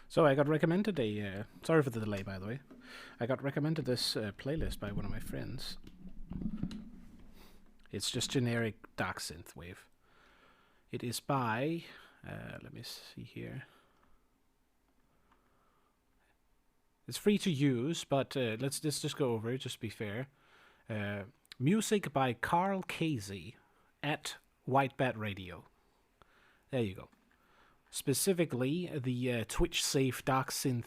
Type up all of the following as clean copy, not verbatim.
So I got recommended a. Sorry for the delay, by the way. I got recommended this playlist by one of my friends. It's just generic dark synthwave. It is by. Let me see here. It's free to use, but let's just go over it. Just to be fair. Music by Carl Casey at White Bat Radio. There you go. Specifically, the Twitch safe dark synthwave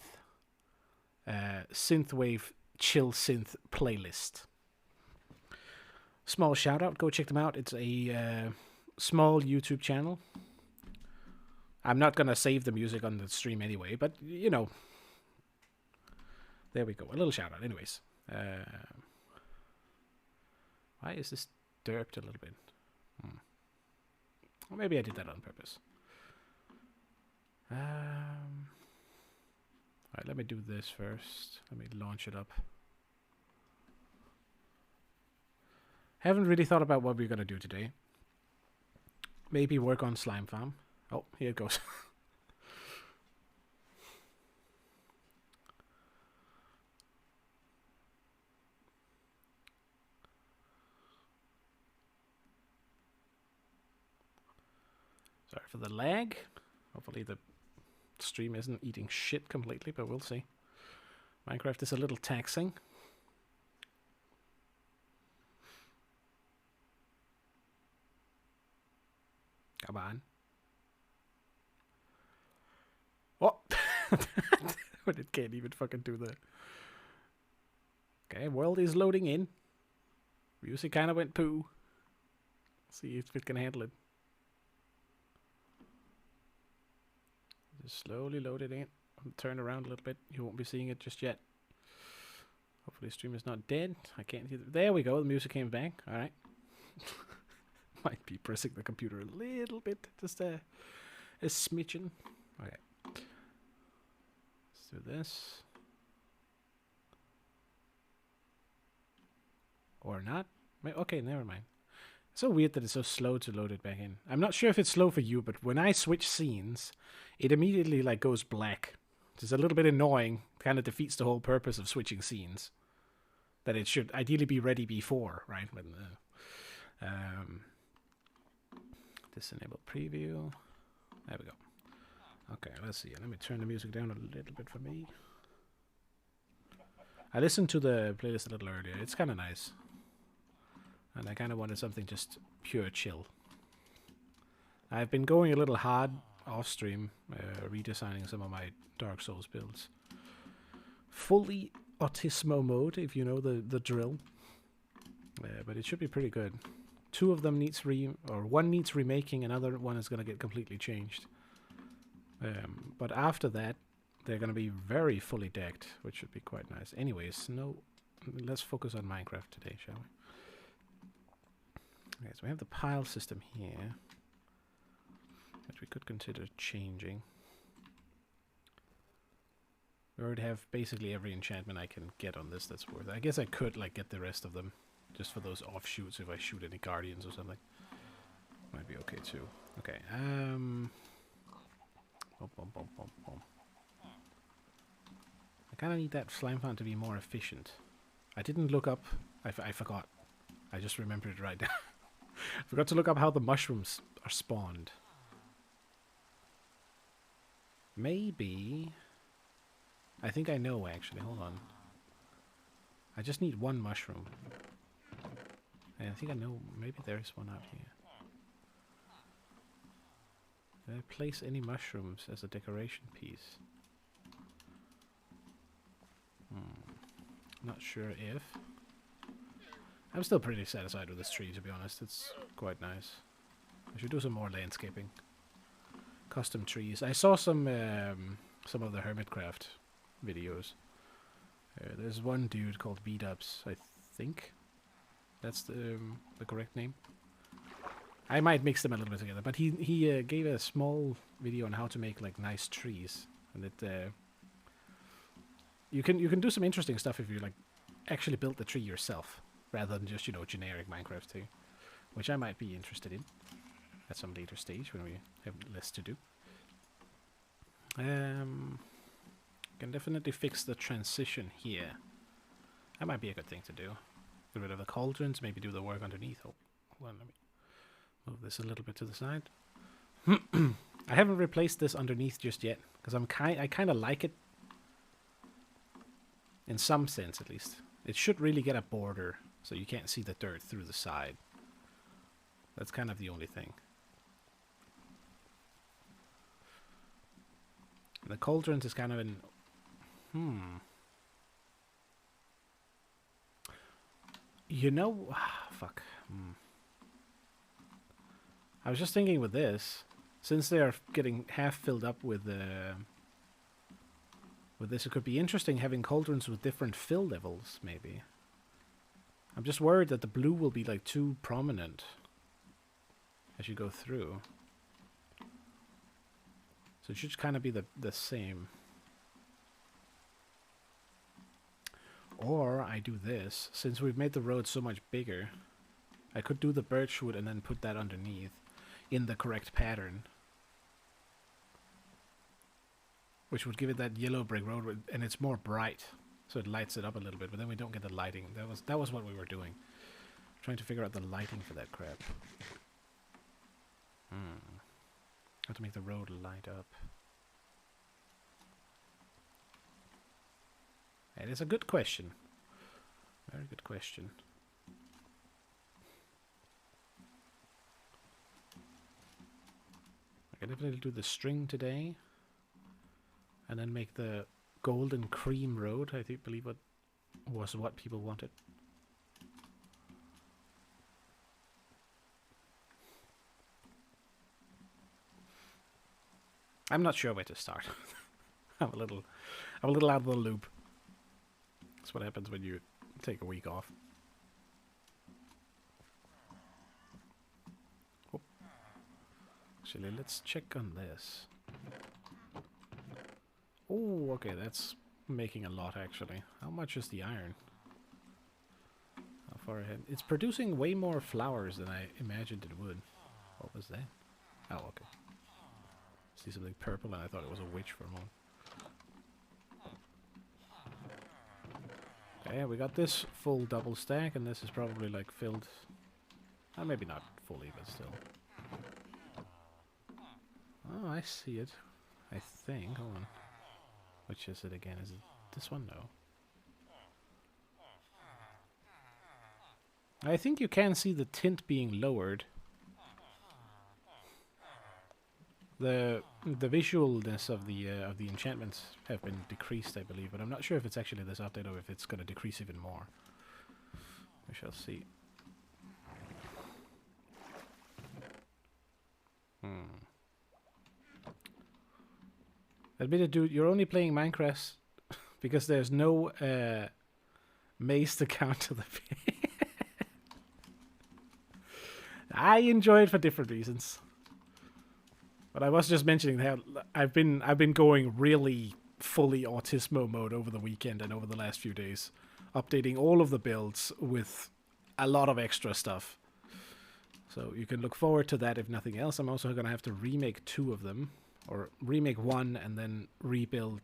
chill synth playlist. Small shout out, go check them out. It's a small YouTube channel. I'm not gonna save the music on the stream anyway, but you know, there we go. A little shout out, anyways. Why is this derped a little bit? Well, maybe I did that on purpose. Alright, let me do this first. Let me launch it up. Haven't really thought about what we're gonna do today. Maybe work on Slime Farm. Oh, here it goes. Sorry for the lag. Hopefully the stream isn't eating shit completely, but we'll see. Minecraft is a little taxing. Come on. What? But it can't even fucking do that. Okay, world is loading in. Music kind of went poo. See if it can handle it. Just slowly load it in. Turn around a little bit. You won't be seeing it just yet. Hopefully the stream is not dead. I can't hear. There we go. The music came back. All right. Might be pressing the computer a little bit. Just a smidgen. Okay. Let's do this. Or not. Okay, never mind. It's so weird that it's so slow to load it back in. I'm not sure if it's slow for you, but when I switch scenes, it immediately like goes black. It's a little bit annoying. Kind of defeats the whole purpose of switching scenes. That it should ideally be ready before, right? When disable preview. There we go. Okay, let's see. Let me turn the music down a little bit for me. I listened to the playlist a little earlier. It's kind of nice. And I kind of wanted something just pure chill. I've been going a little hard off stream, redesigning some of my Dark Souls builds. Fully Autismo mode, if you know the drill. But it should be pretty good. Two of them needs one needs remaking, another one is going to get completely changed. But after that, they're going to be very fully decked, which should be quite nice. Anyways, let's focus on Minecraft today, shall we? Okay, so we have the pile system here, which we could consider changing. We already have basically every enchantment I can get on this that's worth it. I guess I could like get the rest of them, just for those offshoots if I shoot any guardians or something. Might be okay too. Okay, I kind of need that slime farm to be more efficient. I didn't look up. I forgot. I just remembered it right now. I forgot to look up how the mushrooms are spawned. Maybe. I think I know actually. Hold on. I just need one mushroom. And I think I know. Maybe there is one out here. Did I place any mushrooms as a decoration piece? Not sure if. I'm still pretty satisfied with this tree, to be honest. It's quite nice. I should do some more landscaping. Custom trees. I saw some of the Hermitcraft videos. There's one dude called Beat-Ups, I think. That's the correct name. I might mix them a little bit together, but he gave a small video on how to make like nice trees, and it you can do some interesting stuff if you like actually build the tree yourself, rather than just generic Minecraft tree, which I might be interested in at some later stage when we have less to do. Can definitely fix the transition here. That might be a good thing to do. Get rid of the cauldrons, maybe do the work underneath. Oh, hold on, let me move this a little bit to the side. I haven't replaced this underneath just yet, because I kind of like it. In some sense, at least. It should really get a border, so you can't see the dirt through the side. That's kind of the only thing. The cauldrons is kind of an... You know... fuck. I was just thinking with this, since they are getting half filled up with this, it could be interesting having cauldrons with different fill levels, maybe. I'm just worried that the blue will be like too prominent as you go through. So it should kind of be the same. Or I do this, since we've made the road so much bigger, I could do the birchwood and then put that underneath in the correct pattern. Which would give it that yellow brick road, and it's more bright, so it lights it up a little bit, but then we don't get the lighting. That was what we were doing. Trying to figure out the lighting for that crap. How to make the road light up. It is a good question. Very good question. I can definitely do the string today. And then make the golden cream road, I believe was what people wanted. I'm not sure where to start. I'm a little out of the loop. That's what happens when you take a week off. Oh. Actually, let's check on this. Oh, okay, that's making a lot, actually. How much is the iron? How far ahead? It's producing way more flowers than I imagined it would. What was that? Oh, okay. See something purple, and I thought it was a witch for a moment. Okay, we got this full double stack, and this is probably, like, filled... maybe not fully, but still. Oh, I see it. I think. Hold on. Which is it again? Is it this one? No. I think you can see the tint being lowered. The visualness of the enchantments have been decreased, I believe, but I'm not sure if it's actually this update or if it's going to decrease even more. We shall see. Admitted, dude, you're only playing Minecraft because there's no maze to counter the I enjoy it for different reasons. But I was just mentioning how I've been going really fully Autismo mode over the weekend and over the last few days, updating all of the builds with a lot of extra stuff. So you can look forward to that if nothing else. I'm also going to have to remake 2 of them. Or remake 1 and then rebuild,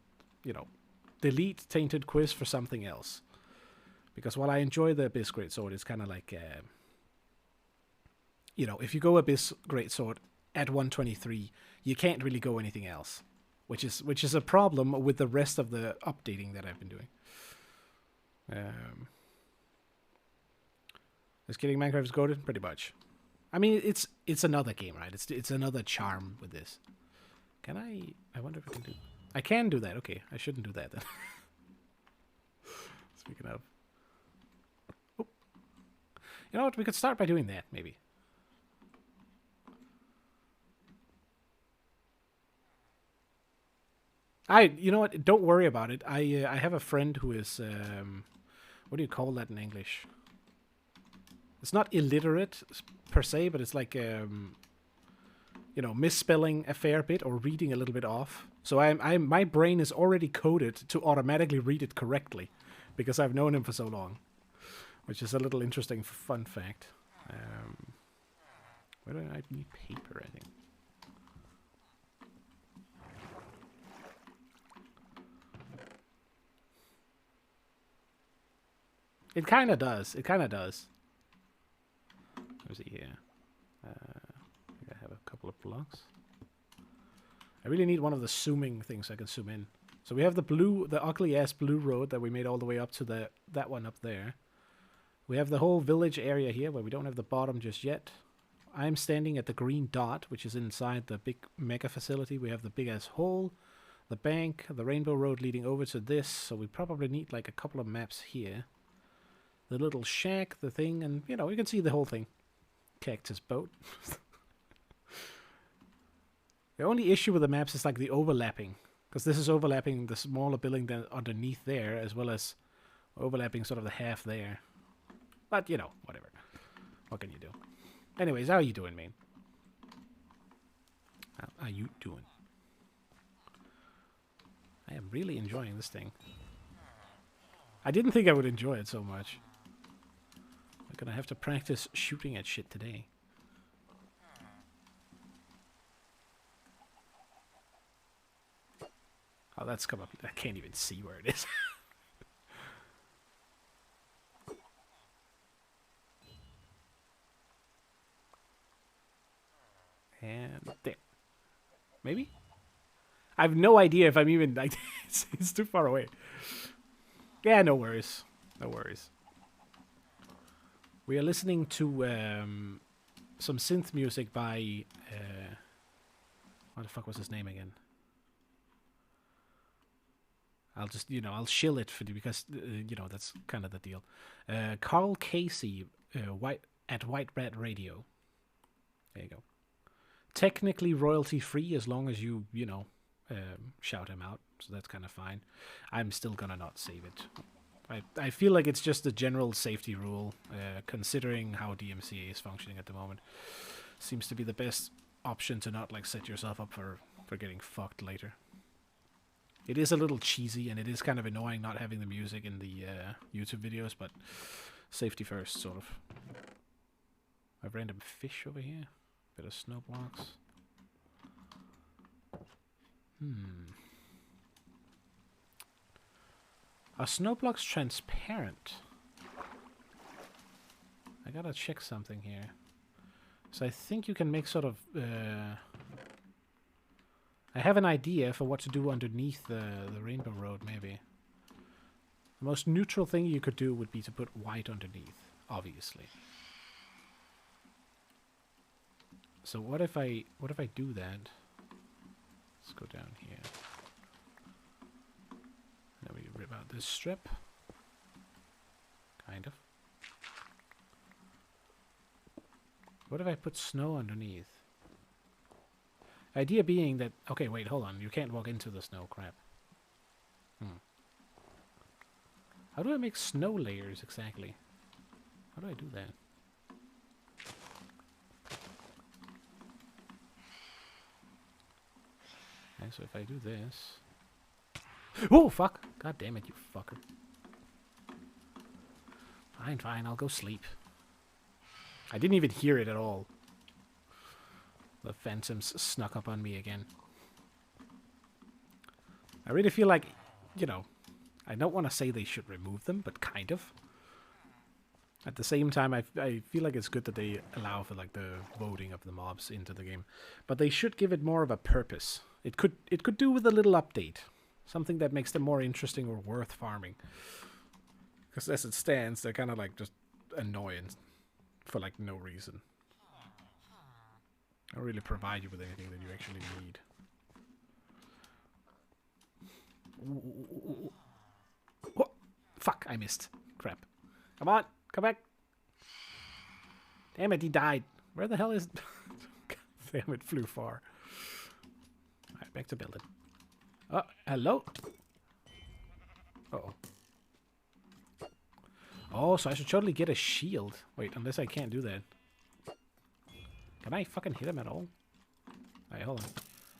delete Tainted Quiz for something else. Because while I enjoy the Abyss Greatsword, it's kind of like, if you go Abyss Greatsword at 123, you can't really go anything else. Which is a problem with the rest of the updating that I've been doing. Is kidding, Minecraft is goated? Pretty much. I mean, it's another game, right? It's another charm with this. Can I wonder if I can do... I can do that. Okay, I shouldn't do that then. Speaking of... Oh. You know what? We could start by doing that, maybe. You know what? Don't worry about it. I have a friend who is... what do you call that in English? It's not illiterate, per se, but it's like... misspelling a fair bit or reading a little bit off. So my brain is already coded to automatically read it correctly because I've known him for so long, which is a little interesting fun fact. Where do I need paper, I think? It kind of does. It kind of does. Let me see here. I think I have a couple of blocks. I really need one of the zooming things so I can zoom in. So we have the ugly ass blue road that we made all the way up to that one up there. We have the whole village area here where we don't have the bottom just yet. I'm standing at the green dot, which is inside the big mega facility. We have the big ass hole, the bank, the rainbow road leading over to this. So we probably need like a couple of maps here. The little shack, the thing, and you know, you can see the whole thing. Cactus boat. The only issue with the maps is like the overlapping. Because this is overlapping the smaller building than underneath there, as well as overlapping sort of the half there. But, you know, whatever. What can you do? Anyways, how are you doing, man? How are you doing? I am really enjoying this thing. I didn't think I would enjoy it so much. I'm gonna have to practice shooting at shit today. Oh, that's come up. I can't even see where it is. And there. Maybe? I have no idea if I'm even... Like, it's too far away. Yeah, no worries. No worries. We are listening to some synth music by... what the fuck was his name again? I'll just, you know, I'll shill it for you because, you know, that's kind of the deal. Carl Casey at White Rat Radio. There you go. Technically royalty-free as long as you, you know, shout him out. So that's kind of fine. I'm still gonna not save it. I feel like it's just a general safety rule, considering how DMCA is functioning at the moment. Seems to be the best option to not, like, set yourself up for getting fucked later. It is a little cheesy, and it is kind of annoying not having the music in the YouTube videos, but safety first, sort of. A random fish over here. Bit of snow blocks. Are snow blocks transparent? I gotta check something here. So I think you can make sort of... I have an idea for what to do underneath the rainbow road, maybe. The most neutral thing you could do would be to put white underneath, obviously. So what if I do that? Let's go down here. Then we rip out this strip. Kind of. What if I put snow underneath? Idea being that... Okay, wait, hold on. You can't walk into the snow, crap. How do I make snow layers, exactly? How do I do that? Okay, so if I do this... Oh, fuck! God damn it, you fucker. Fine, fine, I'll go sleep. I didn't even hear it at all. The phantoms snuck up on me again. I really feel like, you know, I don't want to say they should remove them, but kind of. At the same time, I feel like it's good that they allow for like the voting of the mobs into the game, but they should give it more of a purpose. It could do with a little update, something that makes them more interesting or worth farming. Because as it stands, they're kind of like just annoying for like no reason. I don't really provide you with anything that you actually need. Oh, fuck, I missed. Crap. Come on, come back. Damn it, he died. Where the hell is... God damn, it flew far. Alright, back to building. Oh, hello? Uh-oh. Oh, so I should totally get a shield. Wait, unless I can't do that. Can I fucking hit him at all? Alright, hold on.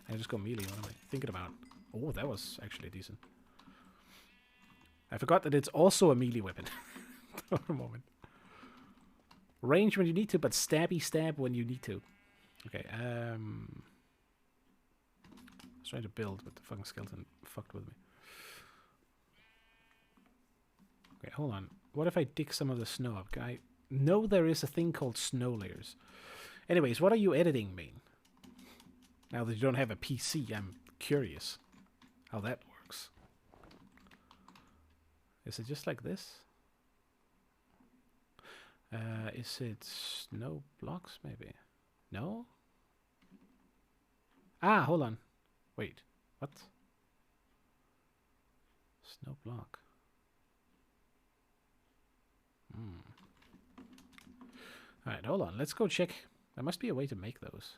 I just go melee. What am I thinking about? Oh, that was actually decent. I forgot that it's also a melee weapon. For a moment. Range when you need to, but stabby stab when you need to. Okay, I was trying to build, but the fucking skeleton fucked with me. Okay, hold on. What if I dig some of the snow up? Can I know there is a thing called snow layers? Anyways, what are you editing, main? Now that you don't have a PC, I'm curious how that works. Is it just like this? Is it snow blocks, maybe? No? Ah, hold on. Wait, what? Snow block. Alright, hold on. Let's go check. There must be a way to make those.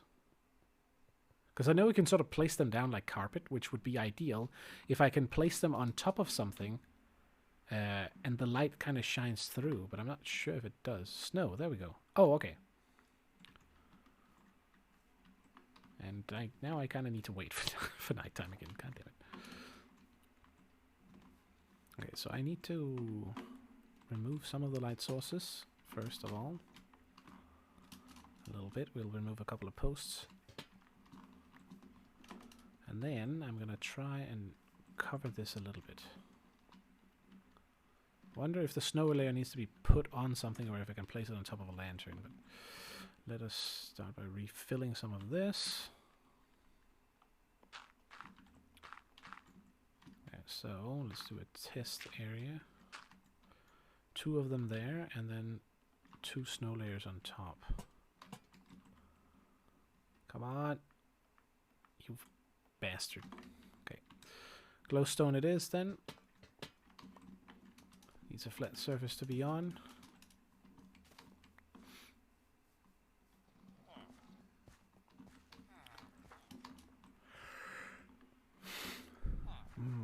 Because I know we can sort of place them down like carpet, which would be ideal if I can place them on top of something and the light kind of shines through, but I'm not sure if it does. Snow, there we go. Oh, okay. And now I kind of need to wait for nighttime again. God damn it. Okay, so I need to remove some of the light sources, first of all. A little bit. We'll remove a couple of posts. And then I'm going to try and cover this a little bit. Wonder if the snow layer needs to be put on something or if I can place it on top of a lantern. But let us start by refilling some of this. Okay, so let's do a test area. 2 of them there, and then 2 snow layers on top. Come on. You bastard. Okay. Glowstone it is then. Needs a flat surface to be on.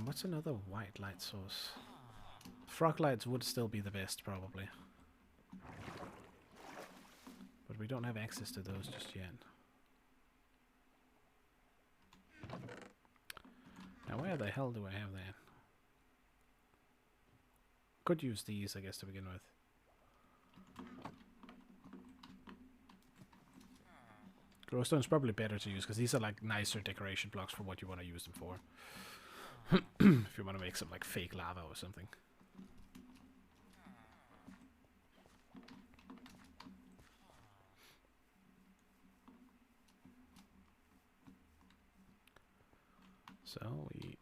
What's another white light source? Frog lights would still be the best, probably. But we don't have access to those just yet. Now where the hell do I have that? Could use these, I guess, to begin with. Glowstone's probably better to use, because these are like nicer decoration blocks for what you want to use them for. If you want to make some like fake lava or something. So we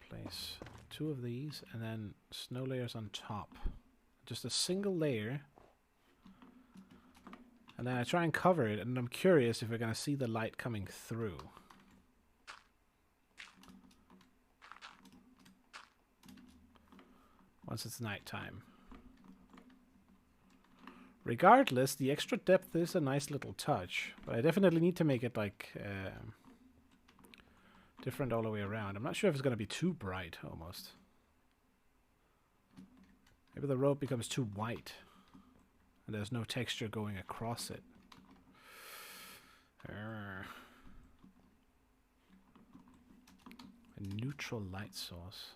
place 2 of these and then snow layers on top. Just a single layer. And then I try and cover it, and I'm curious if we're going to see the light coming through. Once it's nighttime. Regardless, the extra depth is a nice little touch. But I definitely need to make it like different all the way around. I'm not sure if it's going to be too bright, almost. Maybe the road becomes too white. And there's no texture going across it. A neutral light source.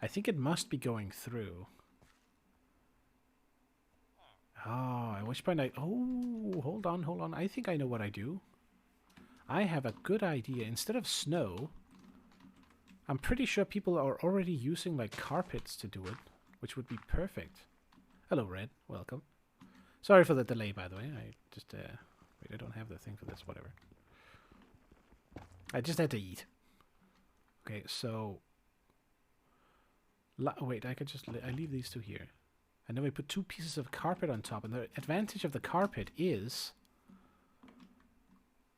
I think it must be going through. Oh, at which point oh, hold on. I think I know what I do. I have a good idea. Instead of snow, I'm pretty sure people are already using like carpets to do it, which would be perfect. Hello, Red. Welcome. Sorry for the delay, by the way. I just, wait, I don't have the thing for this. Whatever. I just had to eat. Okay, so... wait, I could just... I leave these 2 here. And then we put 2 pieces of carpet on top. And the advantage of the carpet is...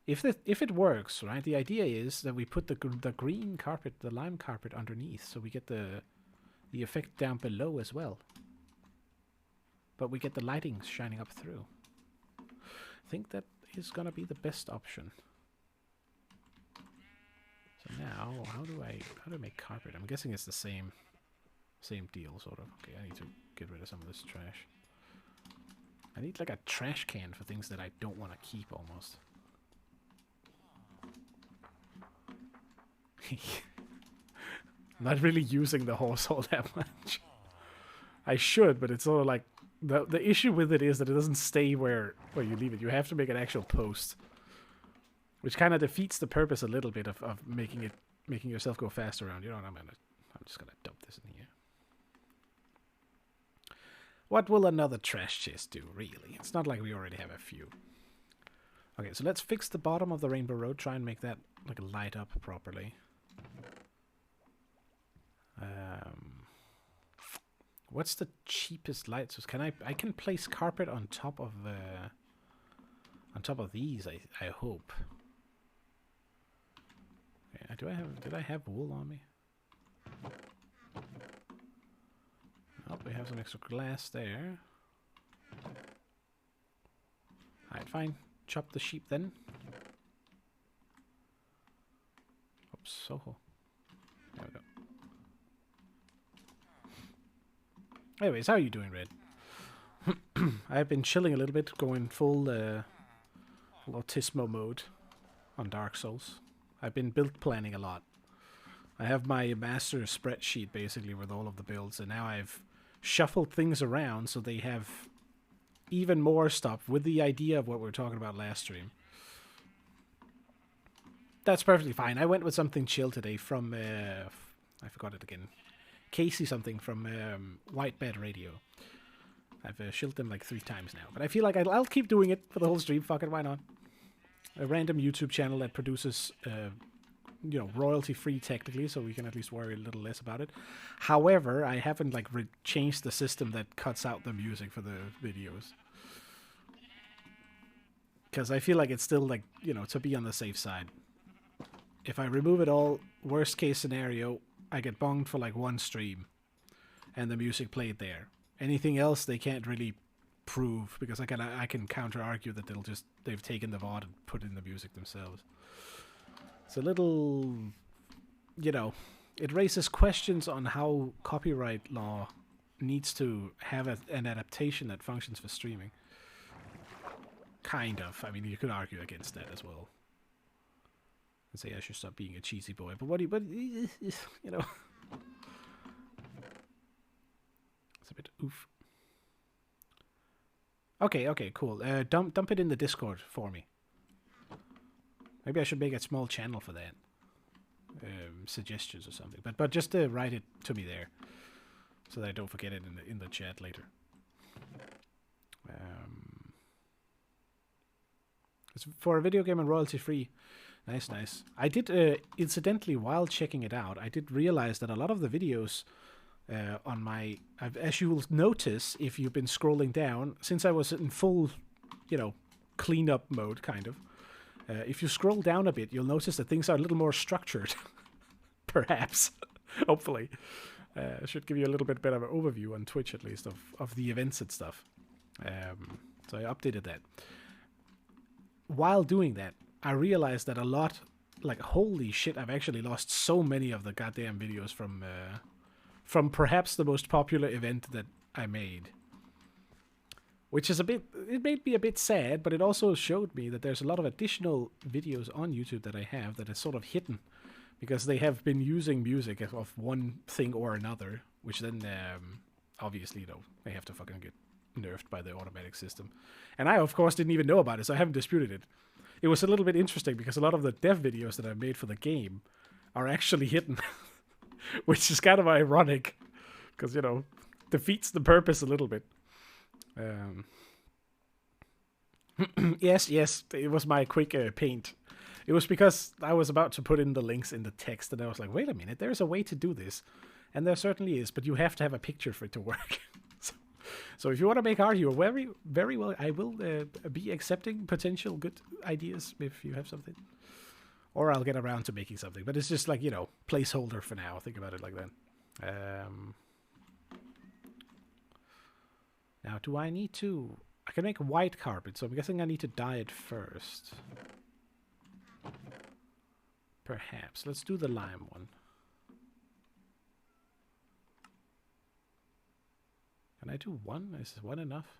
If it works, right, the idea is that we put the green carpet, the lime carpet underneath, so we get the effect down below as well. But we get the lighting shining up through. I think that is going to be the best option. So now, how do I make carpet? I'm guessing it's the same deal, sort of. Okay, I need to get rid of some of this trash. I need like a trash can for things that I don't want to keep, almost. Not really using the horse all that much. I should, but it's sort of like the issue with it is that it doesn't stay where you leave it. You have to make an actual post, which kind of defeats the purpose a little bit of making yourself go fast around. You know what I'm just gonna dump this in here. What will another trash chest do, really? It's not like we already have a few. Okay, so let's fix the bottom of the Rainbow Road. Try and make that like light up properly. What's the cheapest light source? Can I can place carpet on top of these, I hope. Yeah, did I have wool on me? Oh, we have some extra glass there. Alright, fine. Chop the sheep then. Oops, so. There we go. Anyways, how are you doing, Red? I've been chilling a little bit, going full autismo mode on Dark Souls. I've been build planning a lot. I have my master spreadsheet basically with all of the builds, and now I've shuffled things around so they have even more stuff with the idea of what we were talking about last stream. That's perfectly fine. I went with something chill today from, I forgot it again. Casey something from White Bed Radio. I've shilled them like 3 times now. But I feel like I'll keep doing it for the whole stream. Fuck it, why not? A random YouTube channel that produces, you know, royalty-free technically, so we can at least worry a little less about it. However, I haven't like changed the system that cuts out the music for the videos. Because I feel like it's still like, you know, to be on the safe side. If I remove it all, worst case scenario, I get bonged for like 1 stream. And the music played there. Anything else they can't really prove, because I can counter argue that they've taken the VOD and put in the music themselves. It's a little, you know, it raises questions on how copyright law needs to have an adaptation that functions for streaming. Kind of. I mean, you could argue against that as well. And say I should stop being a cheesy boy. But you know. It's a bit oof. Okay, cool. Dump it in the Discord for me. Maybe I should make a small channel for that. Suggestions or something. But just write it to me there, so that I don't forget it in the chat later. It's for a video game and royalty free. Nice. I did incidentally, while checking it out, I did realize that a lot of the videos on my, as you will notice if you've been scrolling down, since I was in full, you know, cleanup mode, kind of. If you scroll down a bit, you'll notice that things are a little more structured. Perhaps. Hopefully. Should give you a little bit better of an overview on Twitch, at least, of the events and stuff. So I updated that. While doing that, I realized that a lot, like, holy shit, I've actually lost so many of the goddamn videos from perhaps the most popular event that I made. Which is it made me a bit sad, but it also showed me that there's a lot of additional videos on YouTube that I have that is sort of hidden. Because they have been using music of one thing or another, which then, obviously, you know, they have to fucking get nerfed by the automatic system. And I, of course, didn't even know about it, so I haven't disputed it. It was a little bit interesting because a lot of the dev videos that I made for the game are actually hidden. Which is kind of ironic, because, you know, defeats the purpose a little bit. Yes, it was my quick paint. It was because I was about to put in the links in the text, and I was like, wait a minute, there's a way to do this. And there certainly is, but you have to have a picture for it to work. So if you want to make art, you're very, very well. I will be accepting potential good ideas if you have something. Or I'll get around to making something. But it's just like, you know, placeholder for now. Think about it like that. Now, do I need to... I can make white carpet, so I'm guessing I need to dye it first. Perhaps. Let's do the lime one. Can I do 1? Is 1 enough?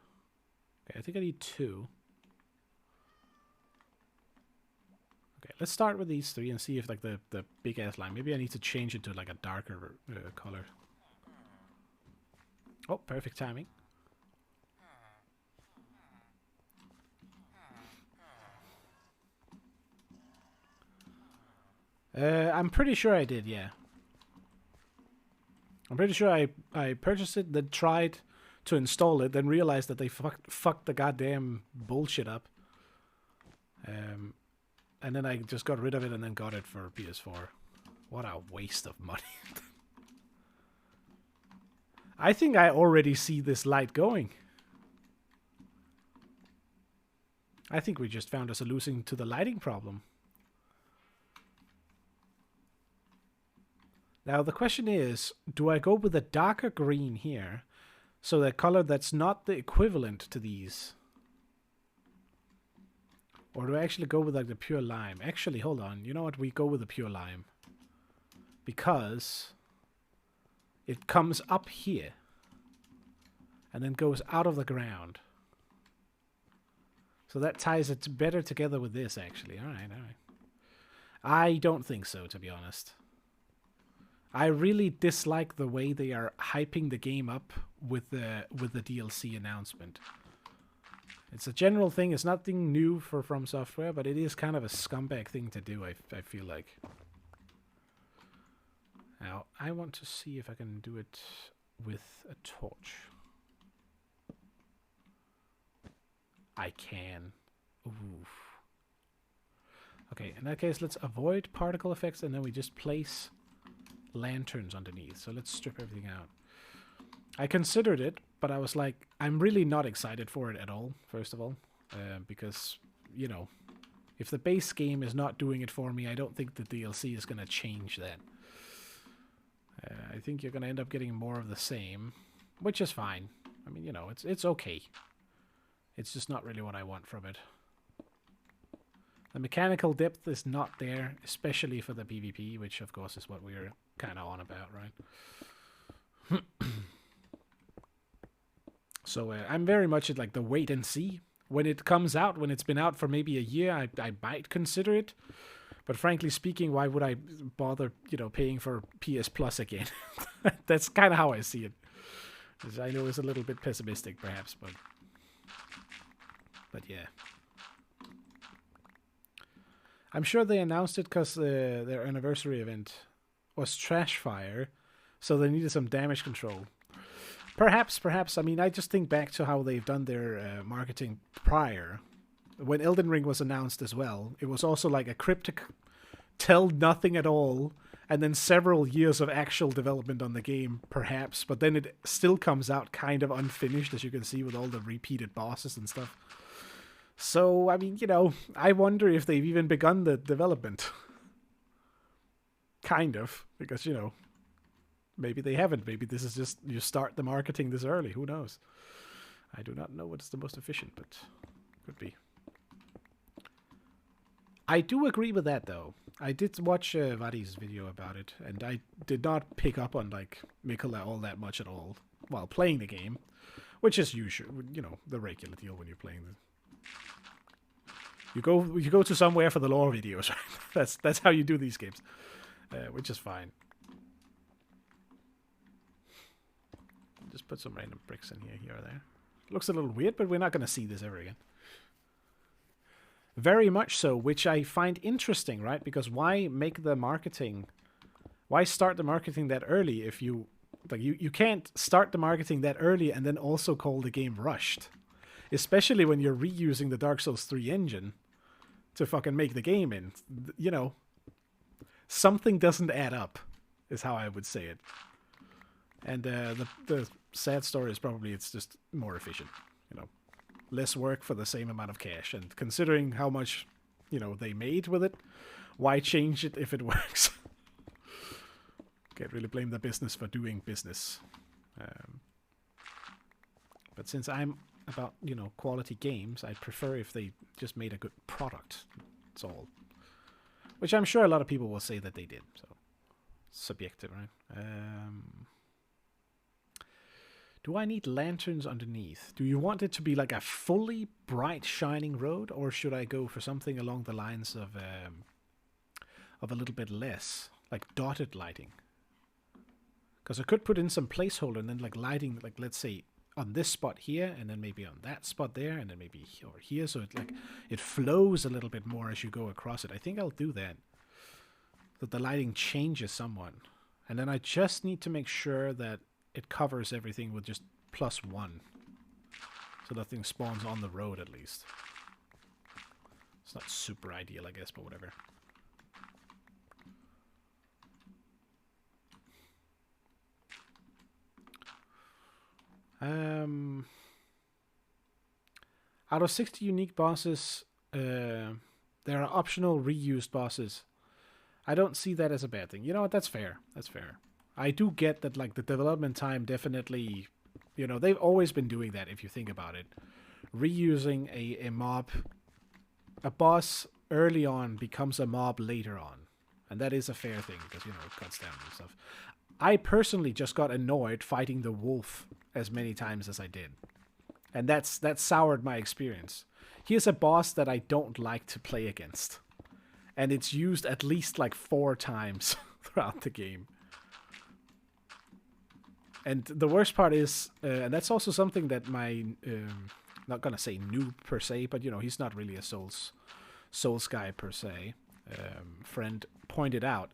Okay, I think I need 2. Okay, let's start with these 3 and see if, like, the big ass line. Maybe I need to change it to, like, a darker color. Oh, perfect timing. I'm pretty sure I did, yeah. I'm pretty sure I purchased it, then tried to install it, then realized that they fucked the goddamn bullshit up. And then I just got rid of it and then got it for PS4. What a waste of money. I think I already see this light going. I think we just found a solution to the lighting problem. Now the question is, do I go with a darker green here, so the color that's not the equivalent to these? Or do I actually go with like the pure lime? Actually, hold on. You know what? We go with the pure lime. Because it comes up here and then goes out of the ground. So that ties it better together with this, actually. All right. I don't think so, to be honest. I really dislike the way they are hyping the game up with the DLC announcement. It's a general thing. It's nothing new for From Software, but it is kind of a scumbag thing to do, I feel like. Now, I want to see if I can do it with a torch. I can. Oof. Okay, in that case, let's avoid particle effects, and then we just place lanterns underneath. So let's strip everything out. I considered it, but I was like, I'm really not excited for it at all, first of all. Because, you know, if the base game is not doing it for me, I don't think the DLC is going to change that. I think you're going to end up getting more of the same, which is fine. I mean, you know, it's okay. It's just not really what I want from it. The mechanical depth is not there, especially for the PvP, which of course is what we're kind of on about, right? So I'm very much at like the wait and see. When it comes out, when it's been out for maybe a year, I might consider it. But frankly speaking, why would I bother, you know, paying for PS Plus again? That's kind of how I see it. Which I know is a little bit pessimistic, perhaps, but yeah. I'm sure they announced it because their anniversary event was trash fire, so they needed some damage control. Perhaps. I mean, I just think back to how they've done their marketing prior. When Elden Ring was announced as well, it was also like a cryptic tell nothing at all, and then several years of actual development on the game, perhaps, but then it still comes out kind of unfinished, as you can see, with all the repeated bosses and stuff. So, I mean, you know, I wonder if they've even begun the development. Kind of, because, you know, maybe they haven't. Maybe this is just, you start the marketing this early. Who knows? I do not know what is the most efficient, but could be. I do agree with that, though. I did watch Vadi's video about it, and I did not pick up on, like, McChill all that much at all while playing the game, which is usual, you know, the regular deal when you're playing the... You go to somewhere for the lore videos, right? That's how you do these games, which is fine. Just put some random bricks in here or there. Looks a little weird, but we're not going to see this ever again. Very much so, which I find interesting, right? Because why make the marketing... Why start the marketing that early if you... Like, you can't start the marketing that early and then also call the game rushed. Especially when you're reusing the Dark Souls 3 engine to fucking make the game in. You know, something doesn't add up, is how I would say it. And the sad story is probably it's just more efficient, you know. Less work for the same amount of cash. And considering how much, you know, they made with it, why change it if it works? Can't really blame the business for doing business. But since I'm about, you know, quality games, I prefer if they just made a good product. That's all. Which I'm sure a lot of people will say that they did. So, subjective, right? Do I need lanterns underneath? Do you want it to be like a fully bright, shining road, or should I go for something along the lines of a little bit less, like dotted lighting? Because I could put in some placeholder and then like lighting, like let's say on this spot here, and then maybe on that spot there, and then maybe over here, so it like it flows a little bit more as you go across it. I think I'll do that, that the lighting changes somewhat, and then I just need to make sure that it covers everything with just +1. So nothing spawns on the road, at least. It's not super ideal, I guess, but whatever. Out of 60 unique bosses, there are optional reused bosses. I don't see that as a bad thing. You know what? That's fair. That's fair. I do get that, like, the development time definitely, you know, they've always been doing that if you think about it. Reusing a mob, a boss early on becomes a mob later on. And that is a fair thing because, you know, it cuts down and stuff. I personally just got annoyed fighting the wolf as many times as I did. And that soured my experience. Here's a boss that I don't like to play against. And it's used at least like 4 times throughout the game. And the worst part is, and that's also something that my, not gonna say noob per se, but you know, he's not really a Souls guy per se, friend pointed out,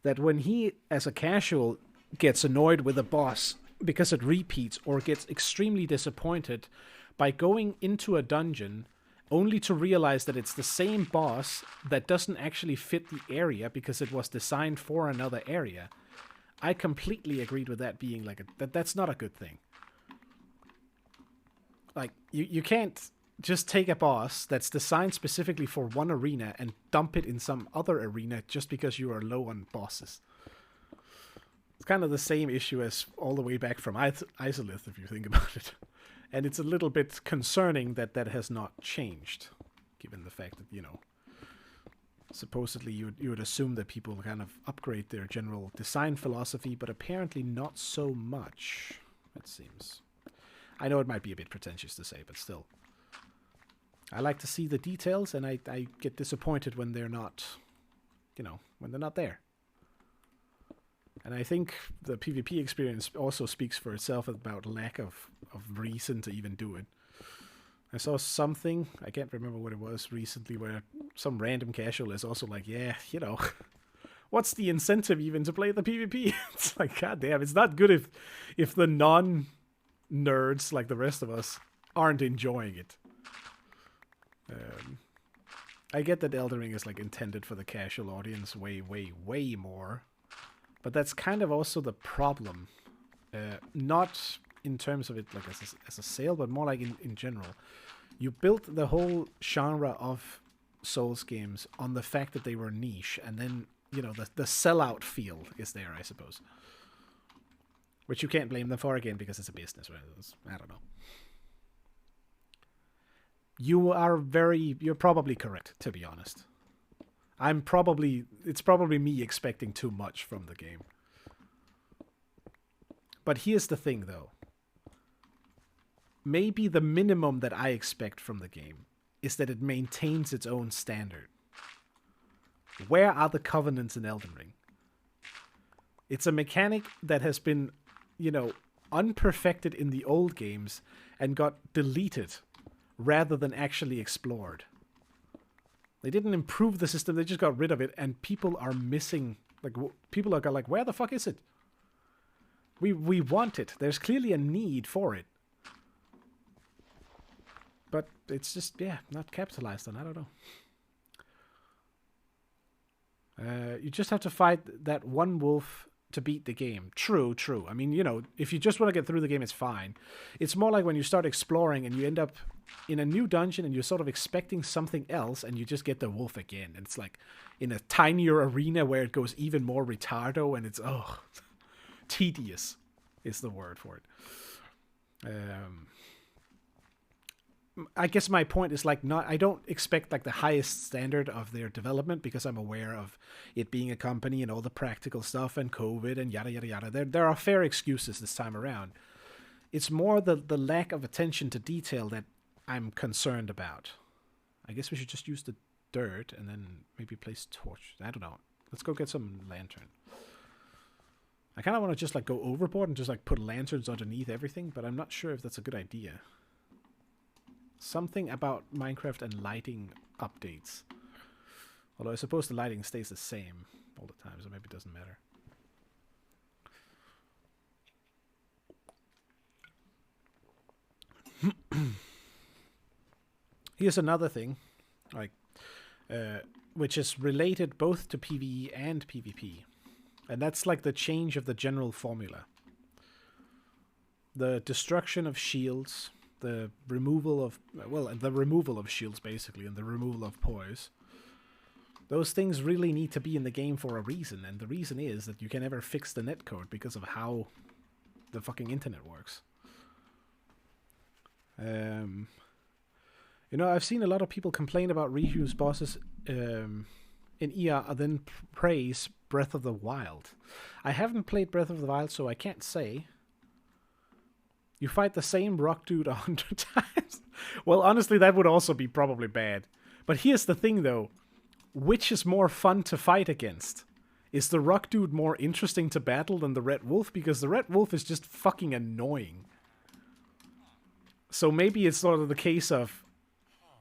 that when he, as a casual, gets annoyed with a boss because it repeats or gets extremely disappointed by going into a dungeon only to realize that it's the same boss that doesn't actually fit the area because it was designed for another area. I completely agreed with that being like that's not a good thing. Like, you can't just take a boss that's designed specifically for one arena and dump it in some other arena just because you are low on bosses. It's kind of the same issue as all the way back from Isolith, if you think about it. And it's a little bit concerning that that has not changed, given the fact that, you know, supposedly you would assume that people kind of upgrade their general design philosophy, but apparently not so much, it seems. I know it might be a bit pretentious to say, but still. I like to see the details, and I get disappointed when they're not, you know, when they're not there. And I think the PvP experience also speaks for itself about lack of reason to even do it. I saw something, I can't remember what it was recently, where some random casual is also like, yeah, you know, what's the incentive even to play the PvP? It's like, goddamn, it's not good if the non-nerds like the rest of us aren't enjoying it. I get that Elden Ring is like intended for the casual audience way, way, way more. But that's kind of also the problem. Not in terms of it like as a sale, but more like in general. You built the whole genre of Souls games on the fact that they were niche, and then, you know, the sellout feel is there, I suppose. Which you can't blame them for again because it's a business, right? I don't know. You're probably correct, to be honest. It's probably me expecting too much from the game. But here's the thing, though. Maybe the minimum that I expect from the game is that it maintains its own standard. Where are the covenants in Elden Ring? It's a mechanic that has been, you know, unperfected in the old games and got deleted rather than actually explored. They didn't improve the system, they just got rid of it, and people are missing, like, people are like, where the fuck is it? We want it. There's clearly a need for it. But it's just, yeah, not capitalized on. I don't know. You just have to fight that one wolf to beat the game. True. I mean, you know, if you just want to get through the game, it's fine. It's more like when you start exploring and you end up in a new dungeon and you're sort of expecting something else and you just get the wolf again. And it's like in a tinier arena where it goes even more retardo and it's, tedious is the word for it. I guess my point is like I don't expect like the highest standard of their development because I'm aware of it being a company and all the practical stuff and COVID and yada yada yada. There are fair excuses this time around. It's more the lack of attention to detail that I'm concerned about. I guess we should just use the dirt and then maybe place torch. I don't know. Let's go get some lantern. I kind of want to just like go overboard and just like put lanterns underneath everything, but I'm not sure if that's a good idea. Something about Minecraft and lighting updates. Although I suppose the lighting stays the same all the time, so maybe it doesn't matter. Here's another thing, like, which is related both to PvE and PvP. And that's like the change of the general formula. The destruction of shields, the removal of, the removal of shields basically, and the removal of poise. Those things really need to be in the game for a reason, and the reason is that you can never fix the netcode because of how the fucking internet works. You know, I've seen a lot of people complain about reuse bosses in ER and then praise Breath of the Wild. I haven't played Breath of the Wild, so I can't say. You fight the same rock dude 100 times? Well, honestly, that would also be probably bad. But here's the thing, though. Which is more fun to fight against? Is the rock dude more interesting to battle than the Red Wolf? Because the Red Wolf is just fucking annoying. So maybe it's sort of the case of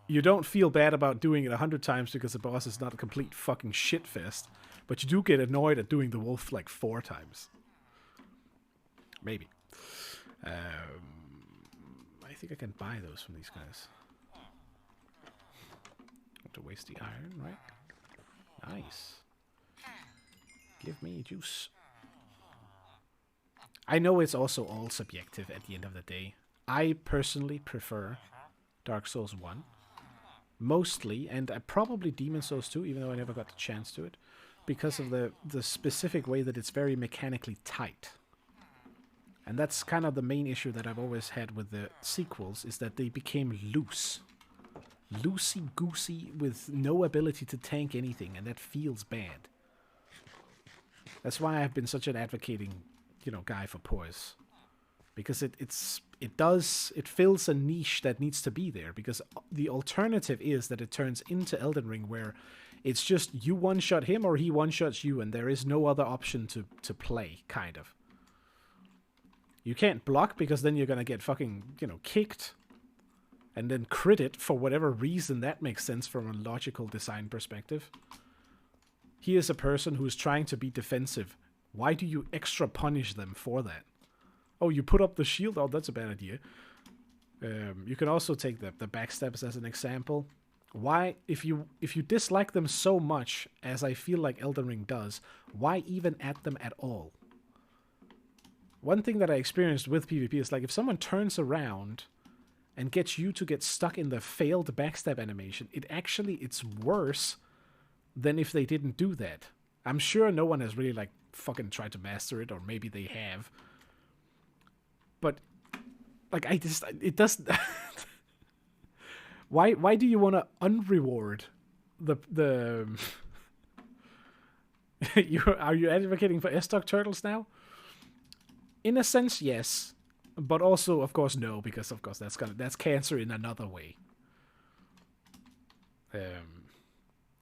you don't feel bad about doing it 100 times because the boss is not a complete fucking shitfest, but you do get annoyed at doing the wolf like 4 times. Maybe. I think I can buy those from these guys. Not to waste the iron, right? Nice. Give me juice. I know it's also all subjective at the end of the day. I personally prefer Dark Souls 1. Mostly, and probably Demon's Souls 2, even though I never got the chance to it, because of the specific way that it's very mechanically tight. And that's kind of the main issue that I've always had with the sequels, is that they became loose. Loosey-goosey with no ability to tank anything, and that feels bad. That's why I've been such an advocating, guy for poise. Because it fills a niche that needs to be there. Because the alternative is that it turns into Elden Ring, where it's just you one-shot him or he one-shots you, and there is no other option to play, kind of. You can't block because then you're gonna get fucking, kicked. And then crit it for whatever reason that makes sense from a logical design perspective. He is a person who is trying to be defensive. Why do you extra punish them for that? Oh, you put up the shield? Oh, that's a bad idea. You can also take the backstabs as an example. Why, if you dislike them so much, as I feel like Elden Ring does, why even add them at all? One thing that I experienced with PvP is like if someone turns around and gets you to get stuck in the failed backstab animation, it's worse than if they didn't do that. I'm sure no one has really fucking tried to master it, or maybe they have. But it doesn't. Why do you want to unreward the are you advocating for S-Stock turtles now? In a sense, yes, but also, of course, no, because of course that's cancer in another way.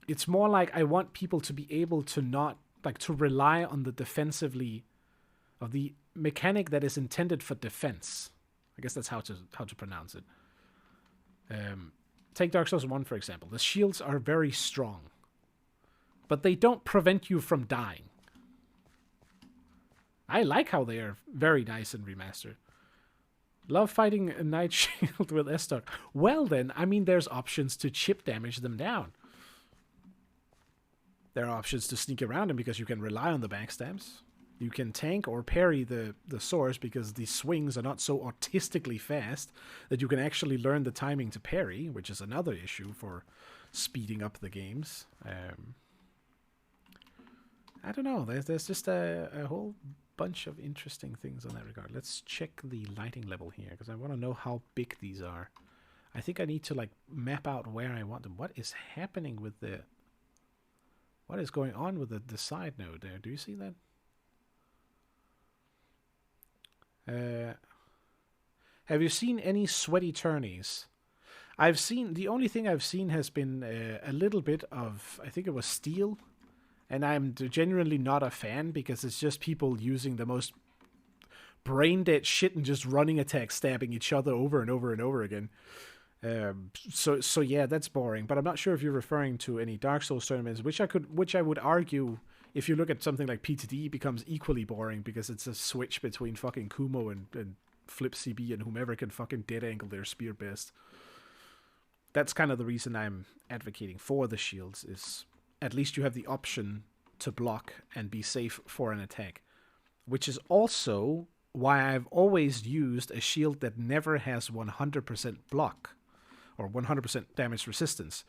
It's more like I want people to be able to not to rely on the defensively of the mechanic that is intended for defense. I guess that's how to pronounce it. Take Dark Souls 1, for example. The shields are very strong, but they don't prevent you from dying. I like how they are very nice and remastered. Love fighting a Knight Shield with S-Stock. Well then, I mean, there's options to chip damage them down. There are options to sneak around them because you can rely on the backstabs. You can tank or parry the swords because the swings are not so artistically fast that you can actually learn the timing to parry, which is another issue for speeding up the games. I don't know. There's just a whole bunch of interesting things on that regard. Let's check the lighting level here because I want to know how big these are. I think I need to map out where I want them. What is happening with what is going on with the side node there? Do you see that? Have you seen any sweaty tourneys? The only thing I've seen has been a little bit of, I think it was steel. And I'm genuinely not a fan because it's just people using the most brain-dead shit and just running attacks, stabbing each other over and over and over again. So yeah, that's boring. But I'm not sure if you're referring to any Dark Souls tournaments, which I would argue, if you look at something like PTD, becomes equally boring because it's a switch between fucking Kumo and Flip CB and whomever can fucking dead angle their spear best. that's kind of the reason I'm advocating for the shields, is at least you have the option to block and be safe for an attack. Which is also why I've always used a shield that never has 100% block or 100% damage resistance.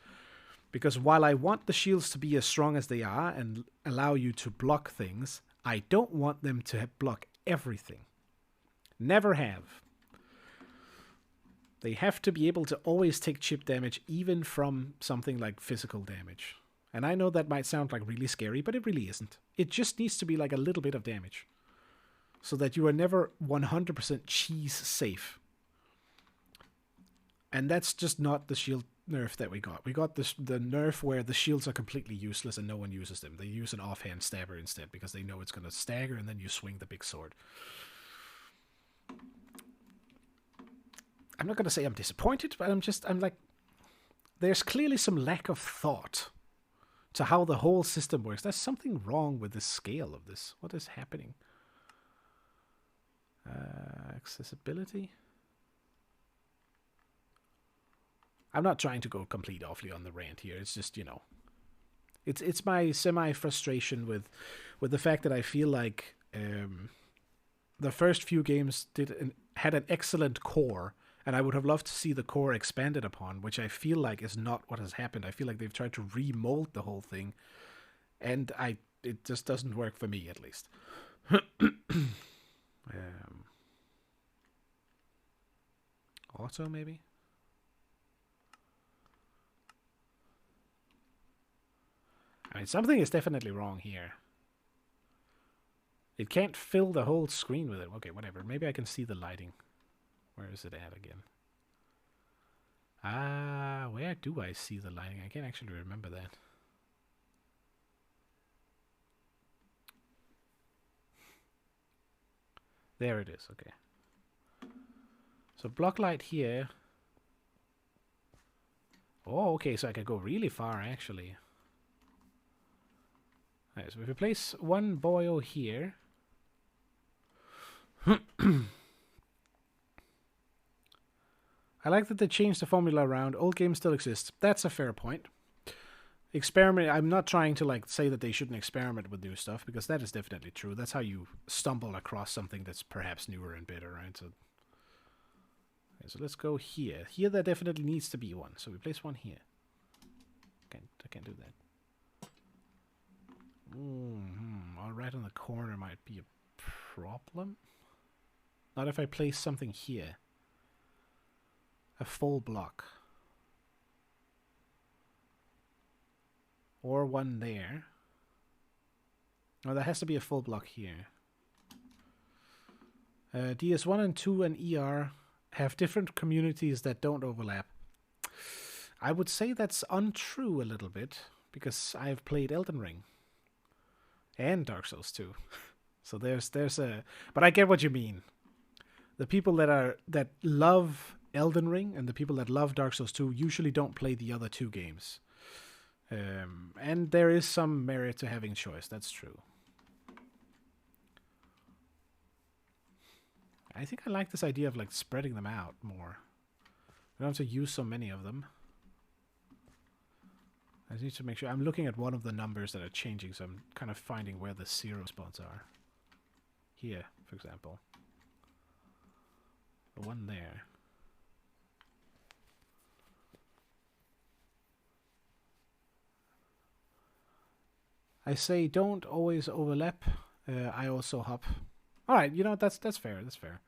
Because while I want the shields to be as strong as they are and allow you to block things, I don't want them to block everything. Never have. They have to be able to always take chip damage, even from something like physical damage. And I know that might sound like really scary, but it really isn't. It just needs to be like a little bit of damage, so that you are never 100% cheese safe. And that's just not the shield nerf that we got. We got the nerf where the shields are completely useless and no one uses them. They use an offhand stabber instead because they know it's going to stagger and then you swing the big sword. I'm not going to say I'm disappointed, but I'm like, there's clearly some lack of thought to how the whole system works. There's something wrong with the scale of this. What is happening? Accessibility. I'm not trying to go complete awfully on the rant here. It's just, it's my semi-frustration with the fact that I feel like the first few games had an excellent core, and I would have loved to see the core expanded upon, which I feel like is not what has happened. I feel like they've tried to remold the whole thing, and it just doesn't work for me, at least. Auto, maybe? I mean, something is definitely wrong here. It can't fill the whole screen with it. Okay, whatever. Maybe I can see the lighting. Where is it at again? Where do I see the lighting? I can't actually remember that. There it is, okay. So block light here. Oh, okay, so I can go really far, actually. Alright, so if we place one boil here... I like that they changed the formula around. Old games still exist. That's a fair point. Experiment. I'm not trying to say that they shouldn't experiment with new stuff, because that is definitely true. That's how you stumble across something that's perhaps newer and better, right? So, okay, so let's go here. Here there definitely needs to be one. So we place one here. I can't do that. All right on the corner might be a problem. Not if I place something here. A full block. Or one there. Oh, there has to be a full block here. DS1 and 2 and ER have different communities that don't overlap. I would say that's untrue a little bit, because I've played Elden Ring. And Dark Souls 2. So there's a... But I get what you mean. The people that love Elden Ring and the people that love Dark Souls 2 usually don't play the other two games. And there is some merit to having choice, that's true. I think I like this idea of spreading them out more. We don't have to use so many of them. I need to make sure. I'm looking at one of the numbers that are changing, so I'm kind of finding where the 0 spots are. Here, for example. The one there. I say don't always overlap. I also hop. Alright, that's fair. That's fair.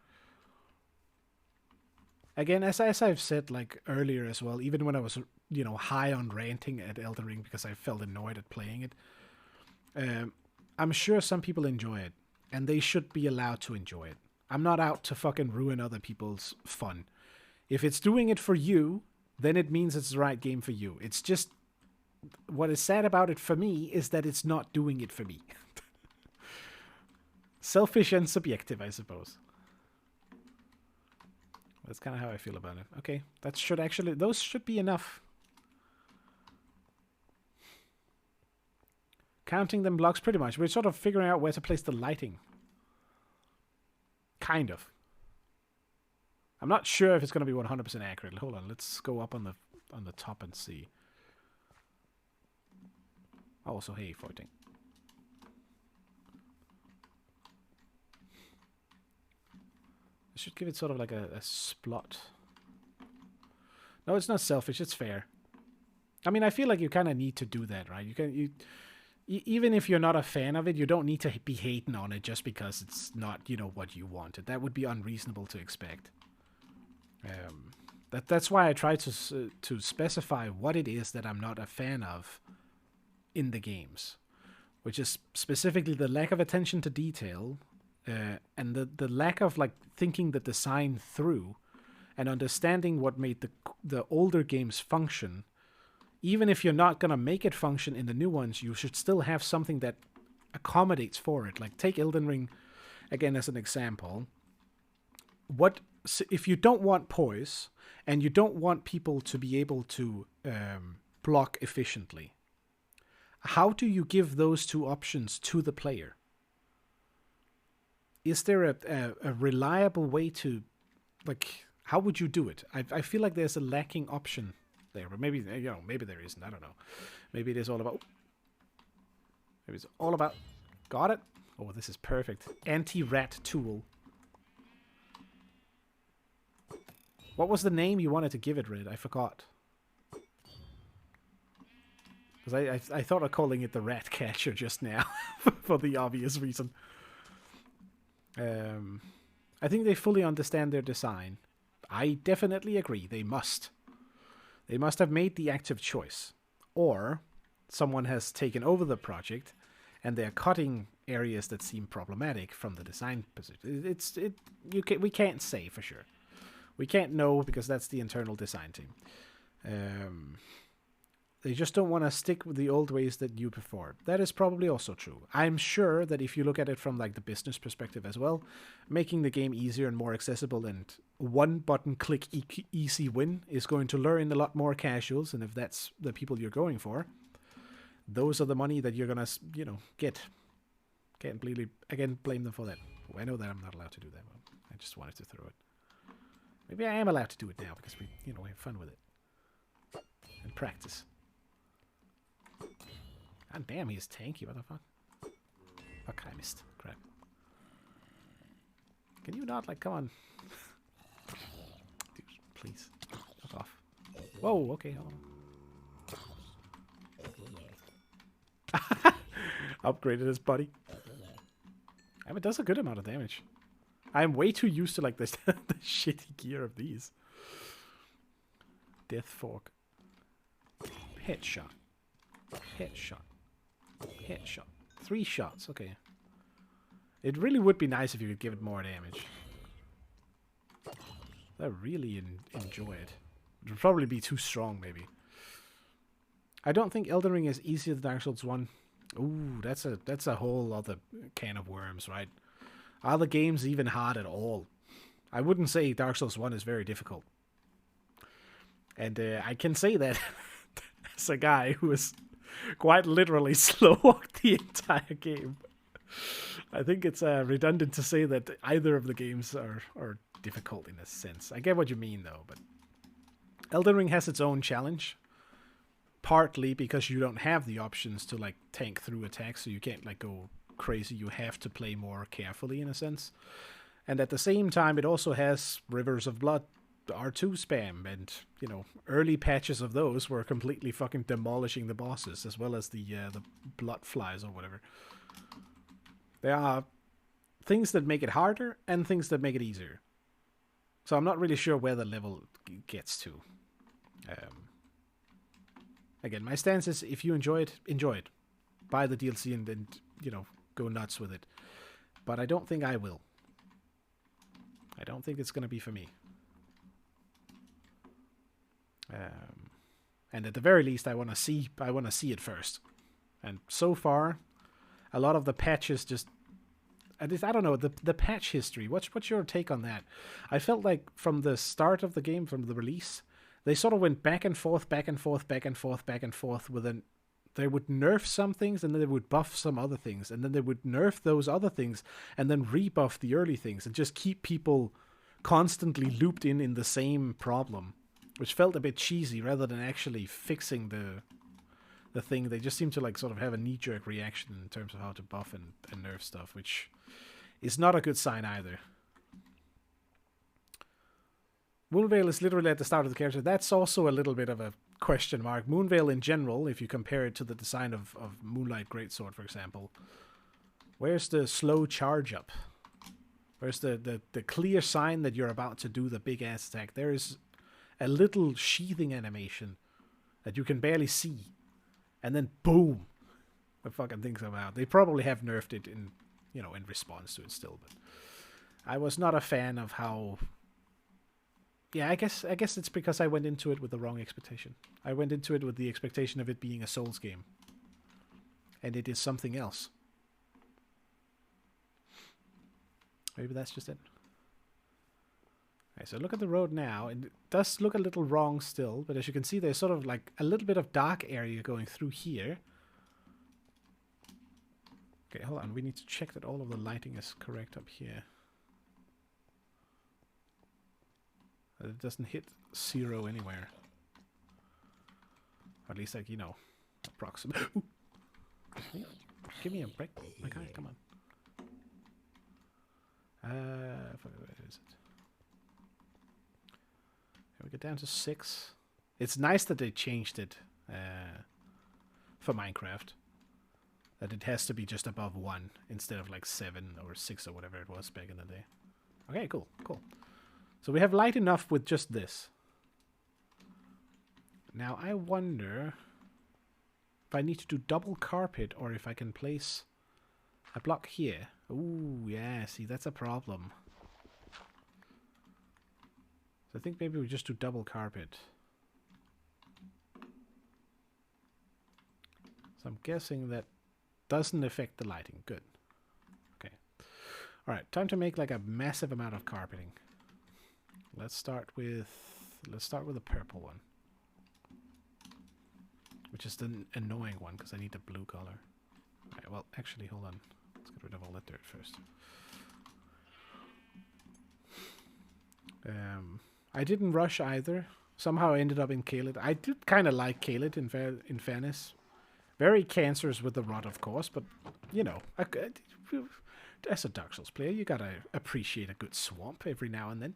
Again, as I've said earlier as well, even when I was high on ranting at Elden Ring because I felt annoyed at playing it, I'm sure some people enjoy it, and they should be allowed to enjoy it. I'm not out to fucking ruin other people's fun. If it's doing it for you, then it means it's the right game for you. It's just, what is sad about it for me is that it's not doing it for me. Selfish and subjective, I suppose. That's kind of how I feel about it. Okay, those should be enough. Counting them blocks, pretty much. We're sort of figuring out where to place the lighting. Kind of. I'm not sure if it's going to be 100% accurate. Hold on, let's go up on the on the top and see. Oh, so hey, 14. I should give it sort of like a splot. No, it's not selfish. It's fair. I mean, I feel like you kind of need to do that, right? Even if you're not a fan of it, you don't need to be hating on it just because it's not, what you wanted. That would be unreasonable to expect. That's why I try to specify what it is that I'm not a fan of in the games, which is specifically the lack of attention to detail, and the lack of like thinking the design through, and understanding what made the older games function. Even if you're not gonna make it function in the new ones, you should still have something that accommodates for it. Like take Elden Ring again as an example. If you don't want poise and you don't want people to be able to block efficiently? How do you give those two options to the player? Is there a reliable way to, like, how would you do it? I feel like there's a lacking option there, but maybe maybe there isn't. I don't know. Maybe it is all about. Maybe it's all about. Got it. Oh, this is perfect. Anti-rat tool. What was the name you wanted to give it, Red? I forgot. Because I thought of calling it the rat catcher just now for the obvious reason. I think they fully understand their design. I definitely agree. They must. They must have made the active choice. Or someone has taken over the project and they're cutting areas that seem problematic from the design position. We can't say for sure. We can't know because that's the internal design team. They just don't want to stick with the old ways that you prefer. That is probably also true. I'm sure that if you look at it from like the business perspective as well, making the game easier and more accessible and one button click easy win is going to lure in a lot more casuals, and if that's the people you're going for, those are the money that you're gonna get. Can't blame them for that. I know that I'm not allowed to do that, but I just wanted to throw it. Maybe I am allowed to do it now because we have fun with it and practice. God damn, he's tanky. What the fuck? Okay, I missed. Crap. Can you not, like, come on? Dude, please. Fuck off. Whoa, okay, hold on. Upgraded his buddy. I mean, it does a good amount of damage. I'm way too used to, like, this the shitty gear of these. Death Fork. Headshot. Headshot. Headshot. 3 shots, okay. It really would be nice if you could give it more damage. I really enjoy it. It would probably be too strong, maybe. I don't think Elden Ring is easier than Dark Souls 1. Ooh, that's a whole other can of worms, right? Are the games even hard at all? I wouldn't say Dark Souls 1 is very difficult. And I can say that as a guy who is quite literally slow walked the entire game. I think it's redundant to say that either of the games are difficult in a sense. I get what you mean though, but Elden Ring has its own challenge. Partly because you don't have the options to like tank through attacks, so you can't like go crazy. You have to play more carefully in a sense. And at the same time, it also has Rivers of Blood, R2 spam, and early patches of those were completely fucking demolishing the bosses, as well as the blood flies or whatever. There are things that make it harder and things that make it easier. So I'm not really sure where the level gets to. Again, my stance is if you enjoy it. Buy the DLC and then, go nuts with it. But I don't think I will. I don't think it's going to be for me. And at the very least, I want to see it first. And so far, a lot of the patches just, I don't know, the patch history. What's your take on that? I felt like from the start of the game, from the release, they sort of went back and forth, back and forth, back and forth, back and forth. They would nerf some things, and then they would buff some other things, and then they would nerf those other things, and then rebuff the early things, and just keep people constantly looped in the same problem. which felt a bit cheesy rather than actually fixing the thing. They just seem to like sort of have a knee-jerk reaction in terms of how to buff and nerf stuff, which is not a good sign either. Moonveil is literally at the start of the character. That's also a little bit of a question mark. Moonveil in general, if you compare it to the design of Moonlight Greatsword, for example, where's the slow charge up? Where's the clear sign that you're about to do the big ass attack? There is a little sheathing animation that you can barely see. And then boom, the fucking thing comes out. They probably have nerfed it in, you know, in response to it still, but I was not a fan of how. Yeah, I guess it's because I went into it with the wrong expectation. I went into it with the expectation of it being a Souls game, and it is something else. Maybe that's just it. Okay, so look at the road now. It does look a little wrong still, but as you can see, there's sort of like a little bit of dark area going through here. Okay, hold on. We need to check that all of the lighting is correct up here. That it doesn't hit 0 anywhere. Or at least, like, you know, approximate. Give me a break, my guy. Come on. Where is it? We get down to 6. It's nice that they changed it for Minecraft. That it has to be just above 1 instead of like 7 or 6 or whatever it was back in the day. Okay, cool, cool. So we have light enough with just this. Now I wonder if I need to do double carpet or if I can place a block here. Ooh, yeah, see, that's a problem. I think maybe we just do double carpet. So I'm guessing that doesn't affect the lighting. Good. Okay. Alright, time to make like a massive amount of carpeting. Let's start with the purple one. Which is the annoying one because I need the blue color. Alright, well actually hold on. Let's get rid of all that dirt first. I didn't rush either. Somehow I ended up in Caelid. I did kind of like Caelid in fairness. Very cancerous with the rot, of course, but, you know, as a Dark Souls player, you gotta appreciate a good swamp every now and then.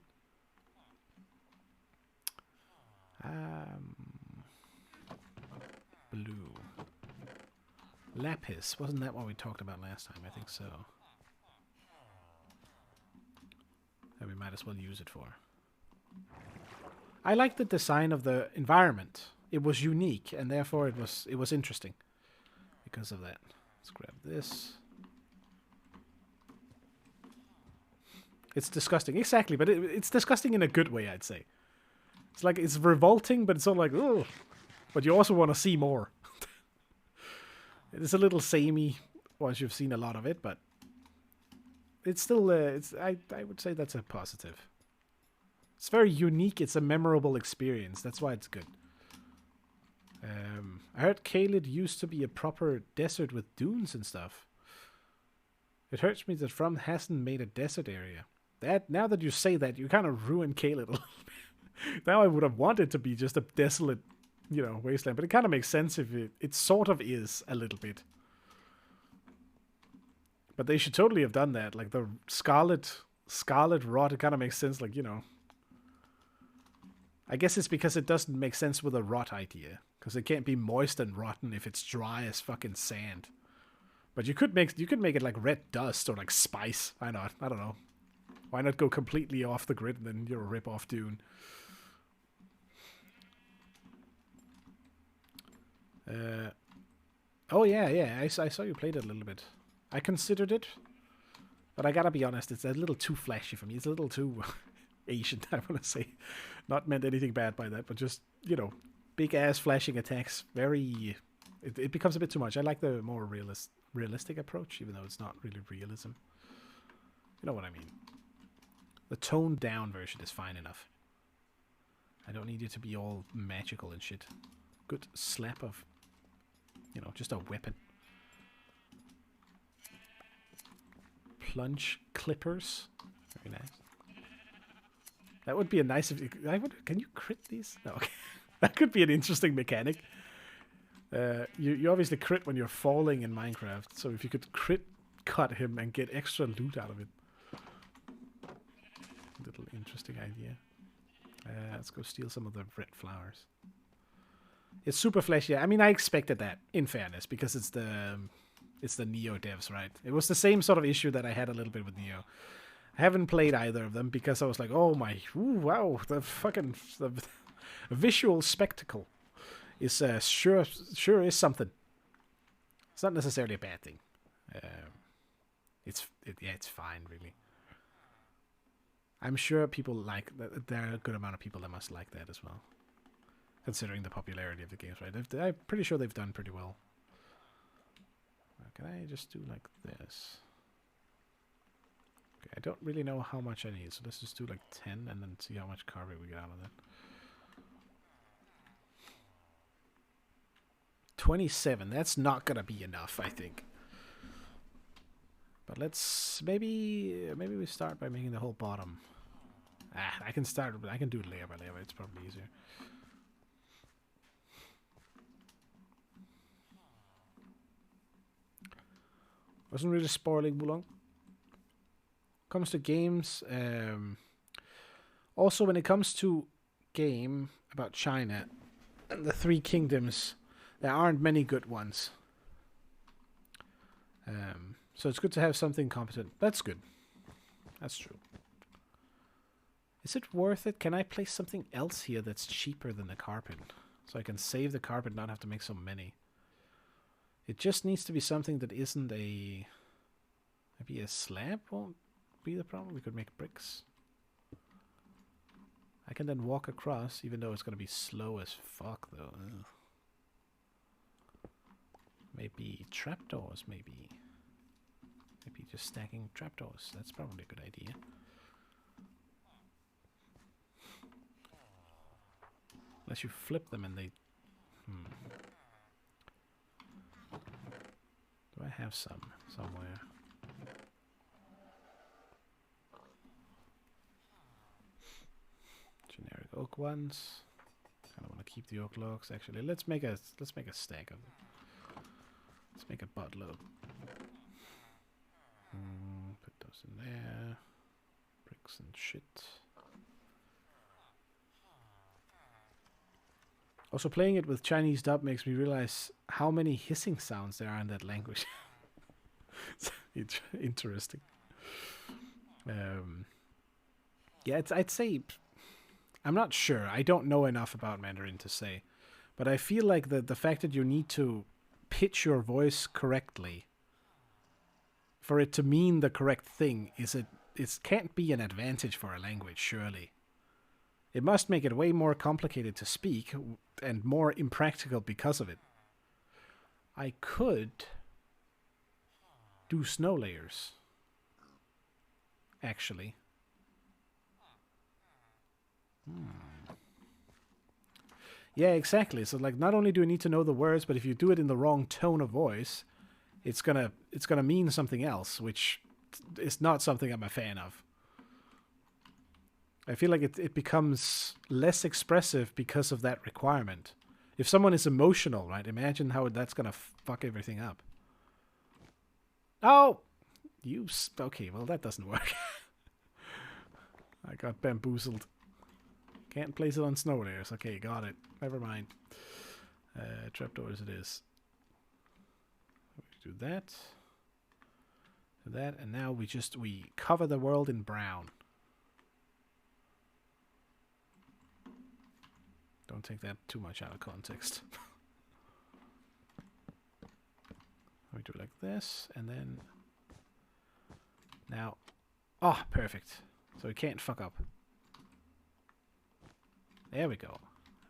Blue. Lapis. Wasn't that what we talked about last time? I think so. And we might as well use it for. I like the design of the environment. It was unique, and therefore it was interesting because of that. Let's grab this. It's disgusting, exactly, but it's disgusting in a good way, I'd say. It's like it's revolting, but it's sort of like, oh, but you also want to see more. It's a little samey once you've seen a lot of it, but it's still I would say that's a positive. It's very unique. It's a memorable experience. That's why it's good. I heard Caelid used to be a proper desert with dunes and stuff. It hurts me that From hasn't made a desert area. Now that you say that, you kind of ruined Caelid a little bit. Now I would have wanted to be just a desolate, you know, wasteland. But it kind of makes sense if it sort of is a little bit. But they should totally have done that. Like the scarlet rot, it kind of makes sense. Like, you know. I guess it's because it doesn't make sense with a rot idea. Because it can't be moist and rotten if it's dry as fucking sand. But you could make it like red dust or like spice. Why not? I don't know. Why not go completely off the grid and then you're a rip-off dune? Oh yeah, I saw you played it a little bit. I considered it, but I gotta be honest, it's a little too flashy for me. It's a little too Asian, I want to say. Not meant anything bad by that, but just, you know, big-ass flashing attacks. Very... It becomes a bit too much. I like the more realistic approach, even though it's not really realism. You know what I mean. The toned-down version is fine enough. I don't need it to be all magical and shit. Good slap of, you know, just a weapon. Plunge clippers. Very nice. That would be a nice. Can you crit these? No. Okay. That could be an interesting mechanic. You obviously crit when you're falling in Minecraft, so if you could crit cut him and get extra loot out of it. Little interesting idea. Let's go steal some of the red flowers. It's super flashy. I mean, I expected that, in fairness, because it's the Neo devs, right? It was the same sort of issue that I had a little bit with Neo. I haven't played either of them because I was like, oh my, wow, the visual spectacle is sure is something. It's not necessarily a bad thing. It's fine, really. I'm sure people like that. There are a good amount of people that must like that as well, considering the popularity of the games, right? I'm pretty sure they've done pretty well. Can I just do like this? Okay, I don't really know how much I need, so let's just do like 10 and then see how much carpet we get out of that. 27, that's not gonna be enough, I think. But let's maybe we start by making the whole bottom. I can do it layer by layer, it's probably easier. Wasn't really spoiling Wulong. Comes to games, also when it comes to game about China and the Three Kingdoms, there aren't many good ones. So it's good to have something competent. That's good. That's true. Is it worth it? Can I place something else here that's cheaper than the carpet? So I can save the carpet, not have to make so many. It just needs to be something that isn't a... Maybe a slab won't be the problem. We could make bricks. I can then walk across, even though it's going to be slow as fuck, though. Ugh. Maybe trapdoors, maybe. Maybe just stacking trapdoors. That's probably a good idea. Unless you flip them and they... Do I have some somewhere? Generic oak ones. Kind of want to keep the oak logs. Actually, let's make a stack of them. Let's make a buttload. Put those in there. Bricks and shit. Also, playing it with Chinese dub makes me realize how many hissing sounds there are in that language. It's interesting. Yeah, I'd say... I'm not sure. I don't know enough about Mandarin to say. But I feel like the fact that you need to pitch your voice correctly for it to mean the correct thing it can't be an advantage for a language, surely. It must make it way more complicated to speak and more impractical because of it. I could do snow layers, actually. Yeah, exactly. So like, not only do you need to know the words, but if you do it in the wrong tone of voice, it's gonna mean something else, which is not something I'm a fan of. I feel like it becomes less expressive because of that requirement. If someone is emotional, right? Imagine how that's gonna fuck everything up. Oh! Okay, well that doesn't work. I got bamboozled. Can't place it on snow layers. Okay, got it. Never mind. Trapdoors it is. Do that. Do that, and now we cover the world in brown. Don't take that too much out of context. We do it like this, and then... Now... Oh, perfect. So we can't fuck up. There we go.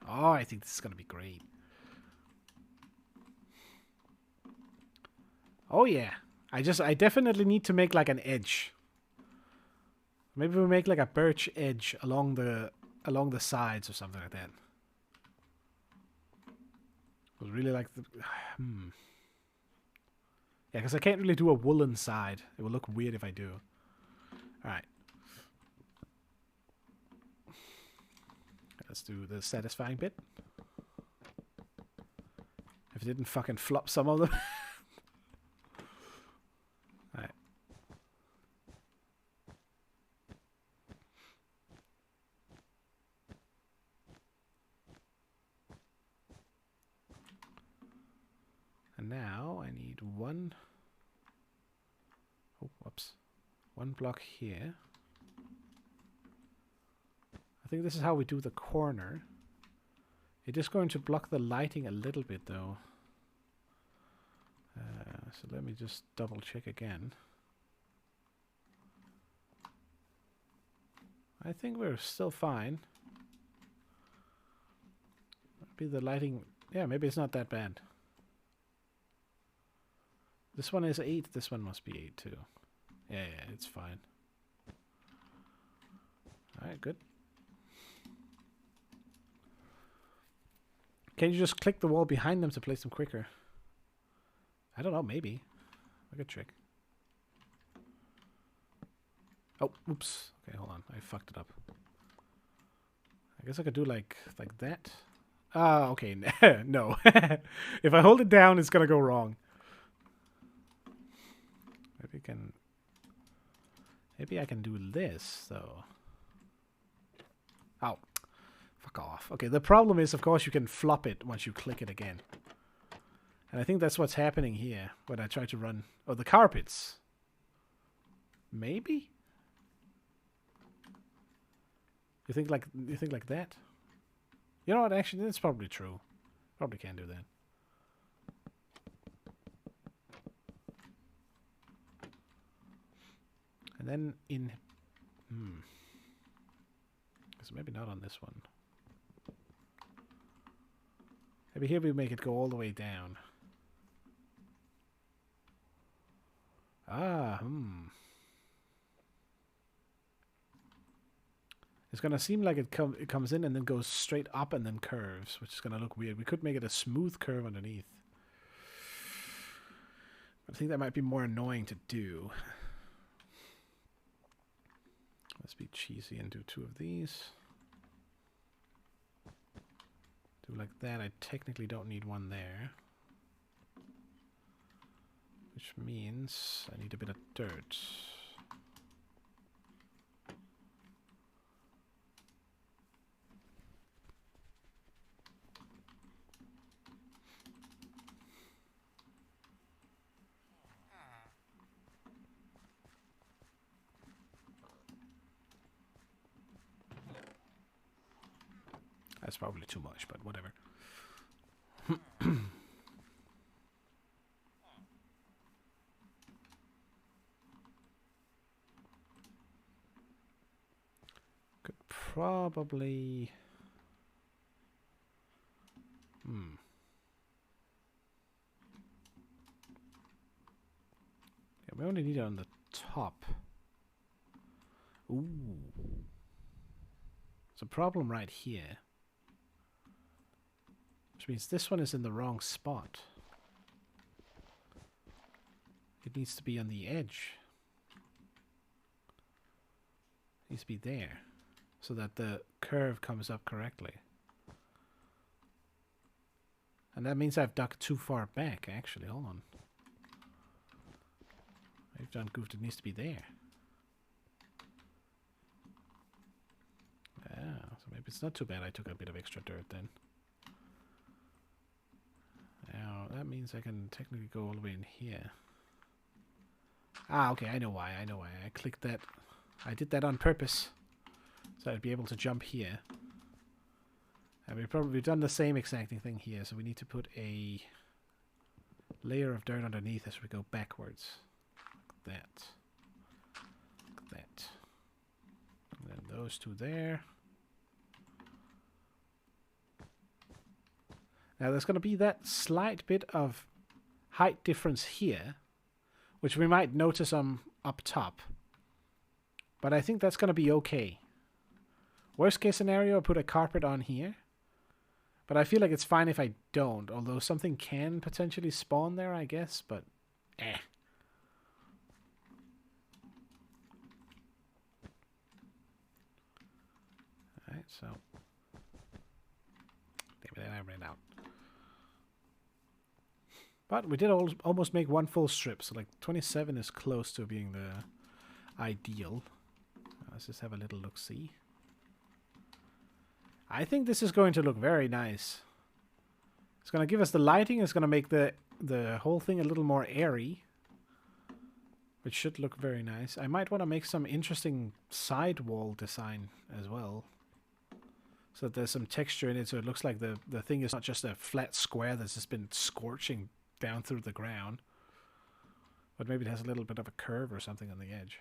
Oh, I think this is going to be great. Oh, yeah. I definitely need to make like an edge. Maybe we make like a birch edge along the sides or something like that. I would really like the... Yeah, because I can't really do a woolen side. It will look weird if I do. Alright. let's do the satisfying bit. If it didn't fucking flop some of them. Alright. And now I need one. Oh, whoops. One block here. I think this is how we do the corner. It is going to block the lighting a little bit though. So let me just double check again. I think we're still fine. Maybe the lighting... Yeah, maybe it's not that bad. This one is 8. This one must be 8 too. Yeah, it's fine. Alright, good. Can you just click the wall behind them to place them quicker? I don't know, maybe. A good trick. Oh, oops. Okay, hold on. I fucked it up. I guess I could do like that. Ah, okay. No. If I hold it down, it's gonna go wrong. Maybe I can do this, though. Oh. Fuck off. Okay, the problem is, of course, you can flop it once you click it again. And I think that's what's happening here when I try to run... Oh, the carpets. Maybe? You think like that? You know what, actually, that's probably true. Probably can't do that. And then in... Because maybe not on this one. Maybe here we make it go all the way down. It's gonna seem like it comes in and then goes straight up and then curves, which is gonna look weird. We could make it a smooth curve underneath. I think that might be more annoying to do. Let's be cheesy and do 2 of these. Do like that. I technically don't need one there. Which means I need a bit of dirt. That's probably too much, but whatever. Could probably... Yeah, we only need it on the top. Ooh. There's a problem right here. Which means this one is in the wrong spot. It needs to be on the edge. It needs to be there. So that the curve comes up correctly. And that means I've dug too far back, actually. Hold on. I've done goofed. It needs to be there. Yeah, so maybe it's not too bad I took a bit of extra dirt then. Now, that means I can technically go all the way in here. Ah, okay, I know why. I clicked that. I did that on purpose. So I'd be able to jump here. And we've done the same exacting thing here, so we need to put a layer of dirt underneath as we go backwards. Like that. Like that. And then those 2 there. Now there's going to be that slight bit of height difference here, which we might notice up top. But I think that's going to be okay. Worst case scenario, I put a carpet on here. But I feel like it's fine if I don't, although something can potentially spawn there, I guess, but eh. Alright, so I ran out. But we did almost make one full strip, so like 27 is close to being the ideal. Let's just have a little look-see. I think this is going to look very nice. It's going to give us the lighting. It's going to make the whole thing a little more airy, which should look very nice. I might want to make some interesting side wall design as well, so that there's some texture in it, so it looks like the thing is not just a flat square that's just been scorching down through the ground, but maybe it has a little bit of a curve or something on the edge.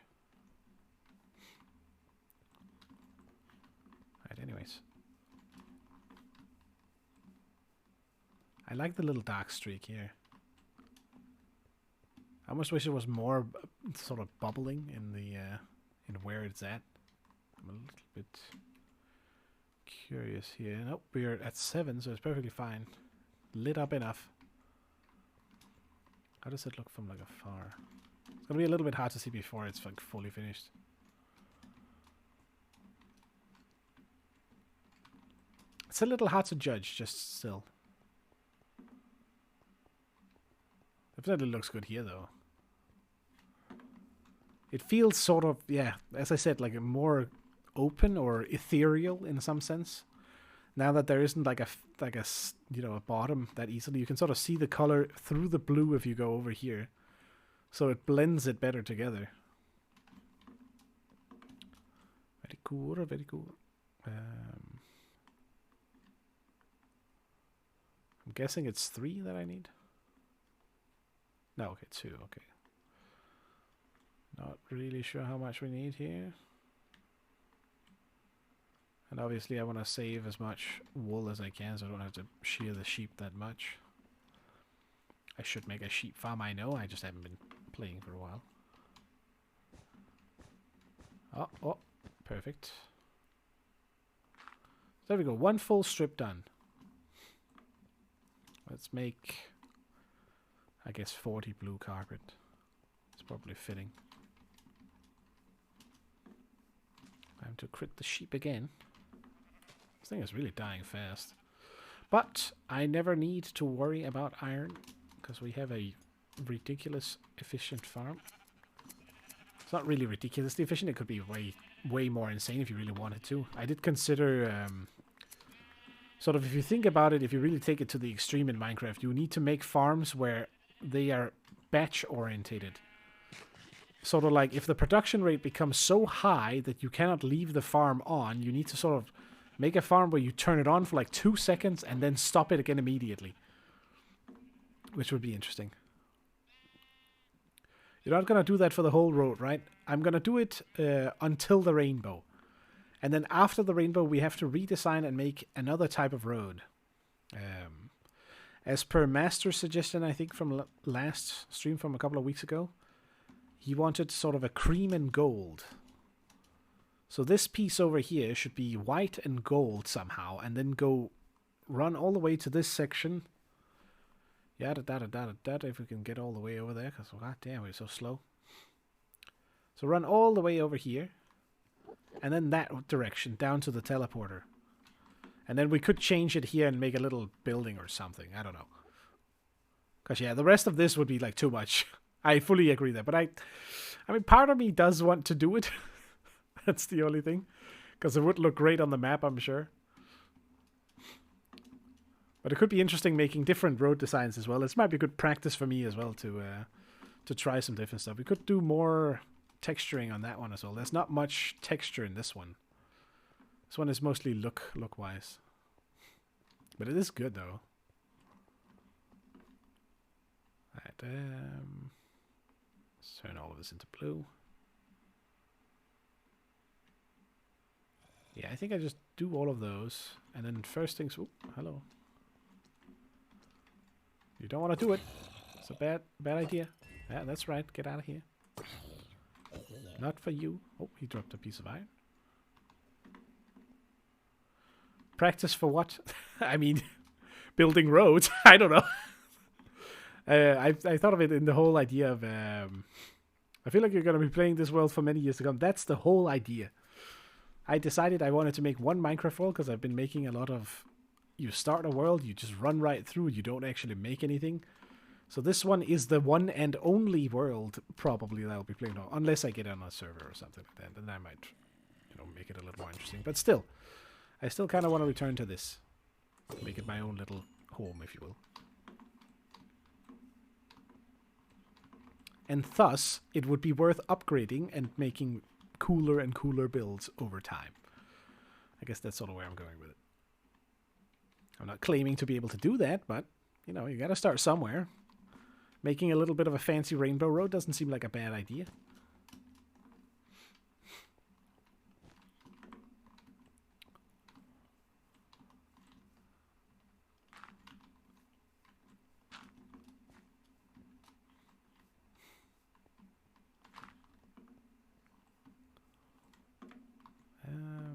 Right, anyways. I like the little dark streak here. I almost wish it was more sort of bubbling in the in where it's at. I'm a little bit curious here. Nope, we're at 7, so it's perfectly fine. Lit up enough. How does it look from like afar? It's gonna be a little bit hard to see before it's like fully finished. It's a little hard to judge, just still. Definitely looks good here, though. It feels sort of, yeah, as I said, like a more open or ethereal in some sense. Now that there isn't like a you know, a bottom that easily, you can sort of see the color through the blue if you go over here, so it blends it better together. Very cool, very cool. I'm guessing it's 3 that I need. No, okay, 2, okay. Not really sure how much we need here. And obviously I want to save as much wool as I can, so I don't have to shear the sheep that much. I should make a sheep farm, I know, I just haven't been playing for a while. Oh, perfect. There we go, 1 full strip done. Let's make, I guess, 40 blue carpet. It's probably fitting. Time to crit the sheep again. This thing is really dying fast. But I never need to worry about iron, because we have a ridiculous efficient farm. It's not really ridiculously efficient. It could be way more insane if you really wanted to. I did consider... sort of, if you think about it, if you really take it to the extreme in Minecraft, you need to make farms where they are batch orientated. Sort of like if the production rate becomes so high that you cannot leave the farm on, you need to sort of make a farm where you turn it on for like 2 seconds and then stop it again immediately. Which would be interesting. You're not going to do that for the whole road, right? I'm going to do it until the rainbow. And then after the rainbow, we have to redesign and make another type of road. As per Master's suggestion, I think from last stream from a couple of weeks ago, he wanted sort of a cream and gold. So this piece over here should be white and gold somehow, and then run all the way to this section. Yada da da da da da, if we can get all the way over there, because god damn, we're so slow. So run all the way over here. And then that direction, down to the teleporter. And then we could change it here and make a little building or something. I don't know. Because, yeah, the rest of this would be, like, too much. I fully agree there. But I mean, part of me does want to do it. That's the only thing. Because it would look great on the map, I'm sure. But it could be interesting making different road designs as well. This might be good practice for me as well to try some different stuff. We could do more... texturing on that one as well. There's not much texture in this one. This one is mostly look-wise. But it is good though. Alright, let's turn all of this into blue. Yeah, I think I just do all of those. And then first things... Ooh, hello. You don't want to do it. It's a bad idea. Yeah, that's right. Get out of here. Not for you. Oh, he dropped a piece of iron. Practice for what? I mean, building roads. I don't know. I thought of it in the whole idea of... I feel like you're going to be playing this world for many years to come. That's the whole idea. I decided I wanted to make one Minecraft world because I've been making a lot of you start a world, you just run right through, you don't actually make anything. So this one is the one and only world probably that I'll be playing on, unless I get on a server or something like that. Then I might, make it a little more interesting. But still, I still kind of want to return to this. Make it my own little home, if you will. And thus, it would be worth upgrading and making cooler and cooler builds over time. I guess that's sort of where I'm going with it. I'm not claiming to be able to do that, but, you gotta start somewhere. Making a little bit of a fancy rainbow road doesn't seem like a bad idea.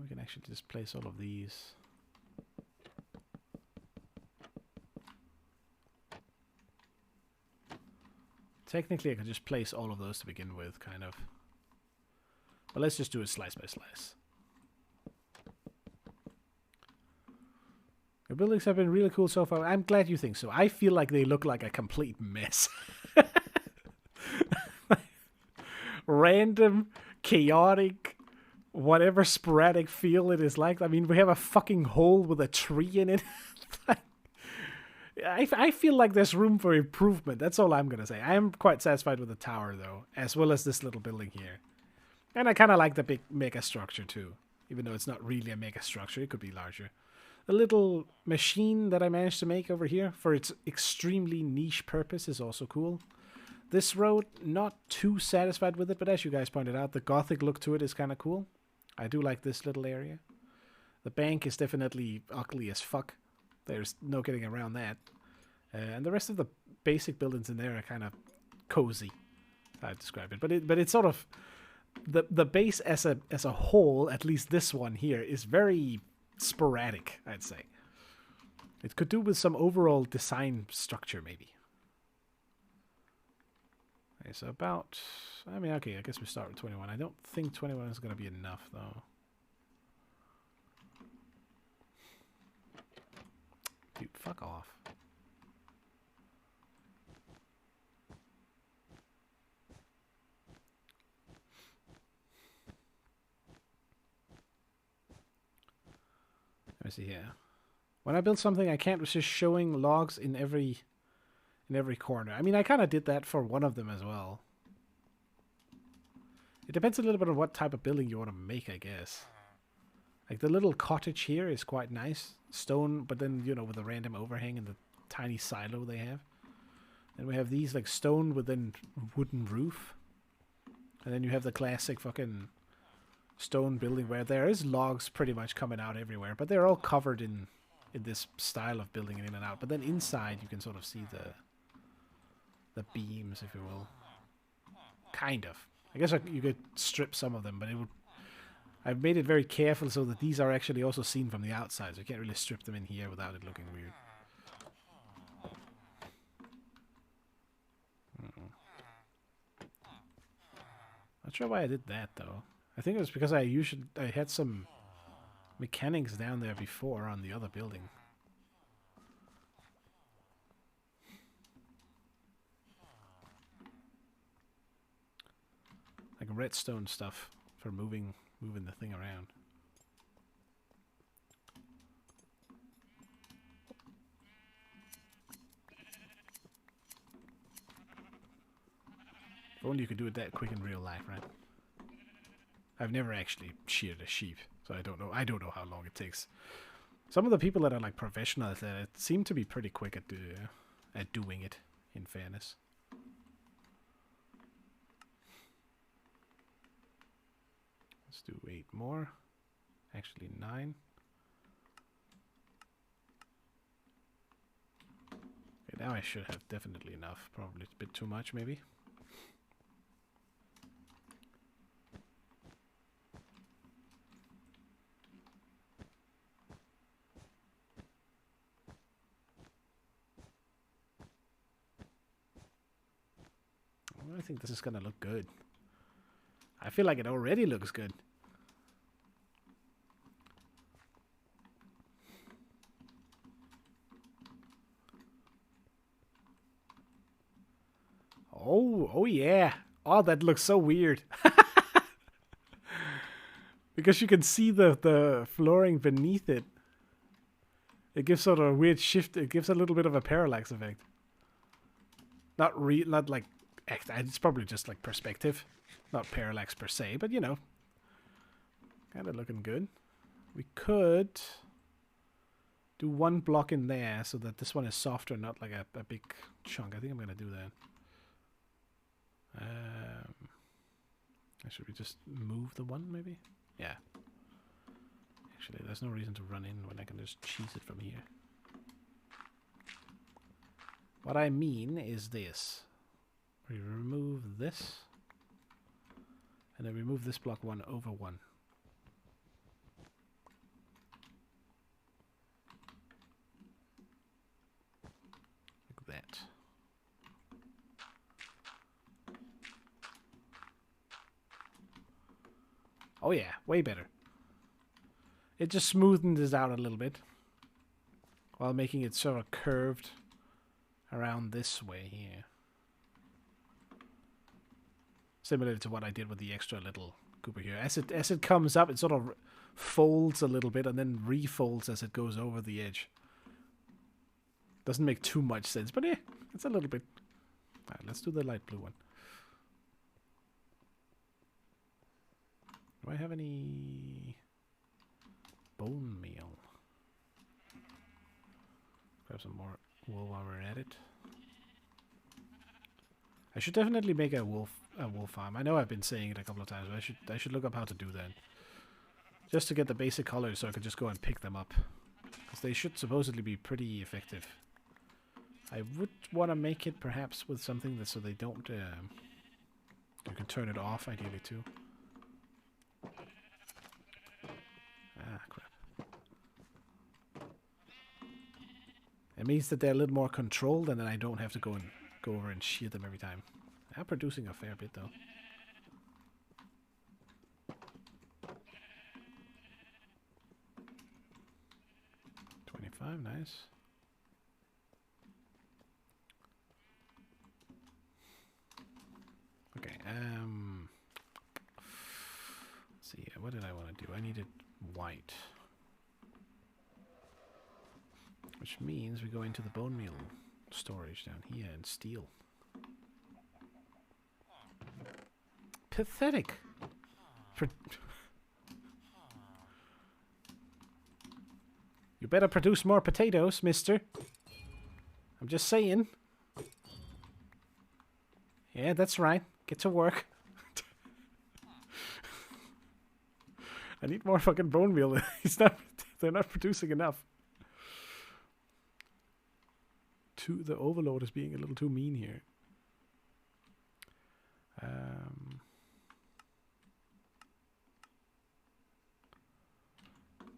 We can actually just place all of these. Technically, I could just place all of those to begin with, kind of. But let's just do it slice by slice. Your buildings have been really cool so far. I'm glad you think so. I feel like they look like a complete mess. Random, chaotic, whatever sporadic feel it is like. I mean, we have a fucking hole with a tree in it. I feel like there's room for improvement. That's all I'm going to say. I am quite satisfied with the tower, though, as well as this little building here. And I kind of like the big mega structure, too. Even though it's not really a mega structure, it could be larger. The little machine that I managed to make over here for its extremely niche purpose is also cool. This road, not too satisfied with it, but as you guys pointed out, the gothic look to it is kind of cool. I do like this little area. The bank is definitely ugly as fuck. There's no getting around that. And the rest of the basic buildings in there are kind of cozy, I'd describe it. But it's sort of the base as a whole, at least this one here, is very sporadic, I'd say. It could do with some overall design structure, maybe. Okay, so about, okay, I guess we start with 21. I don't think 21 is going to be enough, though. Dude, fuck off. Let me see here. When I build something, I can't resist showing logs in every corner. I mean, I kind of did that for one of them as well. It depends a little bit on what type of building you want to make, I guess. Like the little cottage here is quite nice. Stone, but then, with a random overhang and the tiny silo they have. And we have these like stone with then wooden roof. And then you have the classic fucking stone building where there is logs pretty much coming out everywhere. But they're all covered in this style of building it in and out. But then inside you can sort of see the beams, if you will. Kind of. I guess you could strip some of them, but it would... I've made it very careful so that these are actually also seen from the outside, so you can't really strip them in here without it looking weird. Not sure why I did that, though. I think it was because I had some mechanics down there before on the other building. Like redstone stuff for moving the thing around. If only you could do it that quick in real life, right? I've never actually sheared a sheep, so I don't know. I don't know how long it takes. Some of the people that are like professionals at it seem to be pretty quick at doing it, in fairness. Let's do 8 more. Actually 9. Okay, now I should have definitely enough. Probably a bit too much, maybe. I think this is gonna look good. I feel like it already looks good. Oh yeah. Oh, that looks so weird. Because you can see the flooring beneath it. It gives sort of a weird shift. It gives a little bit of a parallax effect. Not like... It's probably just like perspective. Not parallax per se, but you know. Kind of looking good. We could do one block in there so that this one is softer, not like a big chunk. I think I'm going to do that. Should we just move the one, maybe? Yeah. Actually, there's no reason to run in when I can just cheese it from here. What I mean is this. We remove this. And then remove this block 1 over 1. Like that. Oh yeah, way better. It just smoothened this out a little bit. While making it sort of curved around this way here. Similar to what I did with the extra little Cooper here. As it comes up, it sort of folds a little bit and then refolds as it goes over the edge. Doesn't make too much sense, but yeah, it's a little bit. Alright, let's do the light blue one. Do I have any bone meal? Grab some more wool while we're at it. I should definitely make a wool farm. I know I've been saying it a couple of times, but I should look up how to do that. Just to get the basic colors so I can just go and pick them up. Because they should supposedly be pretty effective. I would want to make it perhaps with something that so they don't... you can turn it off ideally too. Ah, crap. It means that they're a little more controlled and then I don't have to go over and shear them every time. I'm producing a fair bit though. $25, nice. Okay, let's see, what did I want to do? I needed white. Which means we go into the bone meal storage down here and steal. Pathetic. You better produce more potatoes, mister. I'm just saying. Yeah, that's right. Get to work. I need more fucking bone meal. They're not producing enough. The overlord is being a little too mean here.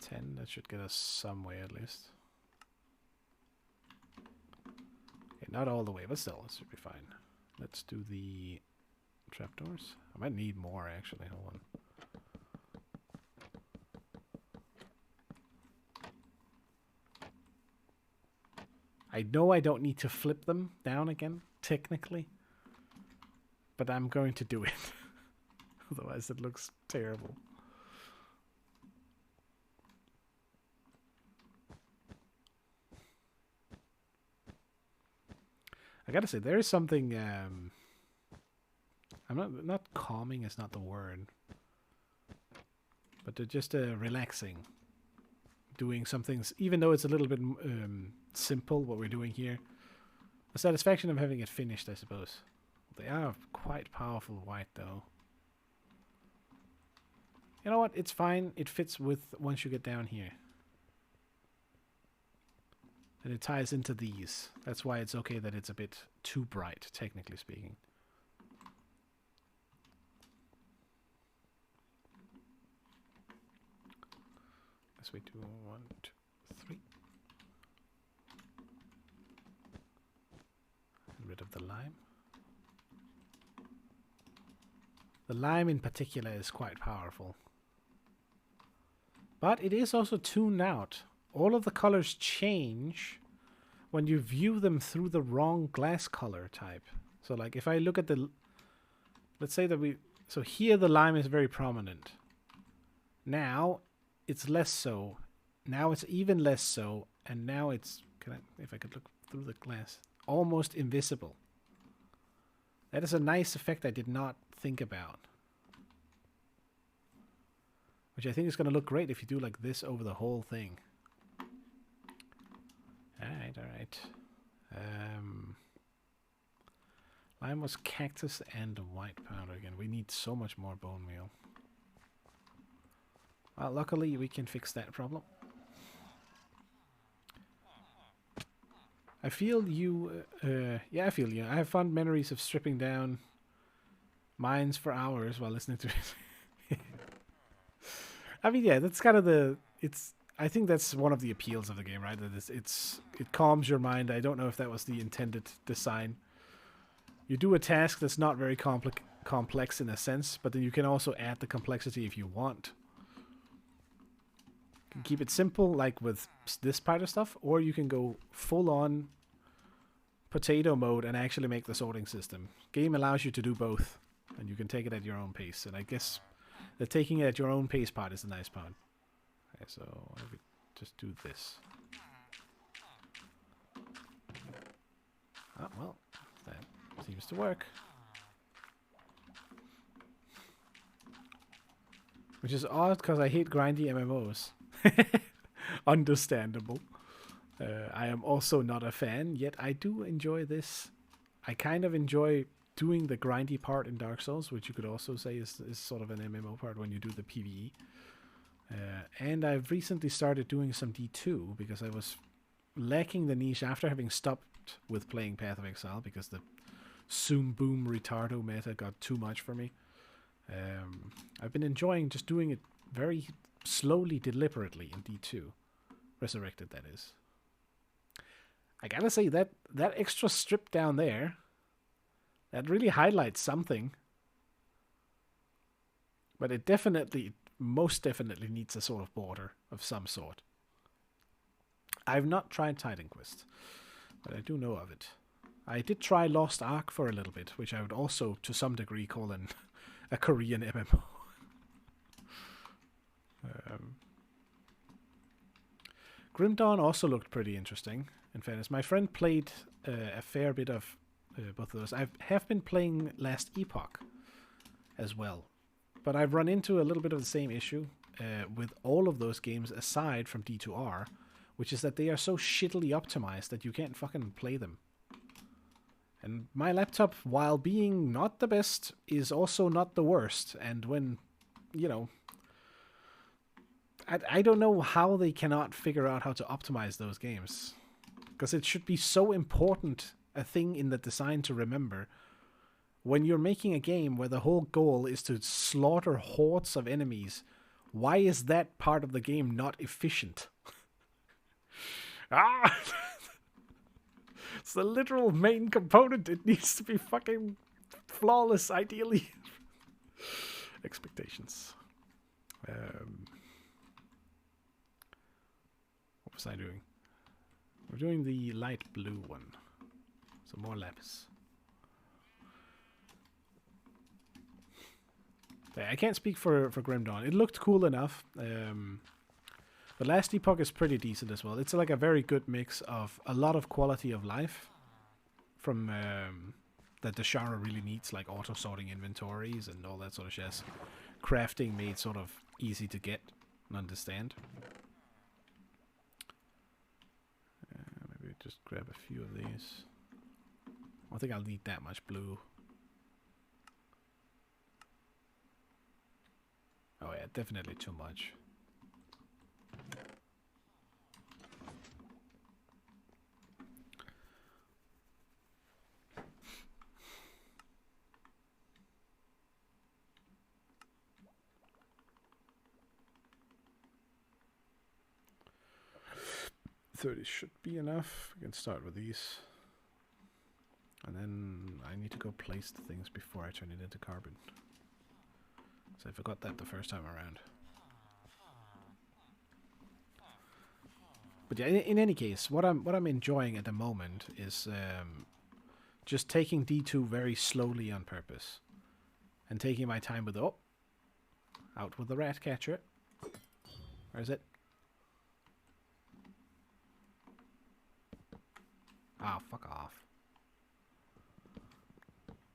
10, that should get us somewhere at least. Okay, not all the way, but still, this should be fine. Let's do the trapdoors. I might need more actually, hold on. I know I don't need to flip them down again, technically. But I'm going to do it. Otherwise it looks terrible. I gotta say, there is something... I'm not calming is not the word. But they're just relaxing. Doing some things, even though it's a little bit simple what we're doing here. The satisfaction of having it finished, I suppose. They are quite powerful white though. You know what? It's fine. It fits with once you get down here. And it ties into these. That's why it's okay that it's a bit too bright, technically speaking. As we do 1, 2, 3. Get rid of the lime. The lime in particular is quite powerful. But it is also tuned out. All of the colors change when you view them through the wrong glass color type. So like if I look at let's say that so here the lime is very prominent. Now it's less so. Now it's even less so. And now it's, if I could look through the glass, almost invisible. That is a nice effect I did not think about. Which I think is going to look great if you do like this over the whole thing. Alright. Lime was cactus and white powder again. We need so much more bone meal. Well, luckily we can fix that problem. I feel you, yeah, I feel you. I have fond memories of stripping down mines for hours while listening to it. I mean, yeah, that's kind of I think that's one of the appeals of the game, right? That it calms your mind. I don't know if that was the intended design. You do a task that's not very complex in a sense, but then you can also add the complexity if you want. You can keep it simple, like with this part of stuff, or you can go full on potato mode and actually make the sorting system. Game allows you to do both, and you can take it at your own pace. And I guess the taking it at your own pace part is the nice part. Okay, so let me just do this. Oh, well, that seems to work. Which is odd, because I hate grindy MMOs. Understandable. I am also not a fan, yet I do enjoy this. I kind of enjoy doing the grindy part in Dark Souls, which you could also say is sort of an MMO part when you do the PvE. And I've recently started doing some D2 because I was lacking the niche after having stopped with playing Path of Exile because the Zoom Boom Retardo meta got too much for me. I've been enjoying just doing it very slowly, deliberately in D2. Resurrected, that is. I gotta say, that extra strip down there, that really highlights something. But it most definitely needs a sort of border of some sort. I've not tried Titan Quest, but I do know of it. I did try Lost Ark for a little bit, which I would also, to some degree, call a Korean MMO. Grim Dawn also looked pretty interesting, in fairness. My friend played a fair bit of both of those. I have been playing Last Epoch as well. But I've run into a little bit of the same issue with all of those games aside from D2R, which is that they are so shittily optimized that you can't fucking play them. And my laptop, while being not the best, is also not the worst. And when, you know, I don't know how they cannot figure out how to optimize those games. Because it should be so important a thing in the design to remember. When you're making a game where the whole goal is to slaughter hordes of enemies, why is that part of the game not efficient? It's the literal main component. It needs to be fucking flawless, ideally. Expectations. What was I doing? We're doing the light blue one. So more lapis. I can't speak for Grim Dawn. It looked cool enough. But Last Epoch is pretty decent as well. It's like a very good mix of a lot of quality of life from that the genre really needs, like auto-sorting inventories and all that sort of shit. Crafting made sort of easy to get and understand. Maybe just grab a few of these. I don't think I'll need that much blue. Oh yeah, definitely too much. $30 should be enough. We can start with these. And then I need to go place the things before I turn it into carbon. So I forgot that the first time around. But yeah, in any case, what I'm enjoying at the moment is just taking D2 very slowly on purpose. And taking my time with... Oh! Out with the rat catcher. Where is it? Ah, fuck off.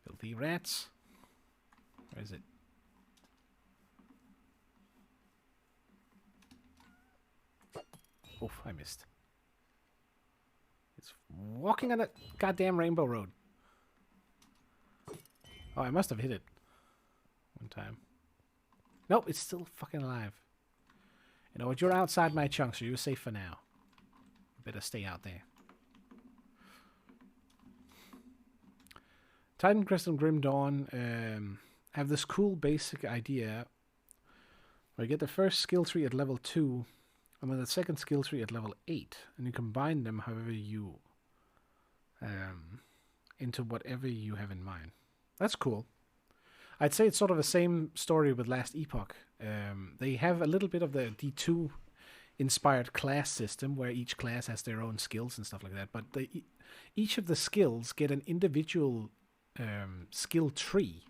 Filthy rats. Where is it? Oof, I missed. It's walking on that goddamn rainbow road. Oh, I must have hit it one time. Nope, it's still fucking alive. You know what? You're outside my chunk, so you're safe for now. Better stay out there. Titan Crest and Grim Dawn have this cool basic idea where you get the first skill tree at level 2 and then the second skill tree at level 8, and you combine them however you into whatever you have in mind. That's cool. I'd say it's sort of the same story with Last Epoch. They have a little bit of the D2 inspired class system where each class has their own skills and stuff like that, but each of the skills get an individual skill tree.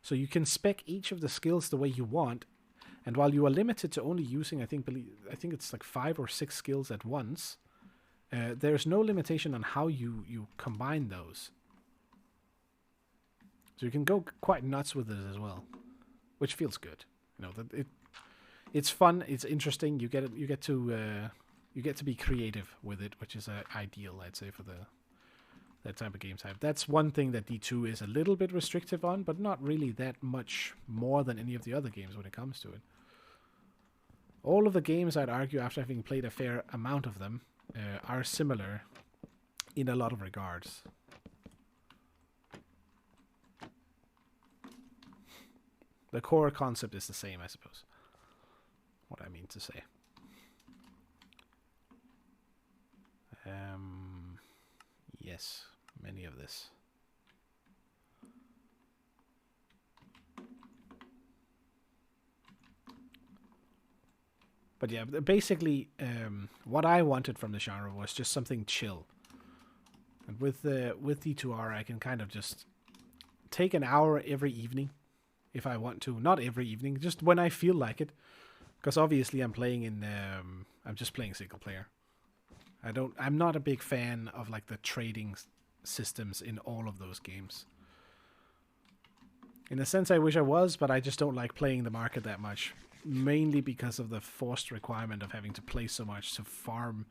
So you can spec each of the skills the way you want, and while you are limited to only using, I think it's like 5 or 6 skills at once, there's no limitation on how you combine those. So you can go quite nuts with it as well, which feels good. You know that it's fun, it's interesting. You get to be creative with it, which is ideal, I'd say, for that type of game type. That's one thing that D2 is a little bit restrictive on, but not really that much more than any of the other games when it comes to it. All of the games, I'd argue, after having played a fair amount of them, are similar in a lot of regards. The core concept is the same, I suppose. What I mean to say. Yes, many of this. But yeah, basically, what I wanted from the genre was just something chill. And with D2R, I can kind of just take an hour every evening, if I want to. Not every evening, just when I feel like it. Because obviously, I'm just playing single player. I'm not a big fan of like the trading systems in all of those games. In a sense, I wish I was, but I just don't like playing the market that much. Mainly because of the forced requirement of having to play so much to farm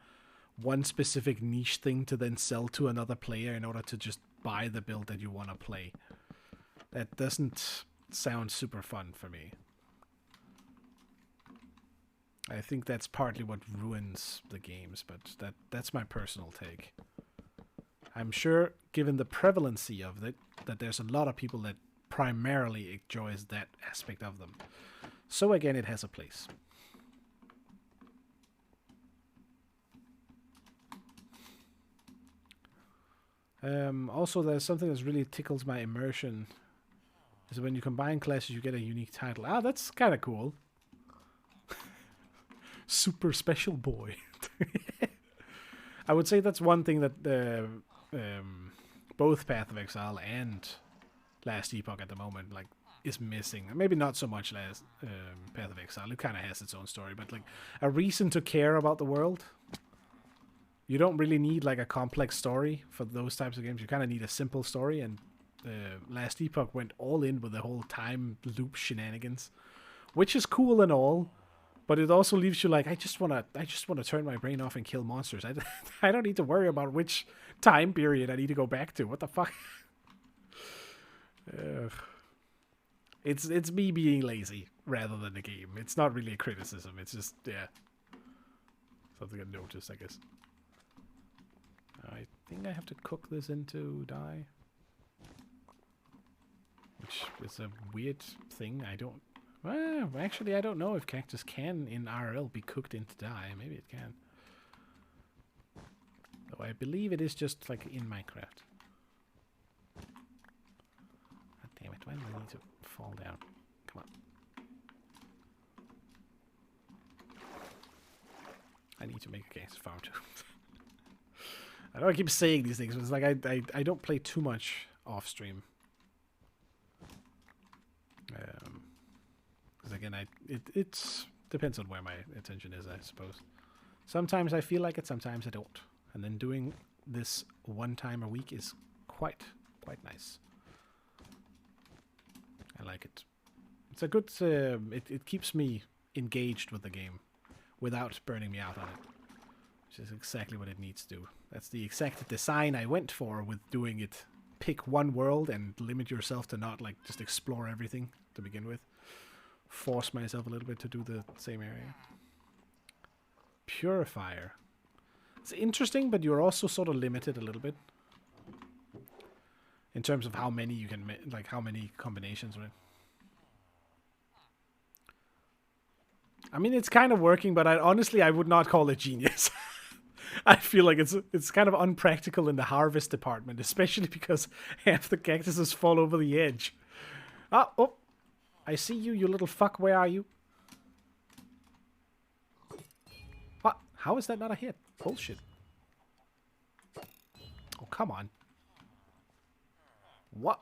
one specific niche thing to then sell to another player in order to just buy the build that you want to play. That doesn't sound super fun for me. I think that's partly what ruins the games, but that's my personal take. I'm sure, given the prevalency of it, that there's a lot of people that primarily enjoys that aspect of them. So again, it has a place. Also, there's something that really tickles my immersion. Is when you combine classes, you get a unique title. Ah, that's kind of cool. Super special boy. I would say that's one thing that both Path of Exile and Last Epoch at the moment is missing. Maybe not so much Last Path of Exile. It kind of has its own story, but like a reason to care about the world. You don't really need like a complex story for those types of games. You kind of need a simple story, and Last Epoch went all in with the whole time loop shenanigans, which is cool and all. But it also leaves you like, I just wanna turn my brain off and kill monsters. I don't need to worry about which time period I need to go back to. What the fuck? It's me being lazy rather than the game. It's not really a criticism. It's just something I noticed, I guess. I think I have to cook this into dye, which is a weird thing. Well, actually, I don't know if cactus can in RL be cooked into dye. Maybe it can. Though I believe it is just like in Minecraft. God damn it, why do I need to fall down? Come on. I need to make a cactus farm too. I know I keep saying these things, but it's like I don't play too much off stream. Because again, it depends on where my attention is, I suppose. Sometimes I feel like it, sometimes I don't. And then doing this one time a week is quite nice. I like it. It's a good. It keeps me engaged with the game without burning me out on it, which is exactly what it needs to do. That's the exact design I went for with doing it. Pick one world and limit yourself to not like just explore everything to begin with. Force myself a little bit to do the same area. Purifier. It's interesting, but you're also sort of limited a little bit in terms of how many you can make, like how many combinations with. I mean, it's kind of working, but honestly I would not call it genius. I feel like it's kind of unpractical in the harvest department, especially because half the cactuses fall over the edge. Oh, I see you, you little fuck. Where are you? What? How is that not a hit? Bullshit. Oh, come on. What?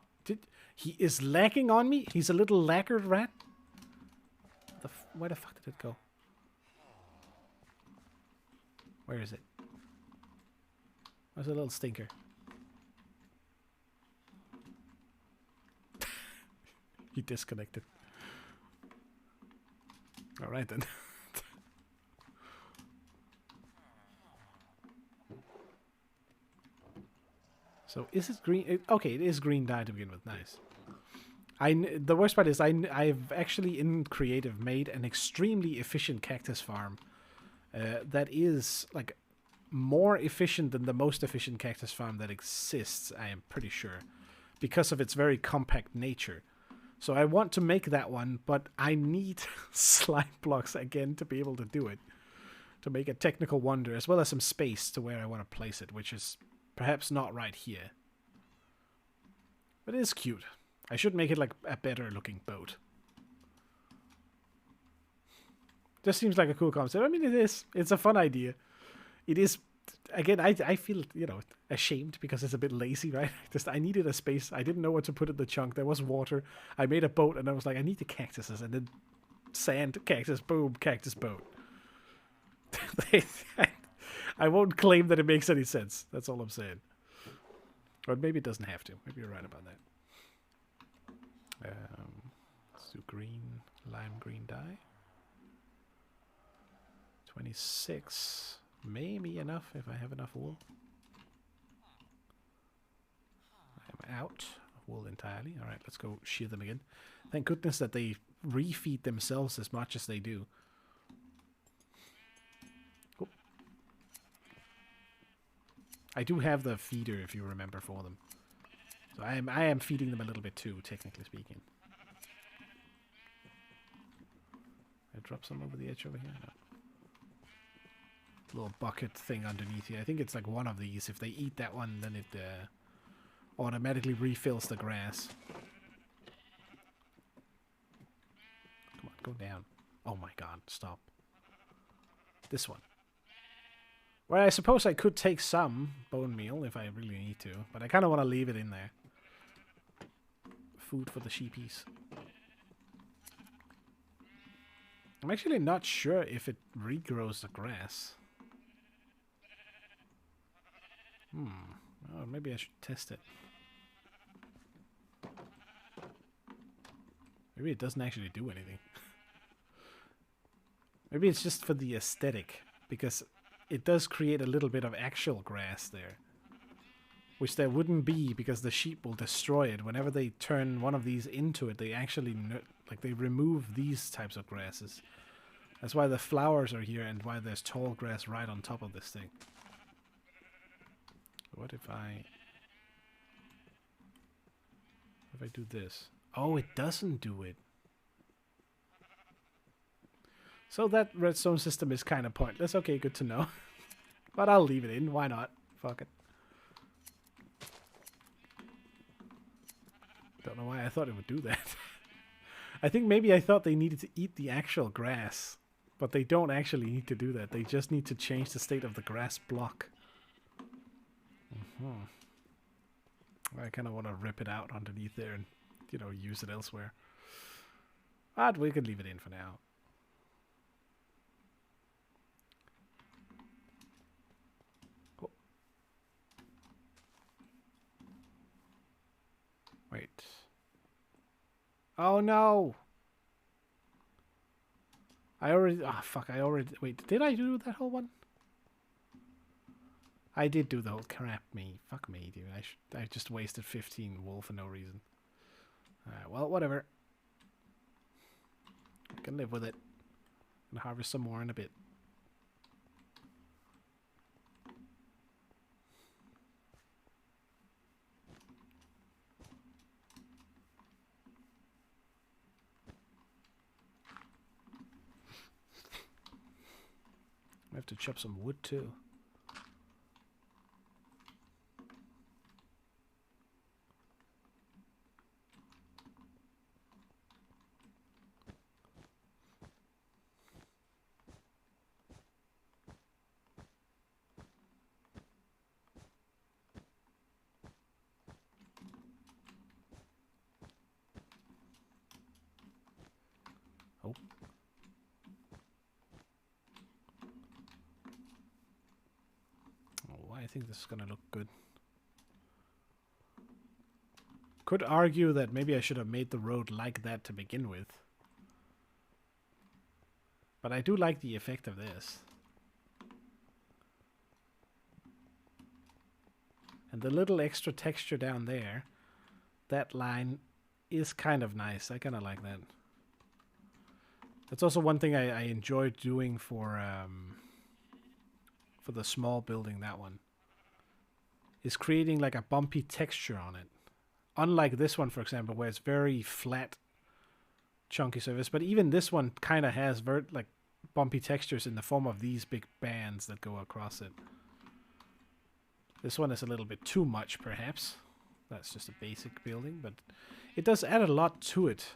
He is lagging on me? He's a little laggard rat? Where the fuck did it go? Where is it? Where's a little stinker? He disconnected. Alright then. So is it green? Okay, it is green dye to begin with. Nice. The worst part is I've actually in creative made an extremely efficient cactus farm that is like more efficient than the most efficient cactus farm that exists, I am pretty sure, because of its very compact nature. So I want to make that one, but I need slime blocks again to be able to do it, to make a technical wonder, as well as some space to where I want to place it, which is perhaps not right here. But it is cute. I should make it like a better looking boat. Just seems like a cool concept. I mean, it is. It's a fun idea. It is. Again, I feel, you know, ashamed because it's a bit lazy, right? Just I needed a space. I didn't know what to put in the chunk. There was water. I made a boat, and I was like, I need the cactuses, and then sand, cactus, boom, cactus boat. I won't claim that it makes any sense. That's all I'm saying. Or maybe it doesn't have to. Maybe you're right about that. Let's do green, lime green dye. 26. Maybe enough if I have enough wool. I'm out of wool entirely. Alright, let's go shear them again. Thank goodness that they refeed themselves as much as they do. Oh. I do have the feeder, if you remember, for them. So I am feeding them a little bit too, technically speaking. I drop some over the edge over here? No. Little bucket thing underneath here. I think it's like one of these. If they eat that one, then it automatically refills the grass. Come on, go down. Oh my god, stop. This one. Well, I suppose I could take some bone meal if I really need to, but I kind of want to leave it in there. Food for the sheepies. I'm actually not sure if it regrows the grass. Oh, maybe I should test it. Maybe it doesn't actually do anything. Maybe it's just for the aesthetic, because it does create a little bit of actual grass there. Which there wouldn't be because the sheep will destroy it. Whenever they turn one of these into it, they actually they remove these types of grasses. That's why the flowers are here and why there's tall grass right on top of this thing. What if I do this? Oh, it doesn't do it. So that redstone system is kind of pointless. Okay, good to know. But I'll leave it in. Why not? Fuck it. Don't know why I thought it would do that. I think maybe I thought they needed to eat the actual grass. But they don't actually need to do that. They just need to change the state of the grass block. I kind of want to rip it out underneath there and, you know, use it elsewhere. But we can leave it in for now. Oh. Wait. Oh no! I already... Ah, fuck, I already... Wait, did I do that whole one? I did do the whole... Crap me. Fuck me, dude. I just wasted 15 wool for no reason. Alright, well, whatever. I can live with it. And harvest some more in a bit. I have to chop some wood too. Oh. Oh, I think this is gonna look good. Could argue that maybe I should have made the road like that to begin with. But I do like the effect of this. And the little extra texture down there, that line is kind of nice. I kind of like that. That's also one thing I enjoy doing for the small building, that one. Is creating like a bumpy texture on it. Unlike this one, for example, where it's very flat, chunky surface. But even this one kind of has like bumpy textures in the form of these big bands that go across it. This one is a little bit too much, perhaps. That's just a basic building, but it does add a lot to it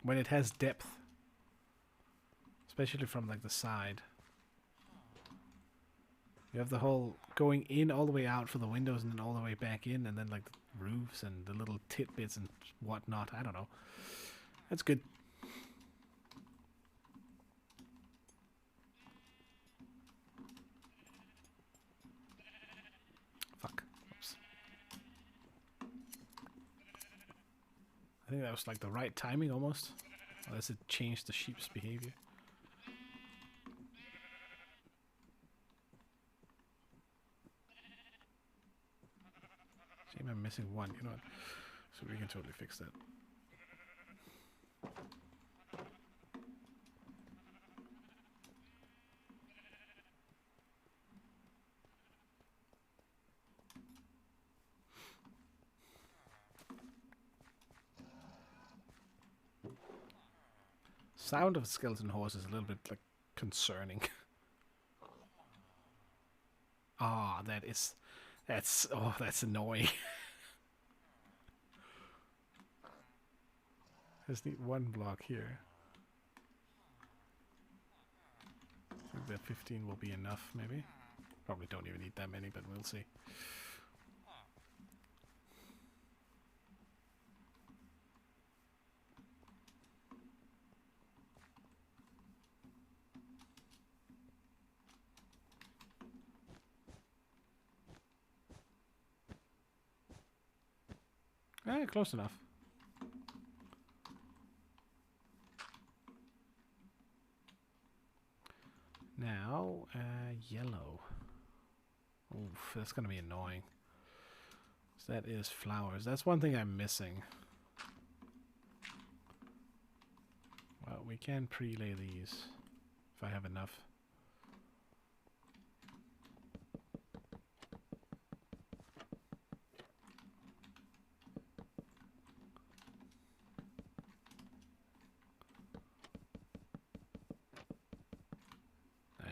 when it has depth, especially from like the side. You have the whole going in all the way out for the windows and then all the way back in, and then like the roofs and the little tidbits and whatnot. I don't know. That's good. Fuck. Oops. I think that was like the right timing almost. Unless it changed the sheep's behavior. Shame I'm missing one, you know what? So we can totally fix that. Sound of skeleton horse is a little bit like concerning. Ah, that's annoying. Just need one block here. I think that 15 will be enough, maybe. Probably don't even need that many, but we'll see. Close enough. Now, yellow. Oof, that's gonna be annoying. So that is flowers. That's one thing I'm missing. Well, we can pre-lay these if I have enough.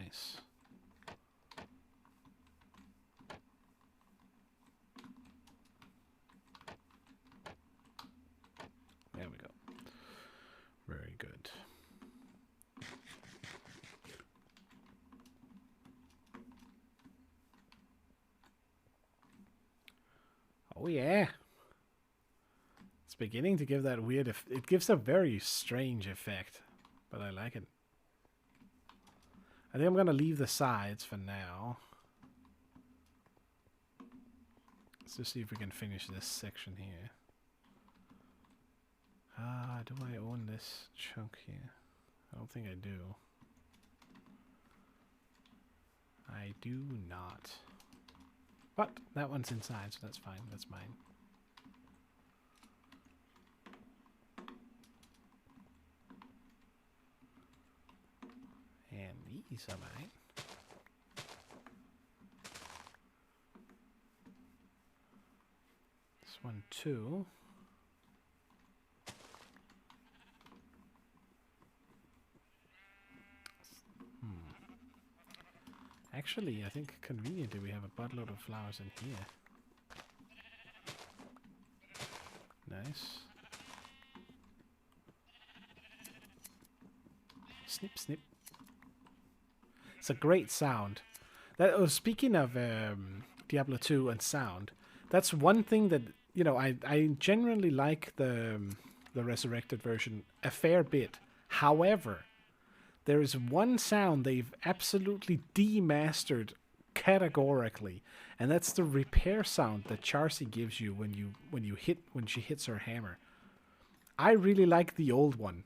Nice. There we go. Very good. Oh yeah. It's beginning to give that weird... it gives a very strange effect. But I like it. I think I'm going to leave the sides for now. Let's just see if we can finish this section here. Do I own this chunk here? I don't think I do. I do not. But that one's inside, so that's fine. That's mine. And these are mine. This one too. Actually, I think conveniently we have a buttload of flowers in here. Nice. Snip, snip. It's a great sound. Speaking of Diablo 2 and sound, that's one thing that, you know, I generally like the resurrected version a fair bit. However, there is one sound they've absolutely demastered categorically, and that's the repair sound that Charcy gives you when she hits her hammer. I really like the old one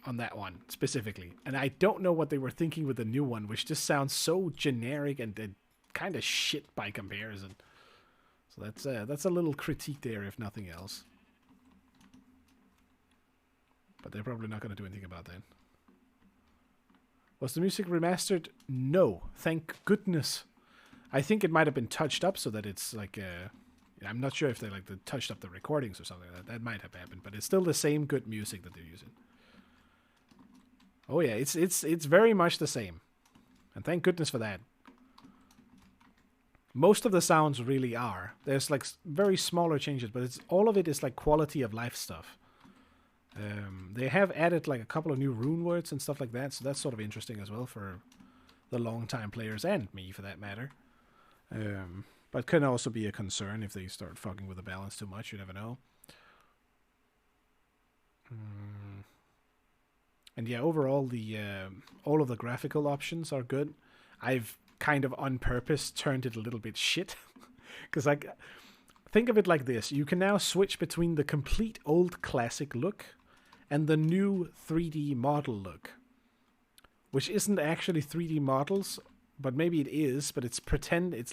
on that one specifically, and I don't know what they were thinking with the new one, which just sounds so generic and kind of shit by comparison. So that's a little critique there, if nothing else. But they're probably not going to do anything about that. Was the music remastered? No, thank goodness. I think it might have been touched up so that it's like I'm not sure if they touched up the recordings or something like that. That might have happened, but it's still the same good music that they're using. Oh yeah, it's very much the same. And thank goodness for that. Most of the sounds really are. There's like very smaller changes, but all of it is like quality of life stuff. They have added like a couple of new rune words and stuff like that, so that's sort of interesting as well for the long-time players and me, for that matter. But can also be a concern if they start fucking with the balance too much. You never know. And yeah, overall, all of the graphical options are good. I've kind of on purpose turned it a little bit shit, because think of it like this: you can now switch between the complete old classic look and the new 3D model look, which isn't actually 3D models, but maybe it is, but it's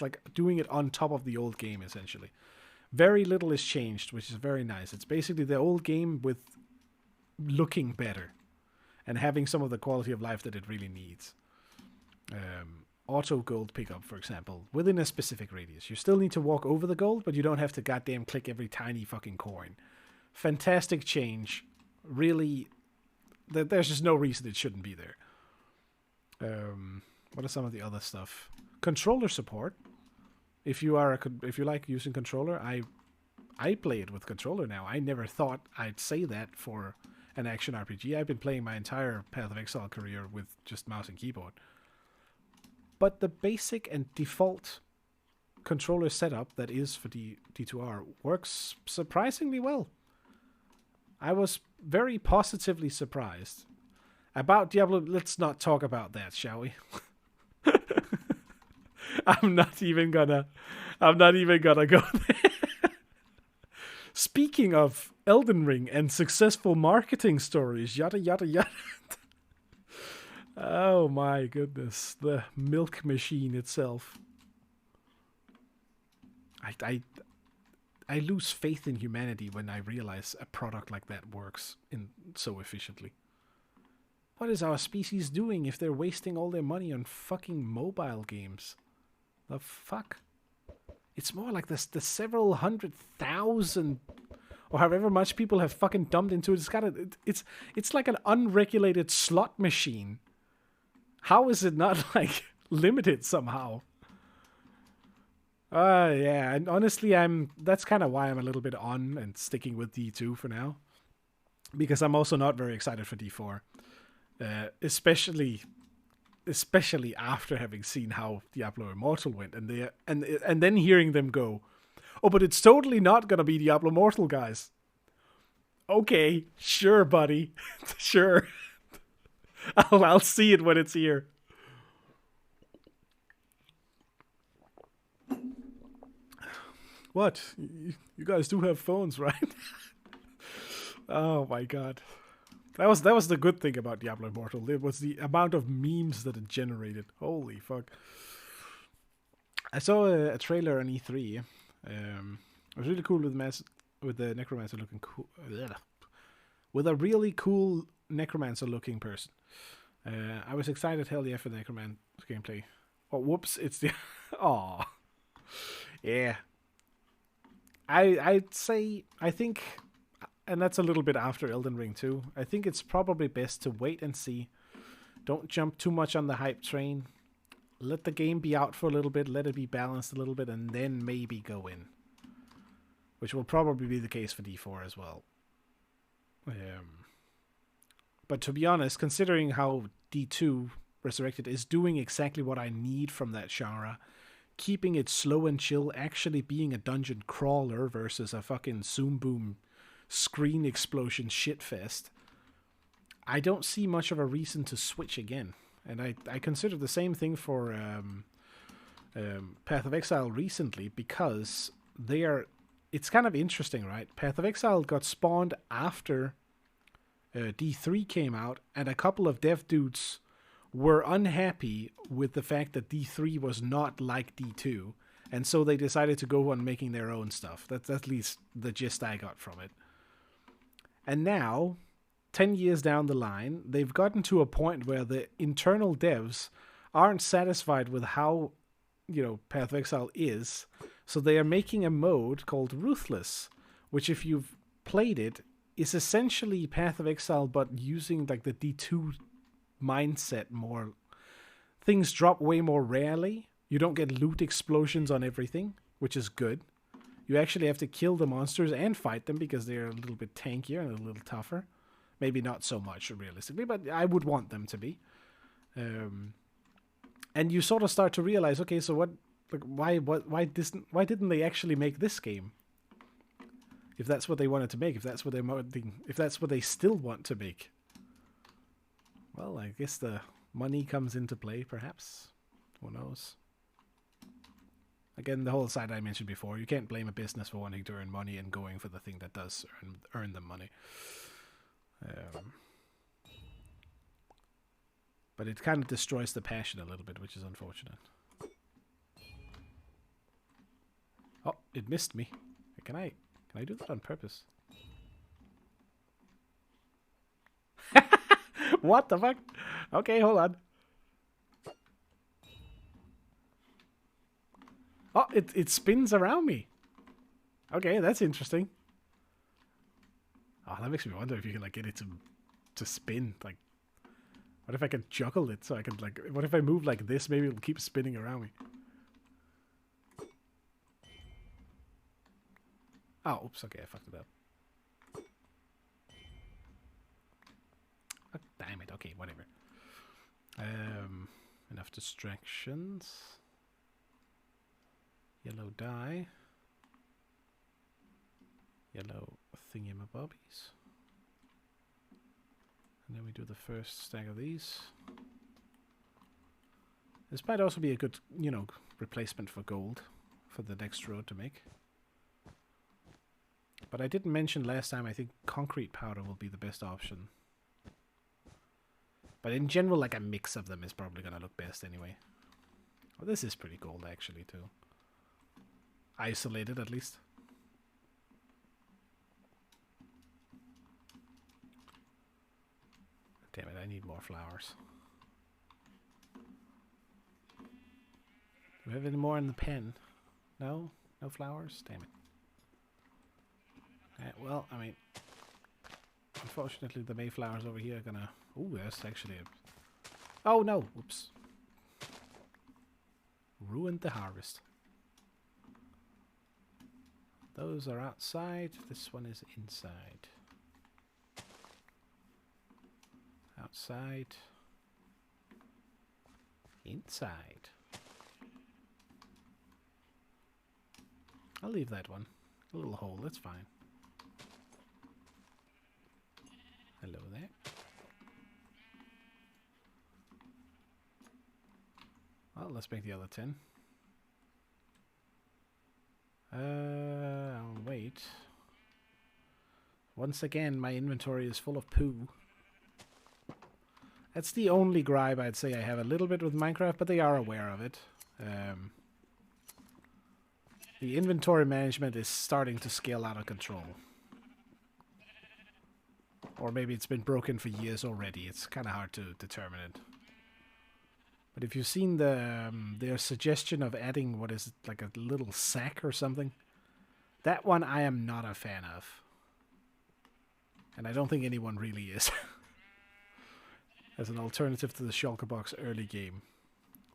like doing it on top of the old game, essentially. Very little is changed, which is very nice. It's basically the old game with looking better and having some of the quality of life that it really needs. Auto gold pickup, for example, within a specific radius. You still need to walk over the gold, but you don't have to goddamn click every tiny fucking coin. Fantastic change. Really, there's just no reason it shouldn't be there. What are some of the other stuff? Controller support. If you like using controller, I play it with controller now. I never thought I'd say that for an action RPG. I've been playing my entire Path of Exile career with just mouse and keyboard. But the basic and default controller setup that is for D2R works surprisingly well. I was very positively surprised. About Diablo, let's not talk about that, shall we? I'm not even gonna go there. Speaking of Elden Ring and successful marketing stories, yada yada yada. Oh my goodness, the milk machine itself. I lose faith in humanity when I realize a product like that works so efficiently. What is our species doing if they're wasting all their money on fucking mobile games? The fuck? It's more like the several 100,000 or however much people have fucking dumped into it. It's like an unregulated slot machine. How is it not like limited somehow? Yeah, and honestly, that's kind of why I'm a little bit on and sticking with D2 for now, because I'm also not very excited for D4, especially after having seen how Diablo Immortal went, and then hearing them go, Oh, but it's totally not gonna be Diablo Immortal, guys. Okay, sure, buddy. Sure. I'll see it when it's here. What? You guys do have phones, right? Oh my god. That was the good thing about Diablo Immortal. It was the amount of memes that it generated. Holy fuck. I saw a trailer on E3. It was really cool with the necromancer looking cool. With a really cool necromancer looking person. I was excited, hell yeah, for the necromancer gameplay. Oh, whoops! It's the Aw. Yeah. I'd say I think, and that's a little bit after Elden Ring too. I think it's probably best to wait and see. Don't jump too much on the hype train. Let the game be out for a little bit, let it be balanced a little bit, and then maybe go in. Which will probably be the case for D4 as well. But to be honest, considering how D2 Resurrected is doing exactly what I need from that genre, keeping it slow and chill, actually being a dungeon crawler versus a fucking zoom boom screen explosion shitfest, I don't see much of a reason to switch again. And I consider the same thing for Path of Exile recently, because it's kind of interesting, right? Path of Exile got spawned after D3 came out, and a couple of dev dudes were unhappy with the fact that D3 was not like D2, and so they decided to go on making their own stuff. That's at least the gist I got from it. And now, 10 years down the line, they've gotten to a point where the internal devs aren't satisfied with how, Path of Exile is, so they are making a mode called Ruthless, which, if you've played it, is essentially Path of Exile, but using like the D2 mindset more. Things drop way more rarely. You don't get loot explosions on everything, which is good. You actually have to kill the monsters and fight them because they're a little bit tankier and a little tougher. Maybe not so much realistically, but I would want them to be. And you sort of start to realize, okay, so why didn't they actually make this game? If that's what they wanted to make, if that's what they still want to make. Well, I guess the money comes into play, perhaps. Who knows? Again, the whole side I mentioned before, you can't blame a business for wanting to earn money and going for the thing that does earn them money. But it kind of destroys the passion a little bit, which is unfortunate. Oh, it missed me. Can I do that on purpose? What the fuck? Okay, hold on. Oh, it spins around me. Okay, that's interesting. Oh, that makes me wonder if you can like get it to spin. Like, what if I can juggle it so I can like? What if I move like this? Maybe it'll keep spinning around me. Oh, oops. Okay, I fucked it up. Oh, damn it. Okay, whatever. Enough distractions. Yellow dye. Yellow thingamabobbies. And then we do the first stack of these. This might also be a good, replacement for gold for the next road to make. But I didn't mention last time, I think concrete powder will be the best option. But in general, like a mix of them is probably going to look best anyway. Well, this is pretty gold actually too. Isolated at least. Damn it, I need more flowers. Do we have any more in the pen? No? No flowers? Damn it. Well, I mean, unfortunately the Mayflowers over here are gonna... Ooh, that's actually a... Oh no! Whoops. Ruined the harvest. Those are outside. This one is inside. Outside. Inside. I'll leave that one. A little hole, that's fine. Hello there. Well, let's make the other 10. Wait. Once again, my inventory is full of poo. That's the only gripe I'd say I have a little bit with Minecraft, but they are aware of it. The inventory management is starting to scale out of control. Or maybe it's been broken for years already. It's kind of hard to determine it. But if you've seen their suggestion of adding, what is it, like a little sack or something, that one I am not a fan of. And I don't think anyone really is. As an alternative to the shulker box early game.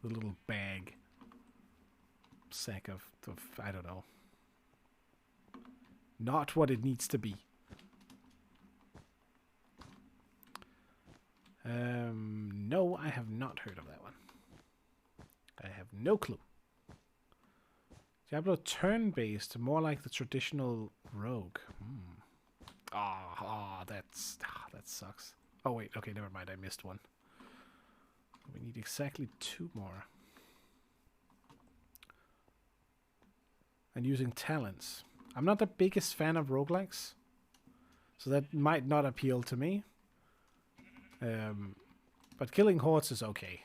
The little bag. Sack of I don't know. Not what it needs to be. No, I have not heard of that one. I have no clue. Diablo turn-based, more like the traditional rogue. That sucks. Oh wait, okay, never mind, I missed one. We need exactly 2 more. And using talents. I'm not the biggest fan of roguelikes, so that might not appeal to me. But killing hordes is okay.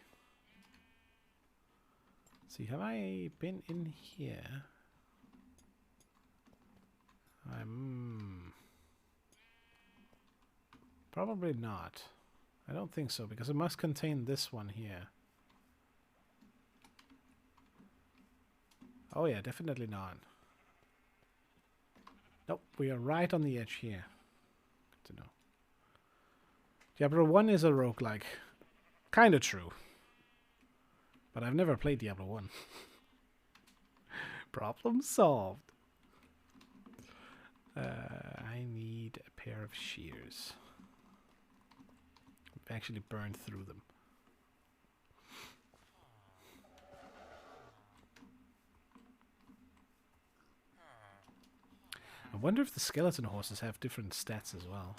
Let's see, have I been in here? Probably not. I don't think so, because it must contain this one here. Oh yeah, definitely not. Nope, we are right on the edge here. Good to know. Diablo 1 is a roguelike. Kinda true. But I've never played Diablo 1. Problem solved. I need a pair of shears. I've actually burned through them. I wonder if the skeleton horses have different stats as well.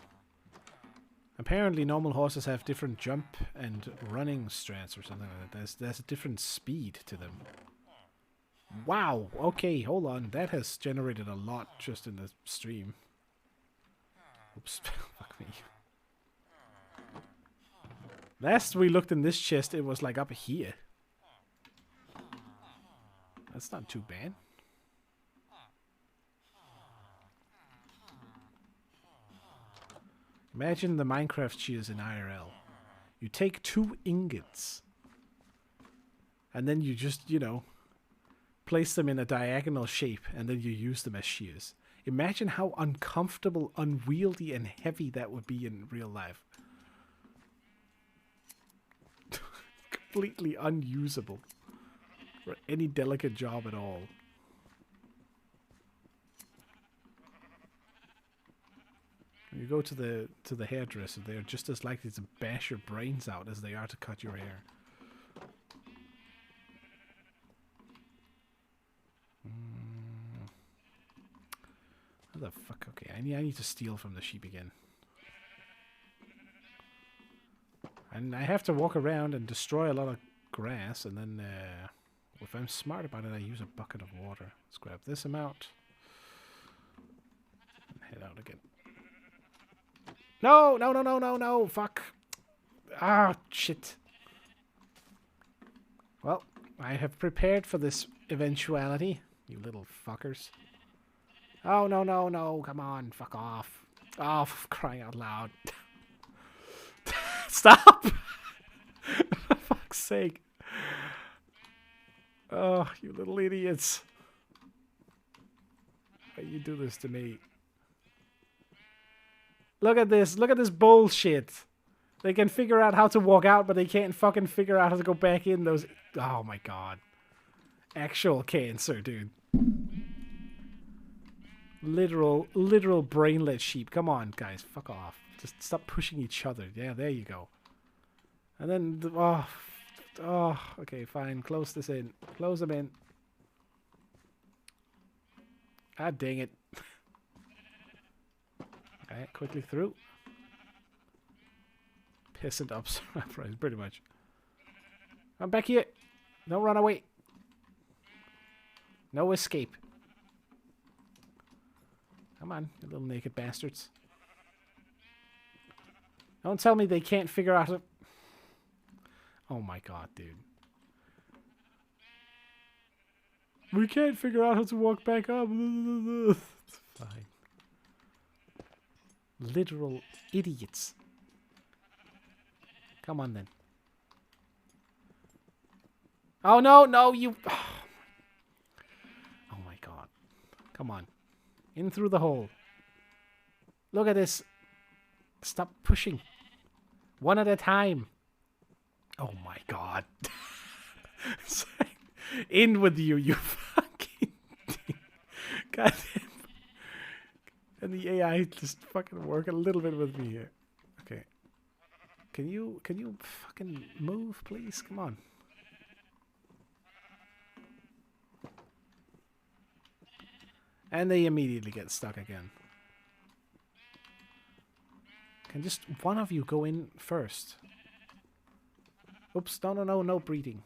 Apparently normal horses have different jump and running strats or something like that. There's a different speed to them. Wow, okay, hold on. That has generated a lot just in the stream. Oops, fuck me. Last we looked in this chest, it was like up here. That's not too bad. Imagine the Minecraft shears in IRL. You take 2 ingots. And then you just, you know, place them in a diagonal shape. And then you use them as shears. Imagine how uncomfortable, unwieldy, and heavy that would be in real life. Completely unusable. For any delicate job at all. When you go to the hairdresser, they're just as likely to bash your brains out as they are to cut your hair. How the fuck? Okay, I need to steal from the sheep again. And I have to walk around and destroy a lot of grass, and then if I'm smart about it, I use a bucket of water. Let's grab this amount and head out again. No, no, no, no, no, no, fuck. Ah, shit. Well, I have prepared for this eventuality, you little fuckers. Oh, no, no, no, come on, fuck off. Oh, for crying out loud. Stop! For fuck's sake. Oh, you little idiots. Why you do this to me? Look at this bullshit. They can figure out how to walk out, but they can't fucking figure out how to go back in those... Oh my god. Actual cancer, dude. Literal brainless sheep. Come on, guys. Fuck off. Just stop pushing each other. Yeah, there you go. And then... Oh, okay, fine. Close this in. Close them in. Ah, dang it. Alright, quickly through. Peasant ups, pretty much. I'm back here. Don't run away. No escape. Come on, you little naked bastards. Don't tell me they can't figure out a... Oh my god, dude. We can't figure out how to walk back up. Fine. Literal idiots. Come on then. Oh no, no, you... Oh my god. Come on. In through the hole. Look at this. Stop pushing. One at a time. Oh my god. In with you, you fucking... God damn. And the AI just fucking work a little bit with me here. Okay. Can you fucking move, please? Come on. And they immediately get stuck again. Can just one of you go in first? Oops, no breeding.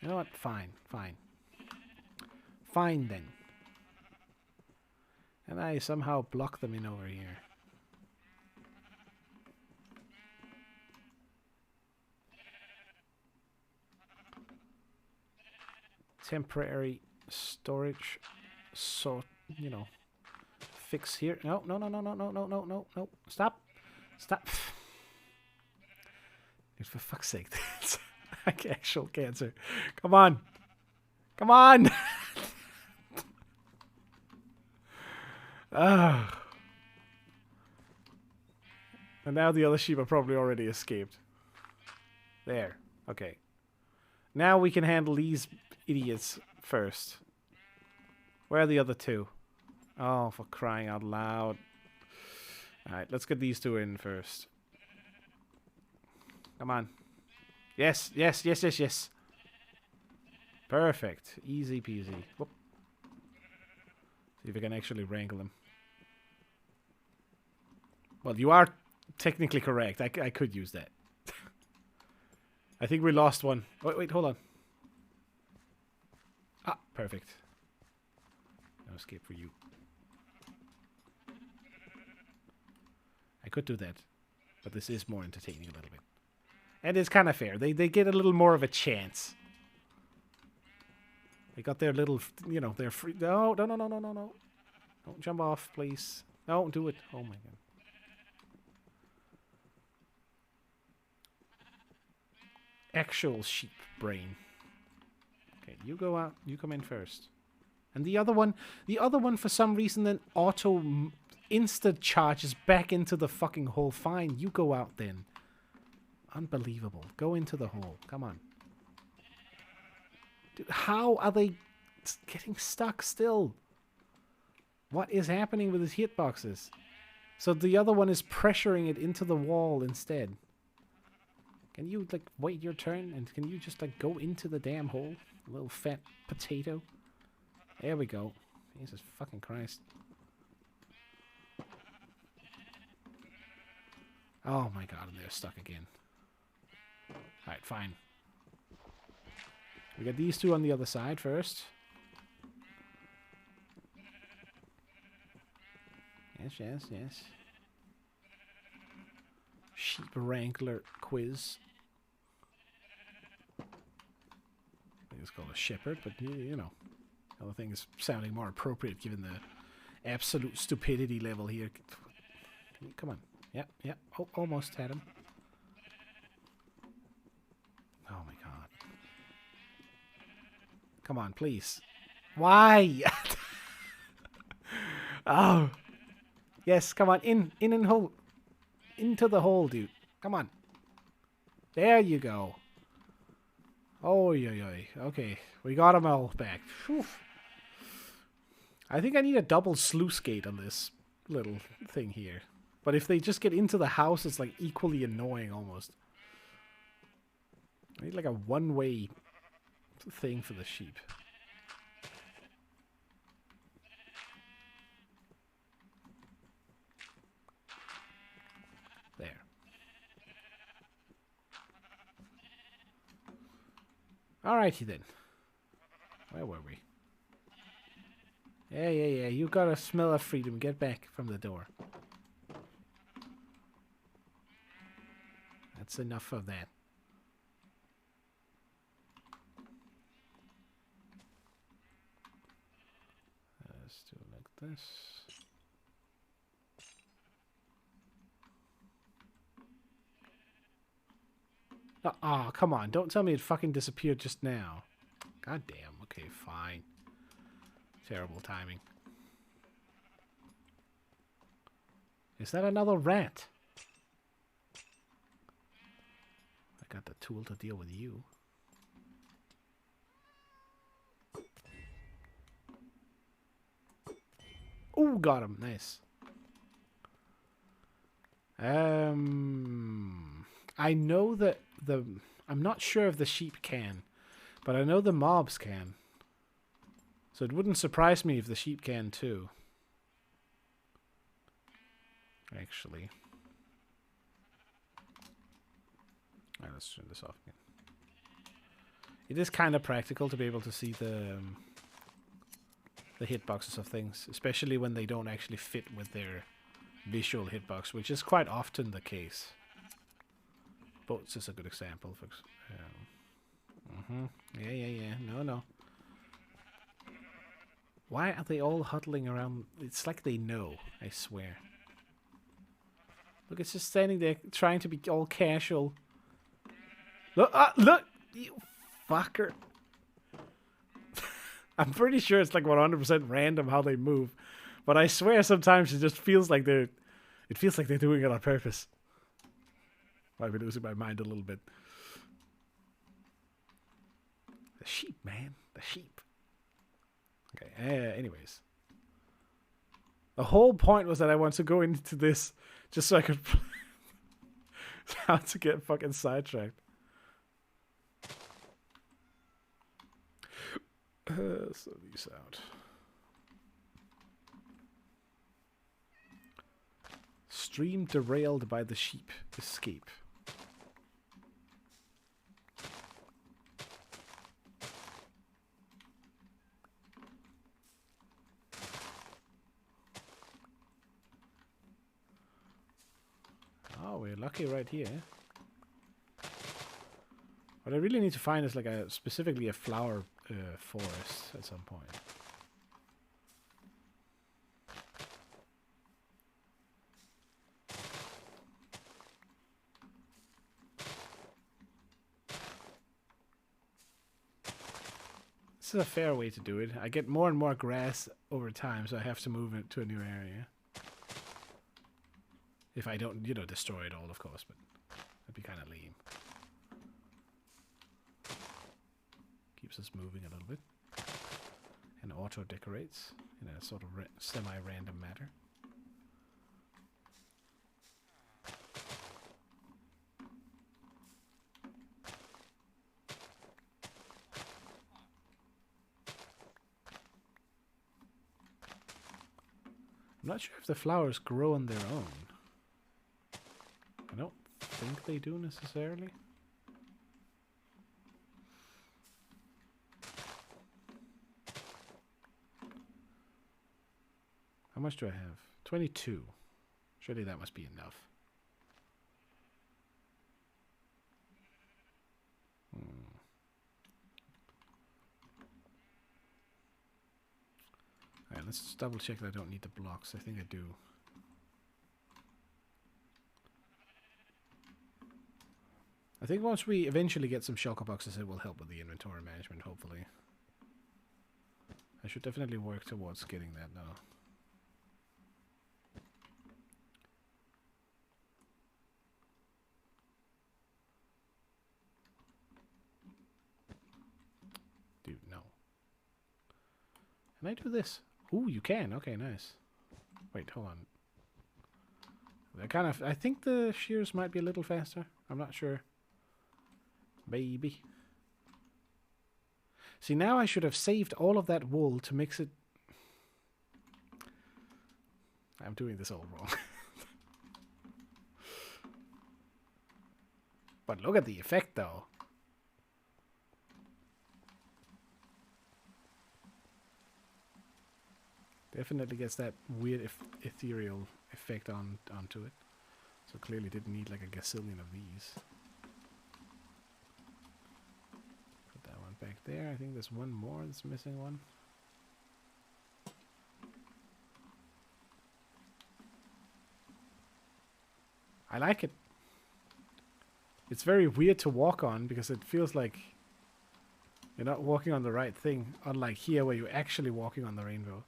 You know what? Fine. Fine then. And I somehow block them in over here. Temporary storage sort, you know, fix here. No. Stop. Dude, for fuck's sake. That's like actual cancer. Come on. And now the other sheep are probably already escaped. There. Okay. Now we can handle these idiots first. Where are the other two? Oh, for crying out loud. Alright, let's get these two in first. Come on. Yes. Perfect. Easy peasy. Whoop. See if we can actually wrangle them. Well, you are technically correct. I could use that. I think we lost one. Wait, hold on. Ah, perfect. No escape for you. I could do that, but this is more entertaining a little bit. And it's kind of fair. They get a little more of a chance. They got their little, you know, their free... No. Don't jump off, please. Don't do it. Oh, my God. Actual sheep brain. Okay, you go out. You come in first. And the other one for some reason then auto instant charges back into the fucking hole. Fine, you go out then. Unbelievable. Go into the hole. Come on. Dude, how are they getting stuck still? What is happening with his hitboxes? So the other one is pressuring it into the wall instead. Can you, like, wait your turn? And can you just, like, go into the damn hole? Little fat potato. There we go. Jesus fucking Christ. Oh my god, and they're stuck again. Alright, fine. We got these two on the other side first. Yes. Sheep wrangler quiz. I think it's called a shepherd, but you know. The other thing is sounding more appropriate given the absolute stupidity level here. Come on. Yep. Oh, almost had him. Oh my god. Come on, please. Why? Oh. Yes, come on. In and hole. Into the hole, dude. Come on. There you go. Oh, yeah. Okay. We got them all back. Whew. I think I need a double sluice gate on this little thing here. But if they just get into the house, it's like equally annoying almost. I need like a one-way thing for the sheep. Alrighty then. Where were we? Yeah. You got a smell of freedom. Get back from the door. That's enough of that. Let's do it like this. Oh, come on. Don't tell me it fucking disappeared just now. God damn. Okay, fine. Terrible timing. Is that another rat? I got the tool to deal with you. Oh, got him. Nice. I know that I'm not sure if the sheep can, but I know the mobs can. So it wouldn't surprise me if the sheep can too. Actually. Alright, let's turn this off again. It is kind of practical to be able to see the hitboxes of things, especially when they don't actually fit with their visual hitbox, which is quite often the case. Boats is a good example. For Yeah. No. Why are they all huddling around? It's like they know, I swear. Look, it's just standing there trying to be all casual. Look, look! You fucker. I'm pretty sure it's like 100% random how they move. But I swear sometimes it just feels like they're doing it on purpose. Might be losing my mind a little bit. The sheep, man. The sheep. Okay, anyways. The whole point was that I want to go into this just so I could... how to get fucking sidetracked. So these out. Stream derailed by the sheep. Escape. Oh, we're lucky right here. What I really need to find is like specifically a flower forest at some point. This is a fair way to do it. I get more and more grass over time, so I have to move it to a new area. If I don't, destroy it all, of course, but that'd be kind of lame. Keeps us moving a little bit. And auto-decorates in a sort of semi-random manner. I'm not sure if the flowers grow on their own. I don't think they do necessarily. How much do I have? 22. Surely that must be enough. Alright, let's double check that I don't need the blocks. I think I do. I think once we eventually get some shulker boxes, it will help with the inventory management, hopefully. I should definitely work towards getting that now. Dude, no. Can I do this? Ooh, you can. Okay, nice. Wait, hold on. I think the shears might be a little faster. I'm not sure. Baby. See, now I should have saved all of that wool to mix it. I'm doing this all wrong. But look at the effect, though. Definitely gets that weird ethereal effect onto it. So clearly didn't need like a gazillion of these. Put that one back there. I think there's one more that's missing one. I like it. It's very weird to walk on because it feels like you're not walking on the right thing, unlike here where you're actually walking on the rainbow.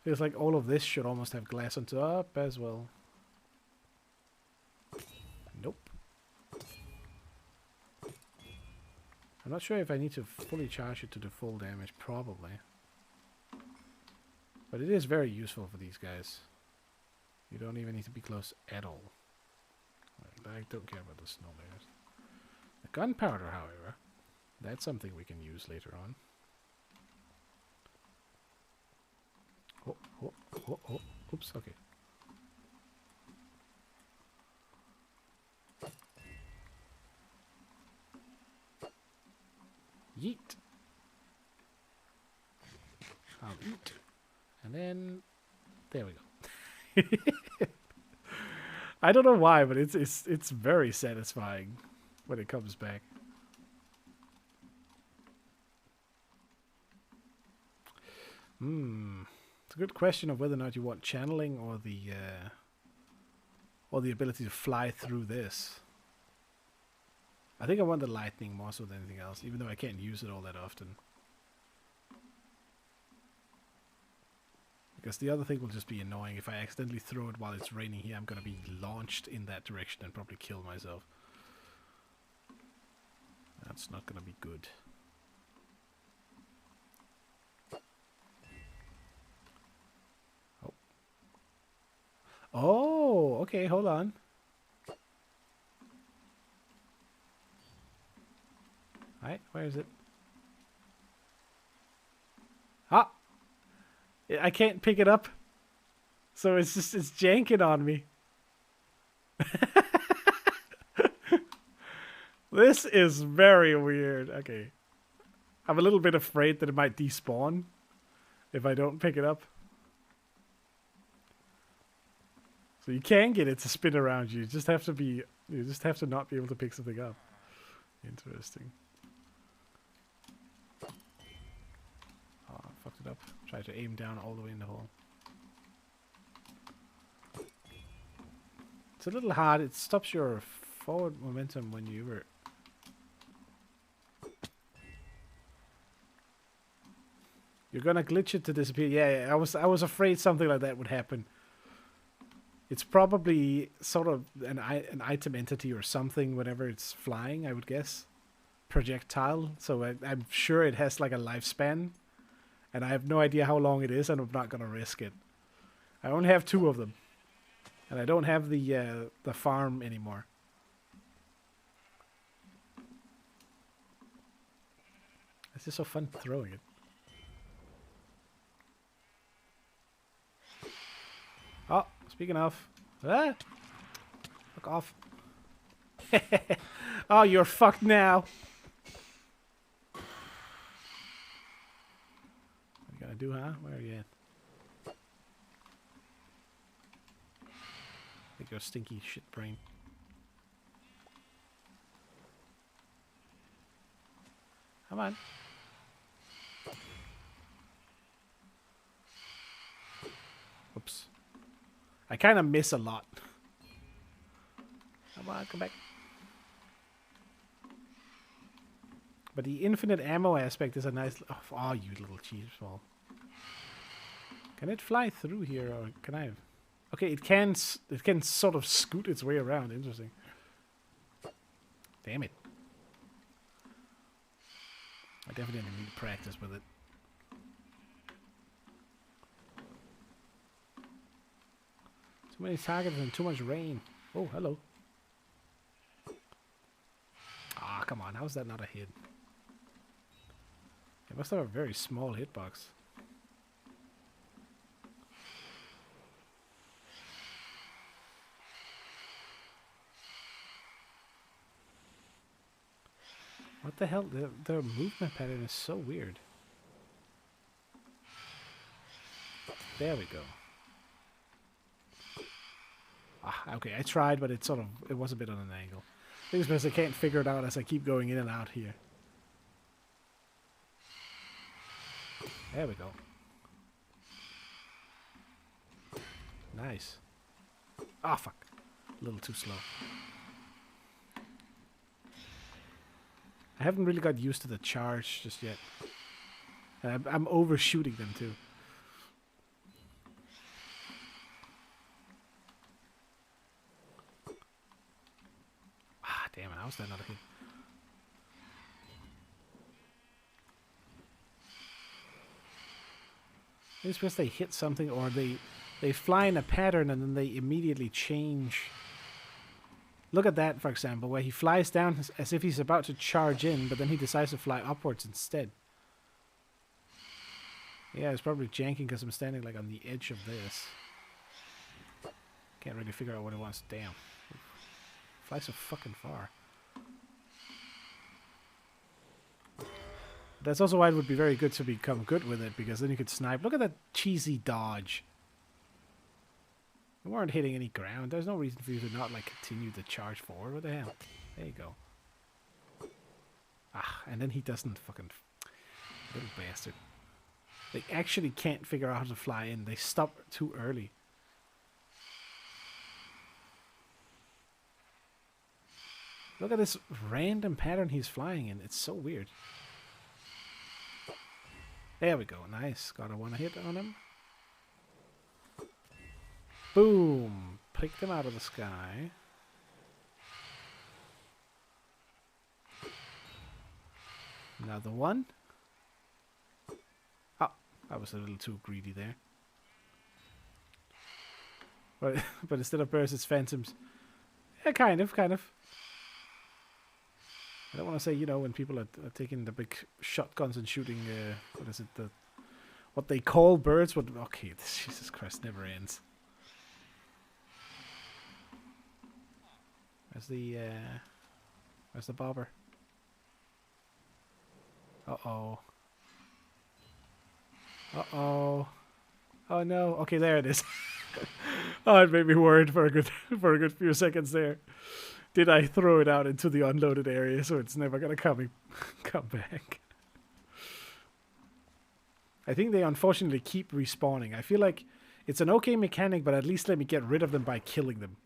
Feels like all of this should almost have glass on top as well. Nope. I'm not sure if I need to fully charge it to the full damage, probably. But it is very useful for these guys. You don't even need to be close at all. I don't care about the snow layers. The gunpowder, however, that's something we can use later on. Oh, oh, oh, oh. Oops, okay. Yeet. I'll eat. And then there we go. I don't know why, but it's very satisfying when it comes back. It's a good question of whether or not you want channeling or the ability to fly through this. I think I want the lightning more so than anything else, even though I can't use it all that often. Because the other thing will just be annoying. If I accidentally throw it while it's raining here, I'm going to be launched in that direction and probably kill myself. That's not going to be good. Oh. Oh, okay, hold on. Alright, where is it? Ah! I can't pick it up. So it's janking on me. This is very weird. Okay. I'm a little bit afraid that it might despawn if I don't pick it up. So you can get it to spin around you. You just have to not be able to pick something up. Interesting. Oh, I fucked it up. Try to aim down all the way in the hole. It's a little hard. It stops your forward momentum when you were... You're gonna glitch it to disappear. Yeah, I was afraid something like that would happen. It's probably sort of an item entity or something whenever it's flying, I would guess. Projectile. So I'm sure it has like a lifespan. And I have no idea how long it is, and I'm not gonna risk it. I only have 2 of them. And I don't have the farm anymore. It's just so fun throwing it. Oh, speaking of. Ah! Fuck off. Oh, you're fucked now. What you gonna do, huh? Where are you at? Take your stinky shit brain. Come on. Oops. I kind of miss a lot. Come on, come back. But the infinite ammo aspect is a nice... Oh, you little cheese ball. Can it fly through here, or can I... Okay, it can sort of scoot its way around. Interesting. Damn it. I definitely need to practice with it. Too many targets and too much rain. Oh, hello. Ah, come on. How is that not a hit? It must have a very small hitbox. What the hell? Their movement pattern is so weird. There we go. Ah, okay, I tried, but it was a bit on an angle. I think it's because I can't figure it out as I keep going in and out here. There we go. Nice. Ah, fuck. A little too slow. I haven't really got used to the charge just yet. I'm overshooting them too. Ah, damn it. How's that not a hit? It's because they hit something or they fly in a pattern and then they immediately change. Look at that, for example, where he flies down as if he's about to charge in, but then he decides to fly upwards instead. Yeah, it's probably janking because I'm standing like on the edge of this. Can't really figure out what it wants. Damn. Flies so fucking far. That's also why it would be very good to become good with it, because then you could snipe. Look at that cheesy dodge. You weren't hitting any ground. There's no reason for you to not, like, continue to charge forward. What the hell? There you go. Ah, and then he doesn't fucking... Little bastard. They actually can't figure out how to fly in. They stop too early. Look at this random pattern he's flying in. It's so weird. There we go. Nice. Got a one hit on him. Boom. Picked him out of the sky. Another one. Oh, I was a little too greedy there. But instead of bursts, it's phantoms. Yeah, kind of. I don't want to say, you know, when people are taking the big shotguns and shooting, what is it, what they call birds, but okay, this, Jesus Christ, never ends. Where's the bobber? Uh-oh. Uh-oh. Oh no, okay, there it is. Oh, it made me worried for a good few seconds there. Did I throw it out into the unloaded area so it's never gonna come back? I think they unfortunately keep respawning. I feel like it's an okay mechanic, but at least let me get rid of them by killing them.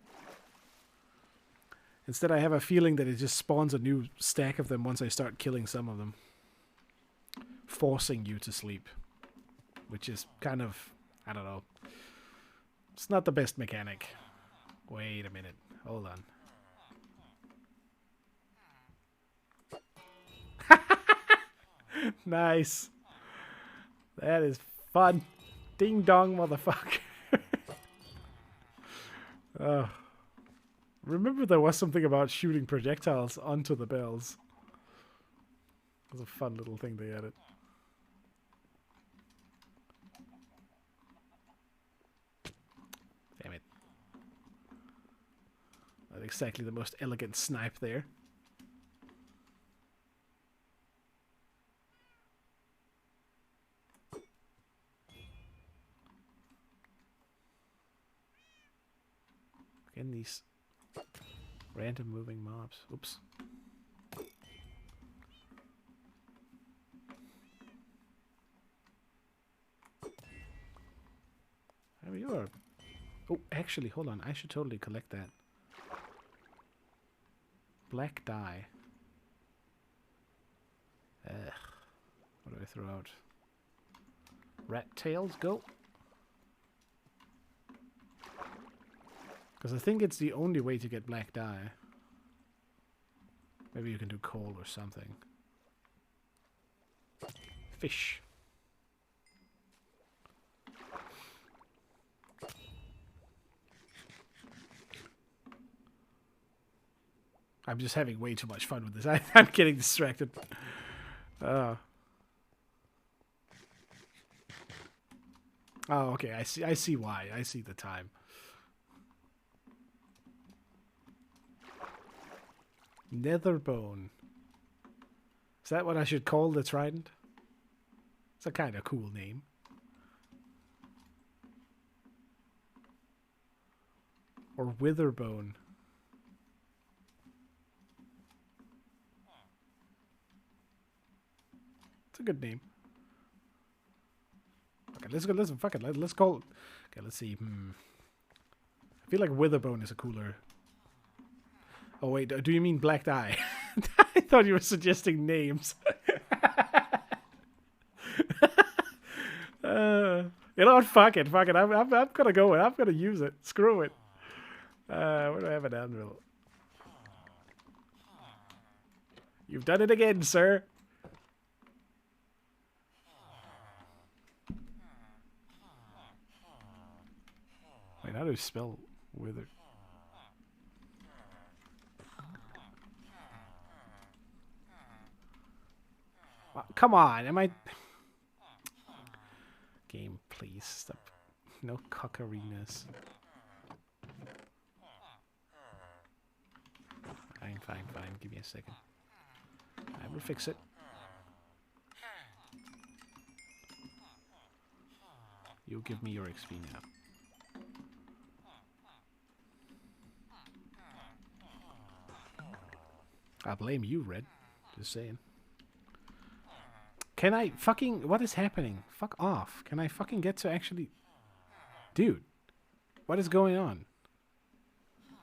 Instead, I have a feeling that it just spawns a new stack of them once I start killing some of them. Forcing you to sleep. Which is kind of, I don't know. It's not the best mechanic. Wait a minute. Hold on. Nice. That is fun. Ding dong, motherfucker. Remember there was something about shooting projectiles onto the bells. It was a fun little thing they added. Damn it. Not exactly the most elegant snipe there. Again, these random moving mobs. Oops. There you are. Oh, actually, hold on. I should totally collect that. Black dye. What do I throw out? Rat tails, go. Because I think it's the only way to get black dye. Maybe you can do coal or something. Fish. I'm just having way too much fun with this. I'm getting distracted. Oh, okay. I see why. I see the time. Netherbone. Is that what I should call the trident? It's a kind of cool name. Or Witherbone. It's a good name. Okay, let's go. Listen, fuck it. Let's call. Okay, let's see. I feel like Witherbone is a cooler. Oh wait, do you mean Black Eye? I thought you were suggesting names. You know what? Fuck it. I'm gonna go. I'm gonna use it. Screw it. Where do I have an anvil? You've done it again, sir. Wait, how do you spell wither? Come on, am I... Game, please stop. No cockeriness. Fine. Give me a second. I will fix it. You give me your XP now. I blame you, Red. Just saying. Can I fucking... What is happening? Fuck off. Can I fucking get to actually... Dude. What is going on?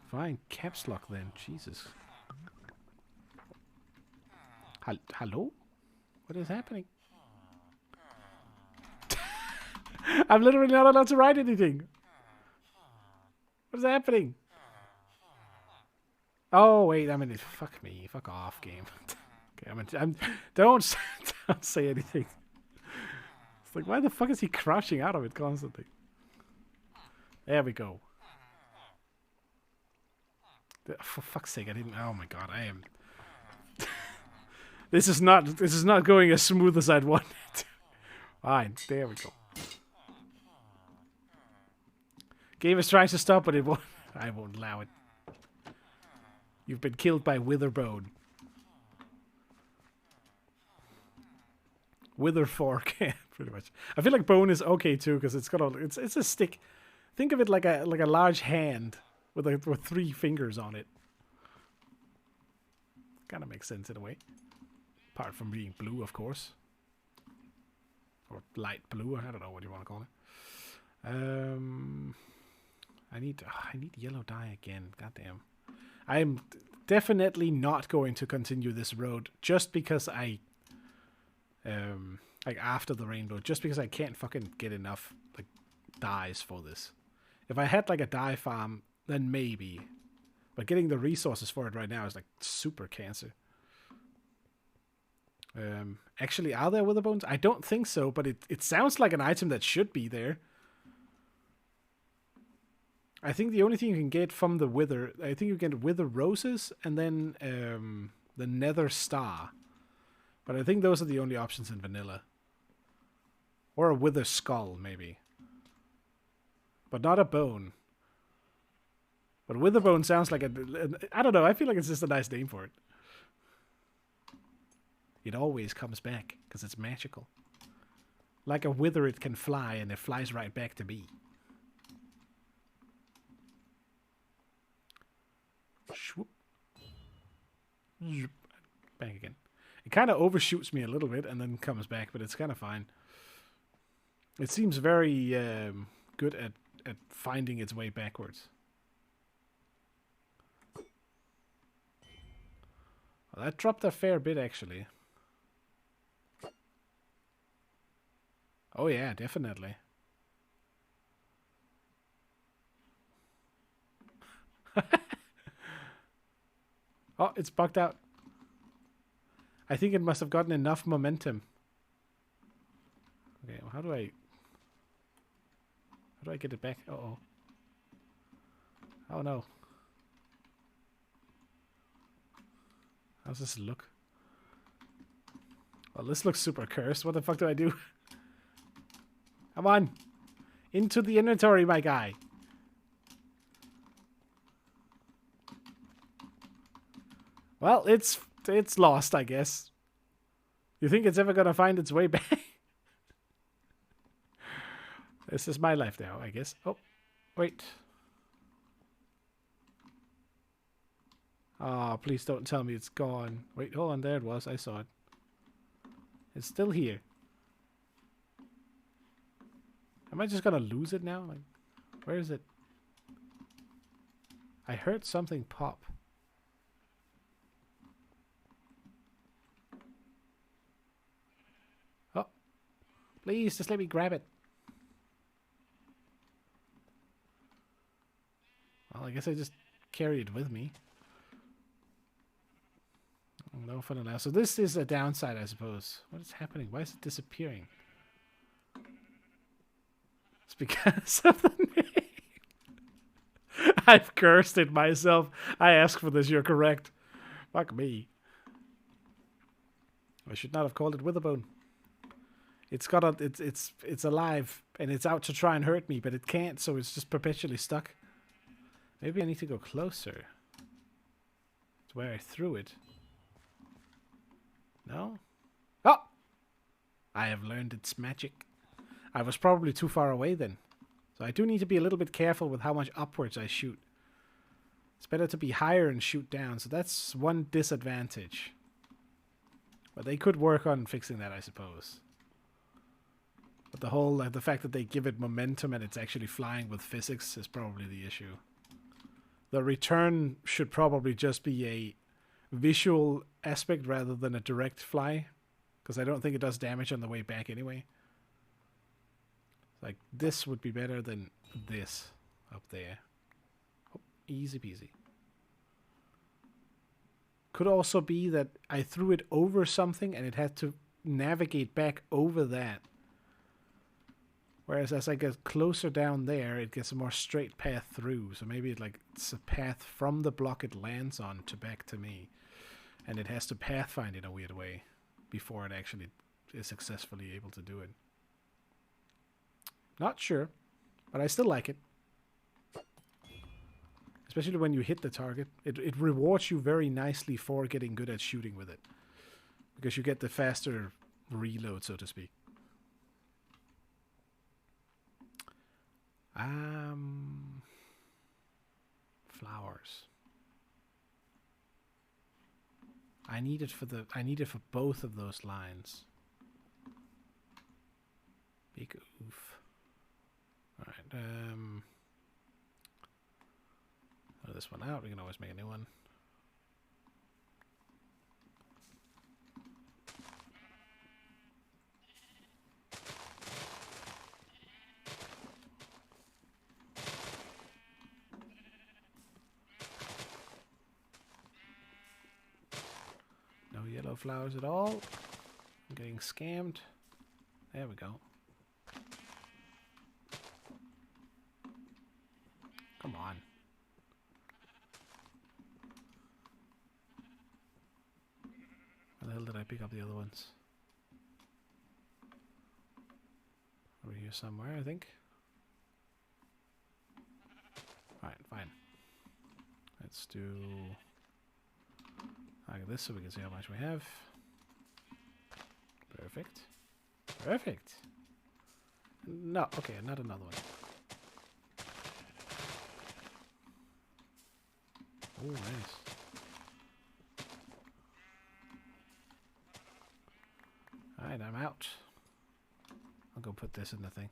Fine. Caps lock then. Jesus. Hello? What is happening? I'm literally not allowed to write anything. What is happening? Oh, wait. I mean, fuck me. Fuck off, game. Okay, don't say anything. It's like, why the fuck is he crashing out of it constantly? There we go. For fuck's sake, I didn't... Oh my god, I am... This is not going as smooth as I'd wanted. Fine, there we go. Game is trying to stop, but it won't. I won't allow it. You've been killed by Witherbone. Wither fork, pretty much. I feel like bone is okay too because it's got a it's a stick. Think of it like a large hand with 3 fingers on it. Kind of makes sense in a way. Apart from being blue, of course, or light blue. I don't know what you want to call it. I need yellow dye again. Goddamn. I am definitely not going to continue this road just because I. Like after the rainbow, just because I can't fucking get enough like dyes for this. If I had like a dye farm, then maybe. But getting the resources for it right now is like super cancer. Actually, are there witherbones? I don't think so, but it sounds like an item that should be there. I think the only thing you can get from the wither, I think you get wither roses and then the nether star. But I think those are the only options in vanilla. Or a wither skull, maybe. But not a bone. But witherbone sounds like I don't know, I feel like it's just a nice name for it. It always comes back, because it's magical. Like a wither, it can fly, and it flies right back to me. Swoop. Back again. It kind of overshoots me a little bit and then comes back, but it's kind of fine. It seems very good at finding its way backwards. Well, that dropped a fair bit, actually. Oh yeah, definitely. Oh, it's bugged out. I think it must have gotten enough momentum. Okay, well, how do I get it back? Uh-oh. Oh no. How's this look? Well, this looks super cursed. What the fuck do I do? Come on. Into the inventory, my guy. Well, it's lost, I guess. You think it's ever gonna find its way back? This is my life now, I guess. Oh, wait. Oh, please don't tell me it's gone. Wait, hold on. There it was. I saw it. It's still here. Am I just gonna lose it now? Like, where is it? I heard something pop. Oh, please, just let me grab it. Well, I guess I just carry it with me. No fun now. So this is a downside, I suppose. What is happening? Why is it disappearing? It's because of the name. I've cursed it myself. I asked for this. You're correct. Fuck me. I should not have called it Witherbone. It's got a. It's alive and it's out to try and hurt me, but it can't. So it's just perpetually stuck. Maybe I need to go closer to where I threw it. No? Oh! I have learned its magic. I was probably too far away then. So I do need to be a little bit careful with how much upwards I shoot. It's better to be higher and shoot down. So that's one disadvantage. But they could work on fixing that, I suppose. But the whole, the fact that they give it momentum and it's actually flying with physics is probably the issue. The return should probably just be a visual aspect rather than a direct fly, because I don't think it does damage on the way back anyway. Like, this would be better than this up there. Oh, easy peasy. Could also be that I threw it over something and it had to navigate back over that. Whereas as I get closer down there, it gets a more straight path through. So maybe it's a path from the block it lands on to back to me. And it has to pathfind in a weird way before it actually is successfully able to do it. Not sure, but I still like it. Especially when you hit the target. It rewards you very nicely for getting good at shooting with it. Because you get the faster reload, so to speak. Flowers. I need it for both of those lines. Big oof. Alright, throw this one out, we can always make a new one. No yellow flowers at all. I'm getting scammed. There we go. Come on. Where the hell did I pick up the other ones? Over here somewhere, I think. Alright, fine. Let's do like this so we can see how much we have. Perfect. Perfect. No, okay, not another one. Oh, nice. Alright, I'm out. I'll go put this in the thing.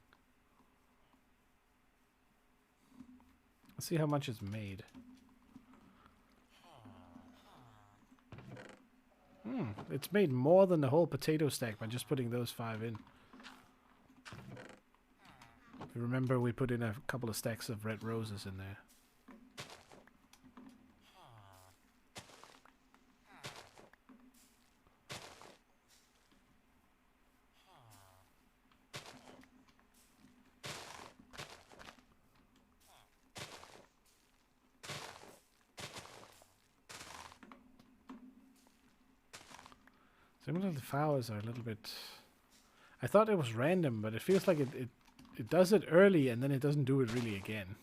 Let's see how much it's made. It's made more than the whole potato stack by just putting those 5 in. If you remember, we put in a couple of stacks of red roses in there. Some of the flowers are a little bit... I thought it was random, but it feels like it does it early and then it doesn't do it really again.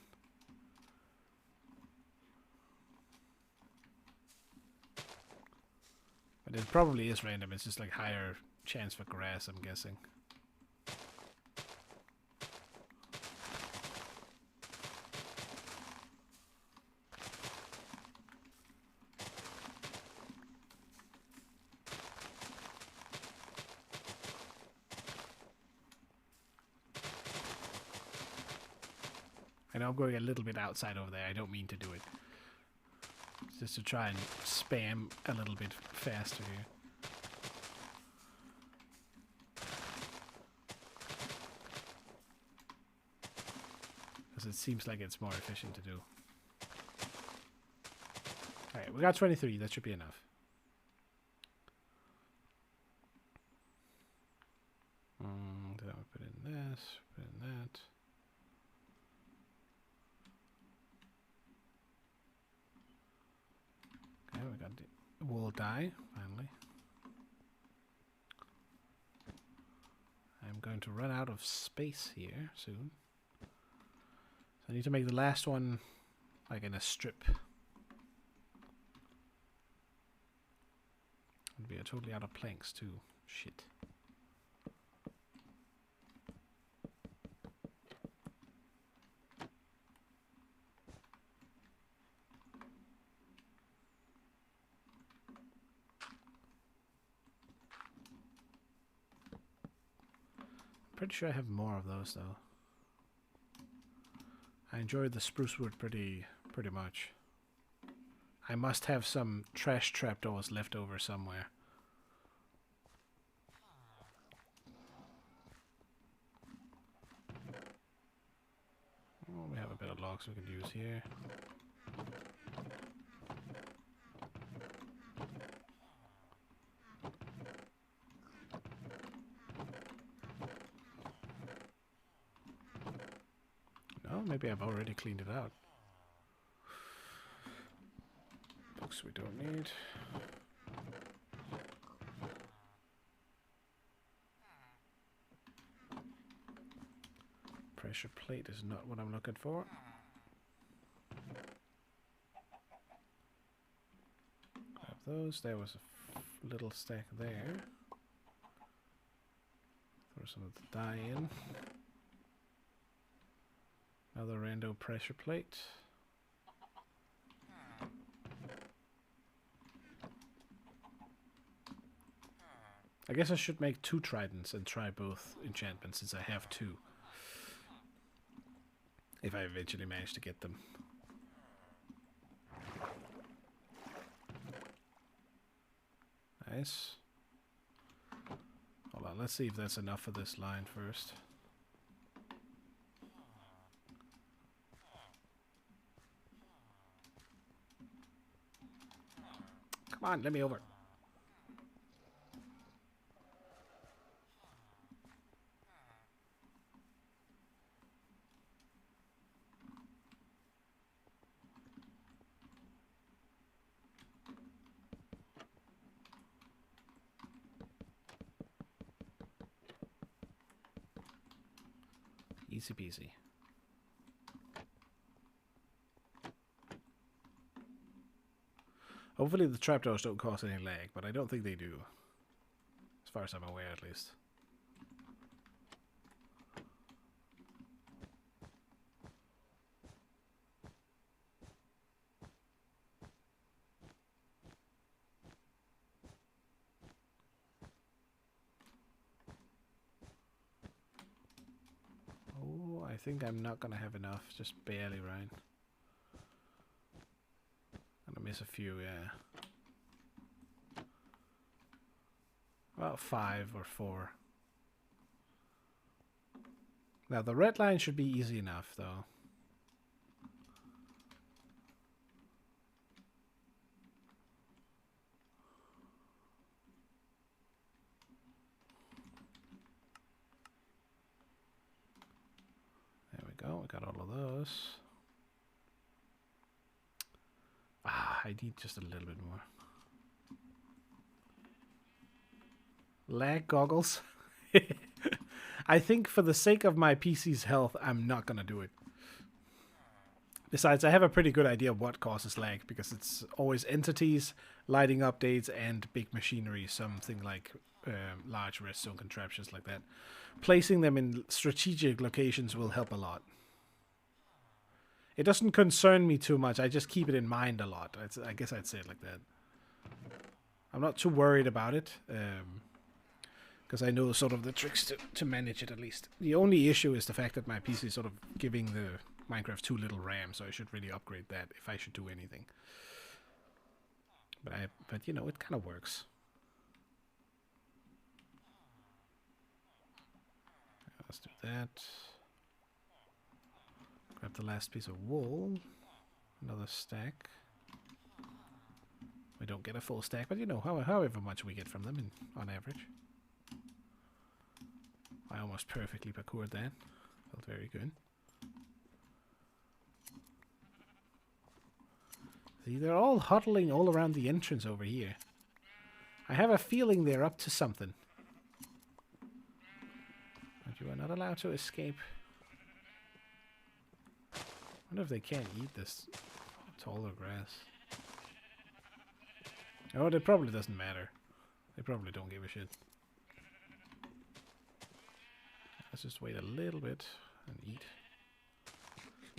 But it probably is random. It's just like higher chance for grass, I'm guessing. I know I'm going a little bit outside over there. I don't mean to do it. It's just to try and spam a little bit faster here. Because it seems like it's more efficient to do. Alright, we got 23. That should be enough. Then we put in this, put in that. Okay, we got the wool dye, finally. I'm going to run out of space here soon. So I need to make the last one like in a strip. We are totally out of planks too. Shit. Pretty sure I have more of those though. I enjoyed the spruce wood pretty much. I must have some trash trapdoors left over somewhere. Oh, we have a bit of logs we could use here. No, maybe I've already cleaned it out. Books we don't need. Pressure plate is not what I'm looking for. Grab those. There was a little stack there. Throw some of the dye in. Another rando pressure plate. I guess I should make 2 tridents and try both enchantments since I have 2. If I eventually manage to get them. Nice. Hold on, let's see if that's enough for this line first. Come on, let me over. Easy peasy. Hopefully the trapdoors don't cause any lag, but I don't think they do. As far as I'm aware, at least. Oh, I think I'm not gonna have enough. Just barely, right? Gonna miss a few, yeah. About 5 or 4. Now the red line should be easy enough, though. There we go, we got all of those. Ah, I need just a little bit more. Lag goggles. I think for the sake of my PC's health, I'm not gonna do it. Besides, I have a pretty good idea of what causes lag, because it's always entities, lighting updates, and big machinery, something like large redstone contraptions like that. Placing them in strategic locations will help a lot. It doesn't concern me too much, I just keep it in mind a lot. I guess I'd say it like that. I'm not too worried about it. Because I know sort of the tricks to manage it, at least. The only issue is the fact that my PC is sort of giving the Minecraft too little RAM, so I should really upgrade that if I should do anything. But you know, it kind of works. Let's do that. Grab the last piece of wool. Another stack. We don't get a full stack, but you know, however much we get from them on average. I almost perfectly parkoured that. Felt very good. See, they're all huddling all around the entrance over here. I have a feeling they're up to something. But you are not allowed to escape. I wonder if they can't eat this taller grass. Oh, it probably doesn't matter. They probably don't give a shit. Let's just wait a little bit and eat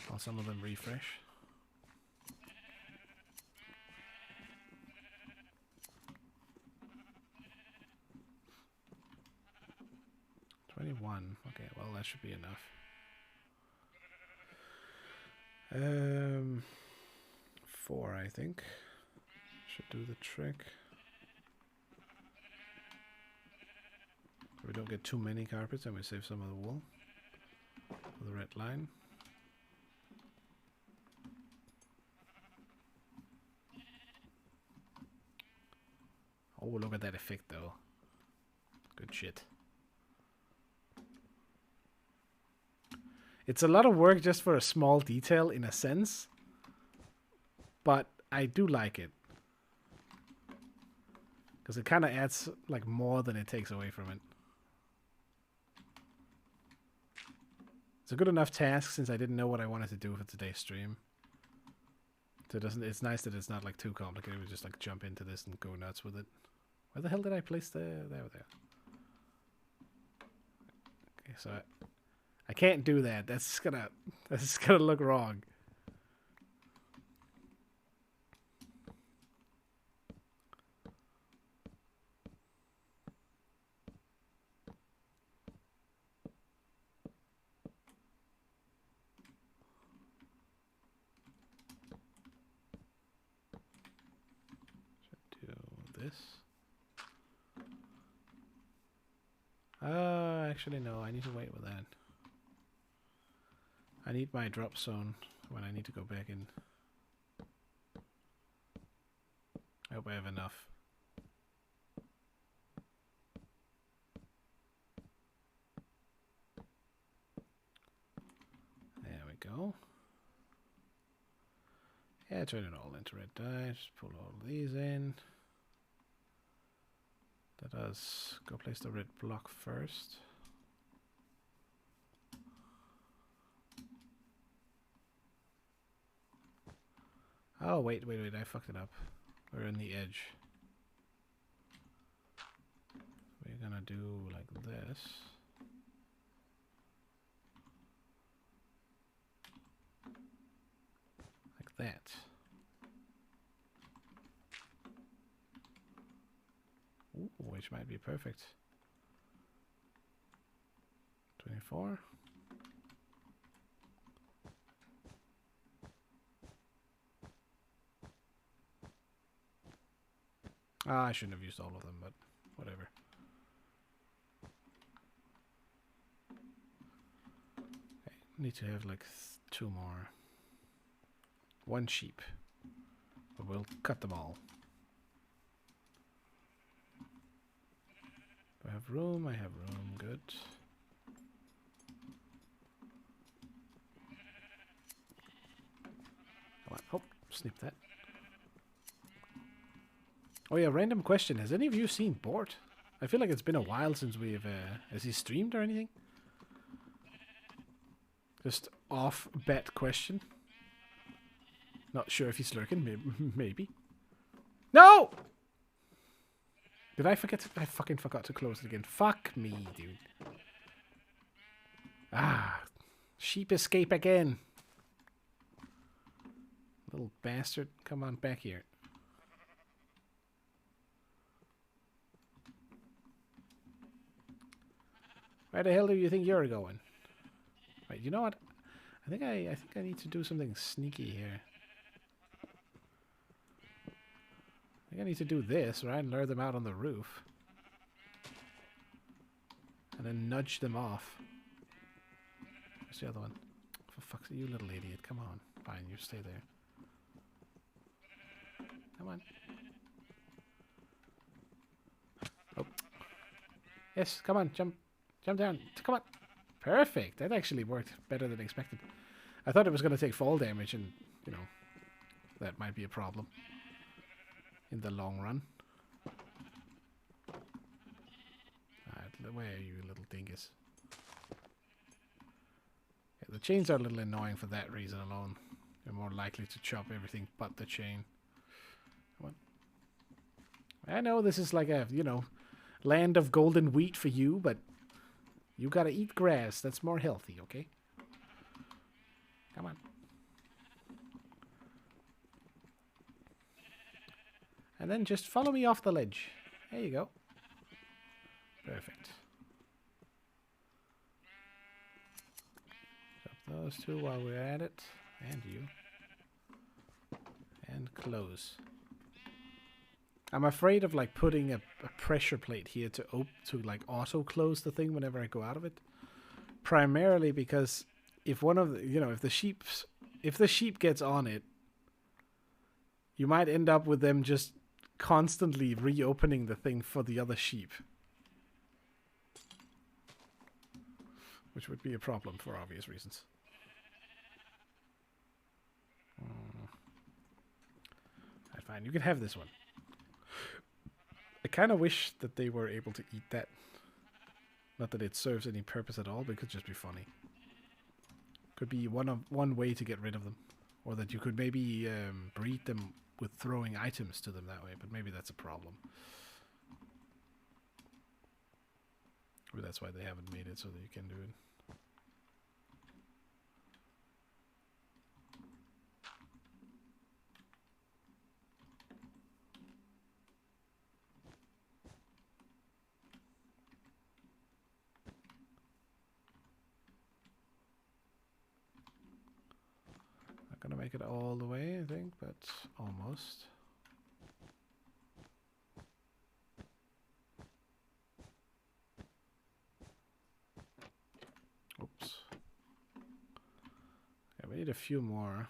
while some of them refresh. $21. Okay, well that should be enough. 4, I think. Should do the trick. We don't get too many carpets and we save some of the wool for the red line. Oh, look at that effect though. Good shit. It's a lot of work just for a small detail in a sense, but I do like it. Because it kind of adds like more than it takes away from it. It's a good enough task since I didn't know what I wanted to do for today's stream. So it doesn't. It's nice that it's not like too complicated. We just like jump into this and go nuts with it. Where the hell did I place there? There. Okay, so I can't do that. That's gonna look wrong. This. Actually no, I need to wait with that. I need my drop zone when I need to go back in. I hope I have enough. There we go. Yeah, turn it all into red dye. Just pull all these in. Let us go place the red block first. Oh, wait, I fucked it up. We're in the edge. We're gonna do like this. Like that. Ooh, which might be perfect. 24. Ah, I shouldn't have used all of them, but whatever. Okay, need to have like 2 more. 1 sheep. But we'll cut them all. Do I have room? I have room. Good. Come on. Oh, snip that. Oh yeah, random question. Has any of you seen Bort? I feel like it's been a while since we've... has he streamed or anything? Just off-bet question. Not sure if he's lurking. Maybe. No! Did I forget to... I fucking forgot to close it again. Fuck me, dude. Ah. Sheep escape again. Little bastard. Come on back here. Where the hell do you think you're going? Wait, you know what? I I think I need to do something sneaky here. I think I need to do this, right? And lure them out on the roof. And then nudge them off. Where's the other one? For fuck's sake, you little idiot. Come on. Fine, you stay there. Come on. Oh. Yes, come on, jump. Jump down. Come on. Perfect. That actually worked better than expected. I thought it was going to take fall damage and, you know, that might be a problem in the long run. Alright, where are you, little dingus? Yeah, the chains are a little annoying for that reason alone. You're more likely to chop everything but the chain. Come on. I know this is like a, you know, land of golden wheat for you, but you gotta eat grass. That's more healthy, okay? Come on. And then just follow me off the ledge. There you go. Perfect. Drop those two while we're at it. And you. And close. I'm afraid of like putting a pressure plate here to like auto close the thing whenever I go out of it. Primarily because if one of the, you know, if the sheep gets on it, you might end up with them just constantly reopening the thing for the other sheep. Which would be a problem for obvious reasons. Alright, fine. You can have this one. I kind of wish that they were able to eat that. Not that it serves any purpose at all, but it could just be funny. Could be one way to get rid of them. Or that you could maybe breed them with throwing items to them that way, but maybe that's a problem. Or that's why they haven't made it so that you can do it. Not gonna make it all the way, I think, but almost. Oops. Yeah, we need a few more.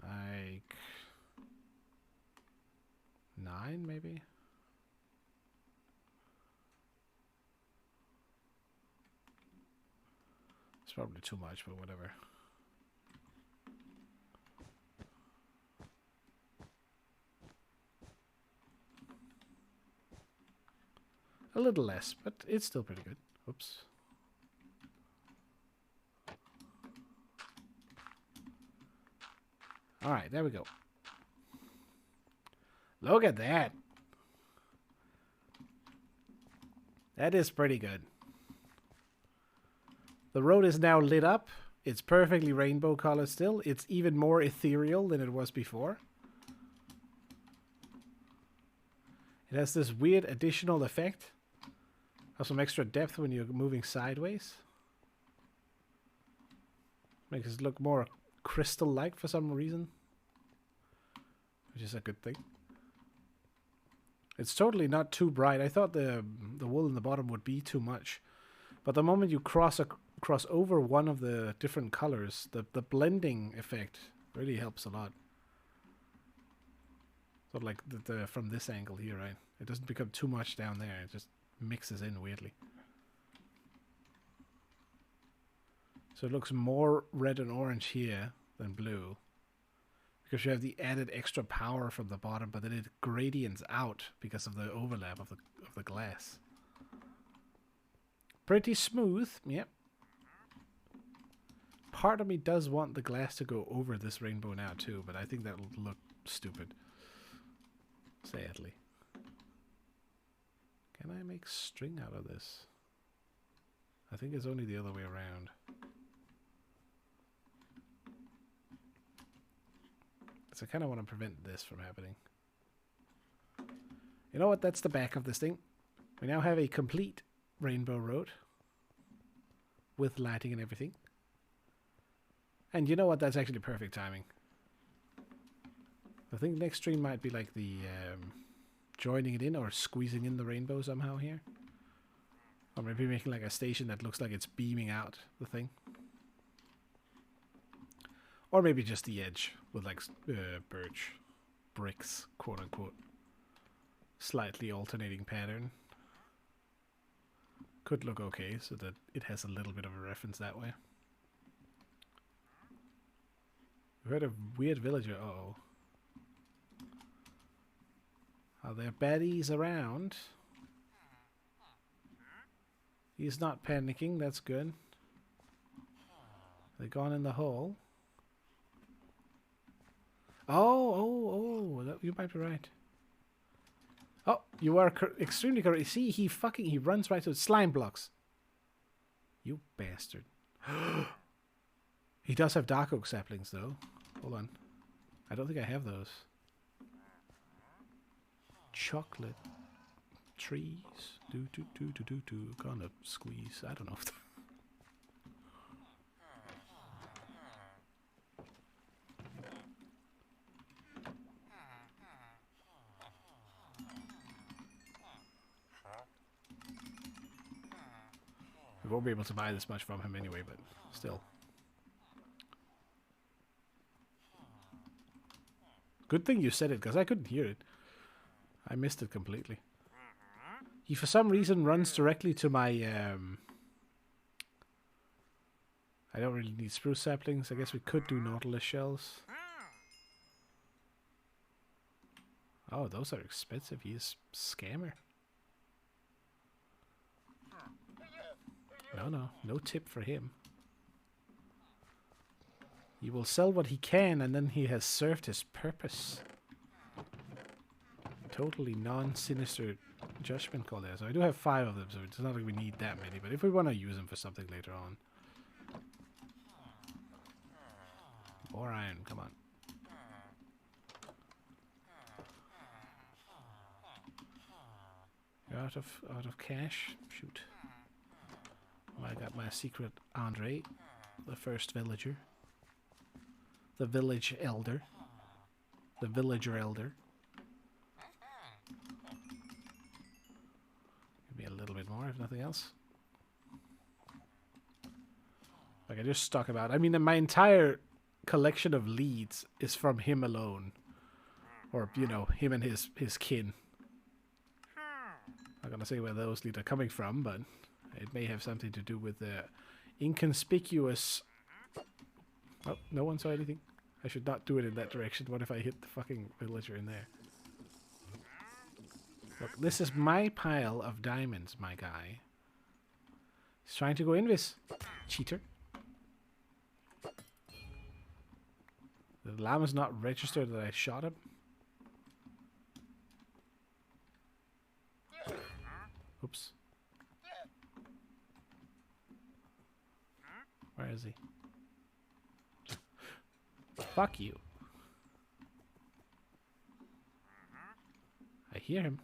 Like 9, maybe? It's probably too much, but whatever. A little less, but it's still pretty good. Oops. Alright, there we go. Look at that. That is pretty good. The road is now lit up. It's perfectly rainbow colored still. It's even more ethereal than it was before. It has this weird additional effect of some extra depth when you're moving sideways. Makes it look more crystal-like for some reason. Which is a good thing. It's totally not too bright. I thought the wool in the bottom would be too much. But the moment you cross over one of the different colors, the blending effect really helps a lot. So like from this angle here, right? It doesn't become too much down there. It just mixes in weirdly. So it looks more red and orange here than blue. Because you have the added extra power from the bottom, but then it gradients out because of the overlap of the glass. Pretty smooth, yep. Part of me does want the glass to go over this rainbow now too, but I think that will look stupid. Sadly. Can I make string out of this? I think it's only the other way around. So I kind of want to prevent this from happening. You know what? That's the back of this thing. We now have a complete rainbow road. with lighting and everything. And you know what? That's actually perfect timing. I think next stream might be like the joining it in or squeezing in the rainbow somehow here. Or maybe making like a station that looks like it's beaming out the thing. Or maybe just the edge with like birch bricks, quote unquote. Slightly alternating pattern. Could look okay, so that it has a little bit of a reference that way. We've heard of weird villager. Uh-oh. Are there baddies around? He's not panicking, that's good. They're gone in the hole. Oh, you might be right. Oh, you are extremely correct. See, he runs right to slime blocks. You bastard. He does have dark oak saplings, though. Hold on. I don't think I have those. Chocolate trees. Do. Gonna squeeze. I don't know. We won't be able to buy this much from him anyway, but still. Good thing you said it, because I couldn't hear it. I missed it completely. He, for some reason, runs directly to my... I don't really need spruce saplings. I guess we could do nautilus shells. Oh, those are expensive. He is a scammer. No tip for him. He will sell what he can, and then he has served his purpose. Totally non-sinister judgment call there. So I do have 5 of them, so it's not like we need that many. But if we want to use them for something later on. More iron, come on. You're out of cash? Shoot. I got my secret Andre, the first villager. The village elder. The villager elder. Give me a little bit more, if nothing else. Like I just talk about. I mean, my entire collection of leads is from him alone. Or, you know, him and his kin. I'm not gonna say where those leads are coming from, but it may have something to do with the inconspicuous... Oh, no one saw anything. I should not do it in that direction. What if I hit the fucking villager in there? Look, this is my pile of diamonds, my guy. He's trying to go invis. Cheater. The llama's not registered that I shot him. Oops. Where is he? Fuck you. I hear him.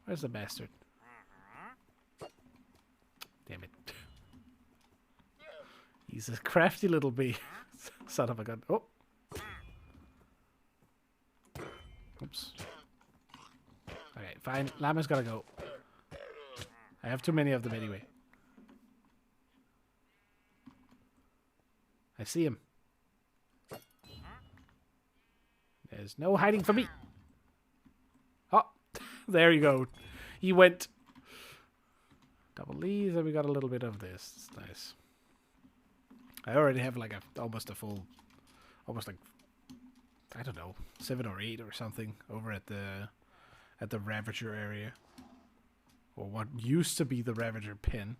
Where's the bastard? Damn it. He's a crafty little bee. Son of a gun. Oh. Oops. Okay, fine. Llama's gotta go. I have too many of them anyway. I see him. There's no hiding from me. Oh, there you go. He went. Double these, and we got a little bit of this. It's nice. I already have like almost a full, almost like, I don't know, 7 or 8 or something over at the Ravager area. Or what used to be the Ravager pen.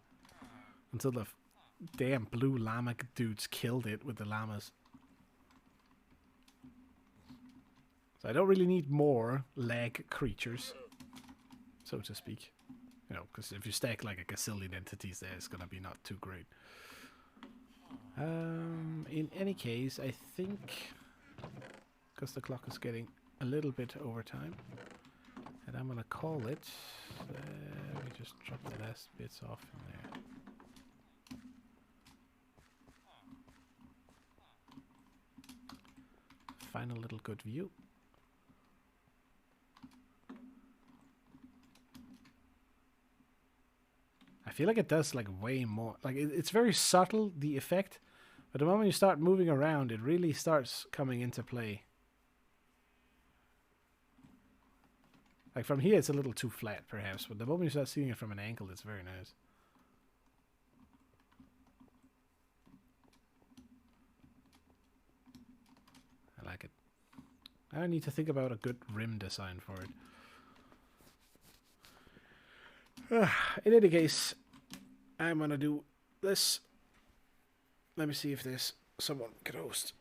Until the damn blue llama dudes killed it with the llamas. So I don't really need more lag creatures, so to speak. You know, because if you stack like a gazillion entities there, it's gonna be not too great. In any case, I think, because the clock is getting a little bit over time, and I'm gonna call it, let me just drop the last bits off in there. Final little good view. I feel like it does like way more. Like it's very subtle, the effect, but the moment you start moving around, it really starts coming into play. Like from here, it's a little too flat, perhaps, but the moment you start seeing it from an angle, it's very nice. I like it. I need to think about a good rim design for it. In any case, I'm gonna do this. Let me see if there's someone can host.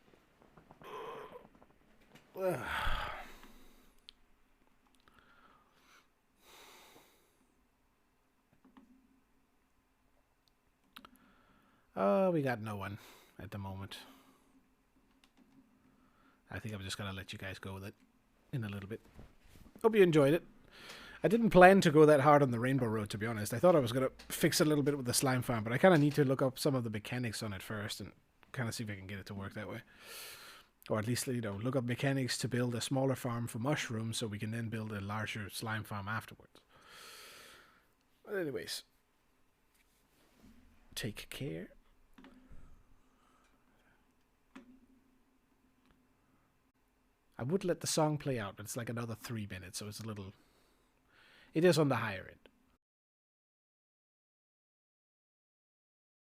We got no one at the moment. I think I'm just gonna let you guys go with it in a little bit. Hope you enjoyed it. I didn't plan to go that hard on the Rainbow Road, to be honest. I thought I was gonna fix a little bit with the slime farm, but I kind of need to look up some of the mechanics on it first and kind of see if I can get it to work that way. Or at least, you know, look up mechanics to build a smaller farm for mushrooms so we can then build a larger slime farm afterwards. But anyways, take care. I would let the song play out, but it's like another 3 minutes, so it's a little... It is on the higher end.